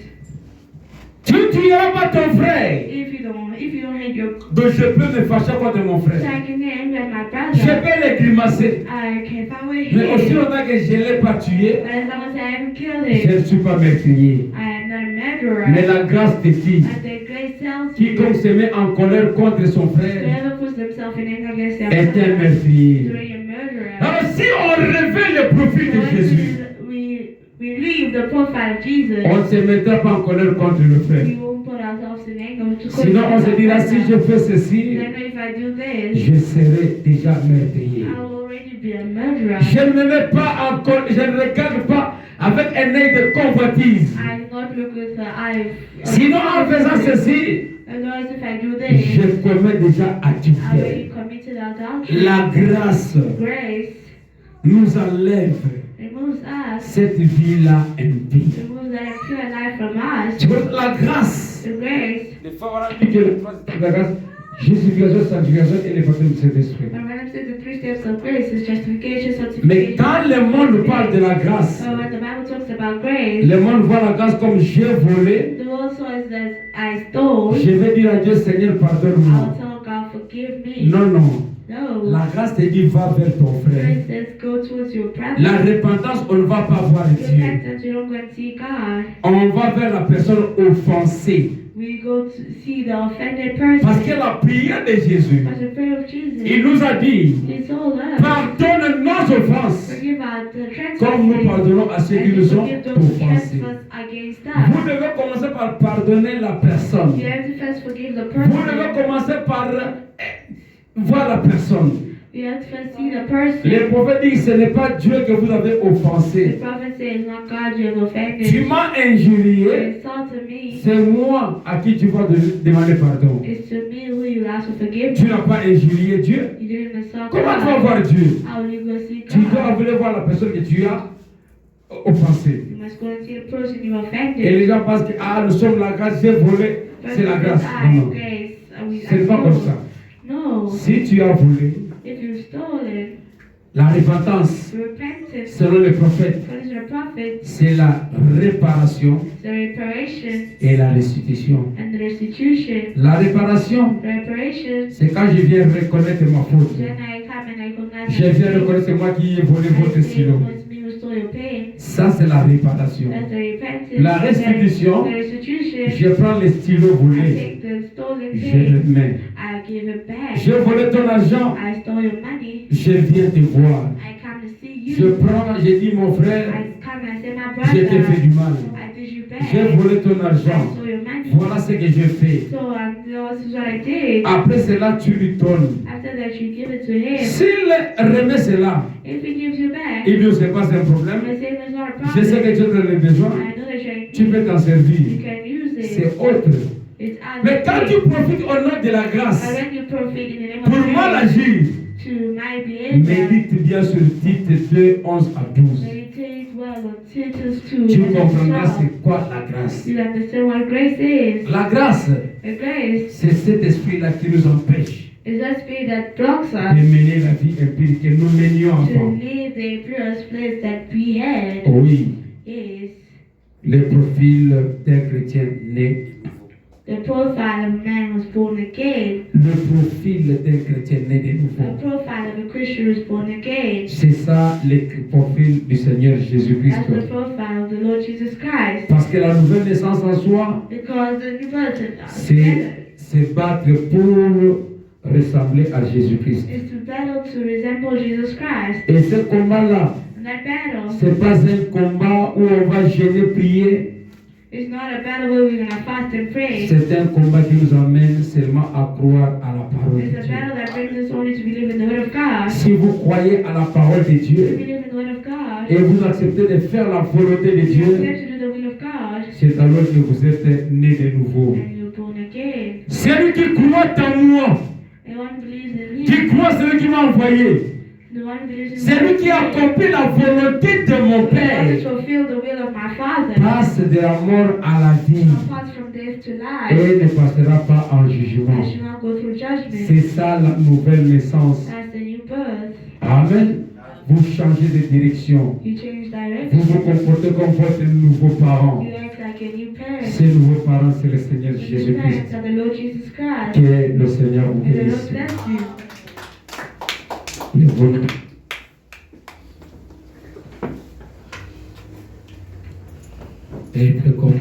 Speaker 1: tu ne tueras pas ton frère.
Speaker 2: if you don't hate your
Speaker 1: Donc je peux me fâcher contre mon frère.
Speaker 2: second name and my
Speaker 1: Je
Speaker 2: brother,
Speaker 1: peux le grimacer.
Speaker 2: I can find with
Speaker 1: Mais aussi
Speaker 2: him.
Speaker 1: longtemps que je ne l'ai pas tué,
Speaker 2: But as long as I haven't killed
Speaker 1: je
Speaker 2: him,
Speaker 1: ne suis pas meurtrier.
Speaker 2: I am not a murderer.
Speaker 1: Mais la grâce te dit,
Speaker 2: And the grace tells
Speaker 1: quiconque
Speaker 2: you
Speaker 1: se met en colère contre son frère
Speaker 2: whoever puts themselves in anger against their
Speaker 1: est un
Speaker 2: brother is
Speaker 1: meurtrier.
Speaker 2: already a murderer.
Speaker 1: Alors si on révèle le profil
Speaker 2: So
Speaker 1: de
Speaker 2: as
Speaker 1: Jésus,
Speaker 2: we leave the profile of Jesus,
Speaker 1: on ne se mettra pas en colère contre le frère.
Speaker 2: we won't put ourselves in anger to
Speaker 1: Sinon on se dira, si je fais ceci,
Speaker 2: then if I do this,
Speaker 1: je serai déjà meurtrier.
Speaker 2: I will already be a murderer.
Speaker 1: Je ne me mets pas en colère, je ne regarde pas avec un œil de convoitise.
Speaker 2: I do not look with the eye.
Speaker 1: Sinon en faisant ceci,
Speaker 2: Otherwise, if I do this,
Speaker 1: je commets déjà
Speaker 2: I
Speaker 1: adultère.
Speaker 2: already committed adultery.
Speaker 1: La grâce
Speaker 2: Grace
Speaker 1: nous enlève
Speaker 2: removes us,
Speaker 1: cette vie-là impie.
Speaker 2: removes that pure life from us.
Speaker 1: Tu vois, la grâce.
Speaker 2: The grace.
Speaker 1: Les fois, voilà, dit que les trois étapes de la grâce, justification, sanctification et le baptême du Saint-Esprit.
Speaker 2: My man said the three steps of grace is justification,
Speaker 1: Mais
Speaker 2: sanctification.
Speaker 1: quand le monde parle de la grâce,
Speaker 2: So when the Bible talks about grace,
Speaker 1: le monde voit la grâce comme j'ai volé,
Speaker 2: the also is that I stole.
Speaker 1: je vais dire à Dieu, Seigneur,
Speaker 2: I'll
Speaker 1: pardonne-moi.
Speaker 2: tell God, forgive me.
Speaker 1: Non, non.
Speaker 2: No.
Speaker 1: La grâce te dit, va vers ton frère.
Speaker 2: Grace says go towards your brother.
Speaker 1: La repentance, on ne va pas voir Dieu.
Speaker 2: Repentance, you don't go and see God.
Speaker 1: On va vers la personne offensée.
Speaker 2: We go to see the offended person.
Speaker 1: Parce que la prière de Jésus,
Speaker 2: As a prayer of Jesus,
Speaker 1: il nous a dit,
Speaker 2: He told us,
Speaker 1: pardonne nos offenses,
Speaker 2: forgive our
Speaker 1: comme nous pardonnons à ceux qui nous ont
Speaker 2: forgive those who
Speaker 1: offensés.
Speaker 2: trespass against
Speaker 1: Vous
Speaker 2: us.
Speaker 1: devez commencer par pardonner la personne.
Speaker 2: You have to first forgive the
Speaker 1: Vous devez
Speaker 2: person.
Speaker 1: commencer par voir la personne.
Speaker 2: You have to first see the person.
Speaker 1: Les prophètes disent ce n'est pas Dieu que vous avez
Speaker 2: The
Speaker 1: offensé.
Speaker 2: prophet says, not God you have
Speaker 1: Tu
Speaker 2: offended.
Speaker 1: m'as
Speaker 2: You
Speaker 1: injurié,
Speaker 2: insulted me.
Speaker 1: c'est moi à qui tu vas demander pardon.
Speaker 2: It's to me who you ask for forgiveness.
Speaker 1: Tu n'as pas injurié Dieu.
Speaker 2: You didn't insult
Speaker 1: Comment tu vas
Speaker 2: God.
Speaker 1: voir Dieu?
Speaker 2: How will you go see
Speaker 1: Tu dois
Speaker 2: God?
Speaker 1: aller voir la personne que tu as offensée.
Speaker 2: You must go and see the person you
Speaker 1: Et
Speaker 2: offended.
Speaker 1: les gens pensent que ah, nous sommes la grâce, j'ai volé, c'est la grâce. Non, non.
Speaker 2: Grace.
Speaker 1: C'est pas comme ça.
Speaker 2: No.
Speaker 1: Si tu as volé,
Speaker 2: If you've stolen,
Speaker 1: la repentance,
Speaker 2: repentance,
Speaker 1: selon les prophètes,
Speaker 2: according to the prophet,
Speaker 1: c'est la réparation
Speaker 2: the reparation
Speaker 1: et la restitution.
Speaker 2: and the restitution.
Speaker 1: La réparation,
Speaker 2: The reparation,
Speaker 1: c'est quand je viens reconnaître ma faute.
Speaker 2: then I come and I recognize
Speaker 1: Je viens reconnaître c'est moi qui ai volé votre
Speaker 2: I say
Speaker 1: stylo.
Speaker 2: it was me who stole your pain.
Speaker 1: Ça, c'est la réparation.
Speaker 2: That's the repentance.
Speaker 1: La restitution,
Speaker 2: The restitution.
Speaker 1: je prends les stylos
Speaker 2: I
Speaker 1: volés,
Speaker 2: take the stolen
Speaker 1: je
Speaker 2: thing.
Speaker 1: le mets.
Speaker 2: I give it back.
Speaker 1: J'ai volé ton argent,
Speaker 2: I stole your money.
Speaker 1: je viens te voir.
Speaker 2: I come to see
Speaker 1: Je
Speaker 2: you.
Speaker 1: prends, je dis mon frère,
Speaker 2: I come and I say, my
Speaker 1: je t'ai fait
Speaker 2: brother,
Speaker 1: du mal.
Speaker 2: I did you bad.
Speaker 1: J'ai volé ton
Speaker 2: I
Speaker 1: argent.
Speaker 2: stole your money.
Speaker 1: Voilà ce que j'ai fait.
Speaker 2: So this is what I did.
Speaker 1: Après cela, tu lui donnes.
Speaker 2: After that, you give it to him.
Speaker 1: S'il remet cela,
Speaker 2: If he gives you back,
Speaker 1: il dit, c'est pas un
Speaker 2: I'm
Speaker 1: problème.
Speaker 2: gonna say there's not a
Speaker 1: Je sais
Speaker 2: problem.
Speaker 1: que tu as le besoin.
Speaker 2: I know that you're in
Speaker 1: Tu
Speaker 2: need.
Speaker 1: peux t'en
Speaker 2: You
Speaker 1: servir.
Speaker 2: can use it.
Speaker 1: C'est autre.
Speaker 2: It's as
Speaker 1: Mais quand tu
Speaker 2: it is.
Speaker 1: profites au nom de la
Speaker 2: But
Speaker 1: grâce,
Speaker 2: when you profit in the name
Speaker 1: pour
Speaker 2: of
Speaker 1: mal
Speaker 2: grace,
Speaker 1: agir,
Speaker 2: to my behavior,
Speaker 1: médite bien sur Tite 2, 11 à 12.
Speaker 2: meditate well on Titus 2.
Speaker 1: Tu
Speaker 2: verse
Speaker 1: comprendras
Speaker 2: 12.
Speaker 1: c'est quoi la grâce.
Speaker 2: You understand what grace is.
Speaker 1: La grâce,
Speaker 2: The grace
Speaker 1: c'est cet esprit-là qui nous empêche
Speaker 2: is that spirit that blocks
Speaker 1: de
Speaker 2: us
Speaker 1: mener la vie impure que nous menions
Speaker 2: to
Speaker 1: avant.
Speaker 2: live the impure place that we had.
Speaker 1: Oui,
Speaker 2: Is
Speaker 1: le profil d'un chrétien né.
Speaker 2: the profile of a man was born again.
Speaker 1: Le profil d'un chrétien né de
Speaker 2: The
Speaker 1: nouveau.
Speaker 2: profile of a Christian was born again.
Speaker 1: C'est ça le profil du Seigneur Jésus-Christ.
Speaker 2: That's the profile of the Lord Jesus Christ.
Speaker 1: Parce que la nouvelle naissance en soi,
Speaker 2: Because the new birth is together.
Speaker 1: c'est battre pour ressembler à Jésus-Christ.
Speaker 2: Is to battle to resemble Jesus Christ.
Speaker 1: Et ce combat-là,
Speaker 2: And that battle
Speaker 1: c'est pas un combat où on va gêner, prier.
Speaker 2: is not a battle where we're going to fast and pray.
Speaker 1: C'est un combat qui nous amène seulement à croire à la parole de
Speaker 2: It's a
Speaker 1: Dieu.
Speaker 2: battle that brings us only to believe in the Word of God.
Speaker 1: Si vous croyez à la parole de
Speaker 2: If you
Speaker 1: Dieu
Speaker 2: believe in the Word of God,
Speaker 1: et vous acceptez de faire la volonté de
Speaker 2: you
Speaker 1: Dieu,
Speaker 2: accept to do the will of God,
Speaker 1: c'est alors que vous êtes né de nouveau.
Speaker 2: and you're born again.
Speaker 1: Celui qui croit en moi,
Speaker 2: The one believes in
Speaker 1: qui
Speaker 2: me.
Speaker 1: croit celui qui m'a envoyé,
Speaker 2: The one believes in
Speaker 1: celui qui a accompli la volonté de mon
Speaker 2: The one to
Speaker 1: Père,
Speaker 2: fulfill the will of my Father.
Speaker 1: passe de la mort à la vie
Speaker 2: Pass from death to life.
Speaker 1: et ne passera pas en jugement.
Speaker 2: I shall not go through judgment.
Speaker 1: C'est ça la nouvelle naissance.
Speaker 2: That's the new birth.
Speaker 1: Amen. Vous changez de direction.
Speaker 2: You change
Speaker 1: Vous
Speaker 2: direction.
Speaker 1: vous comportez comme votre nouveau parent.
Speaker 2: You act like a new parent.
Speaker 1: Ces nouveaux parents, c'est le Seigneur
Speaker 2: The new
Speaker 1: Jésus-Christ.
Speaker 2: parents are the Lord Jesus Christ.
Speaker 1: Que le Seigneur vous
Speaker 2: And the Lord
Speaker 1: bénisse.
Speaker 2: bless you.
Speaker 1: Lève-vous. Être comme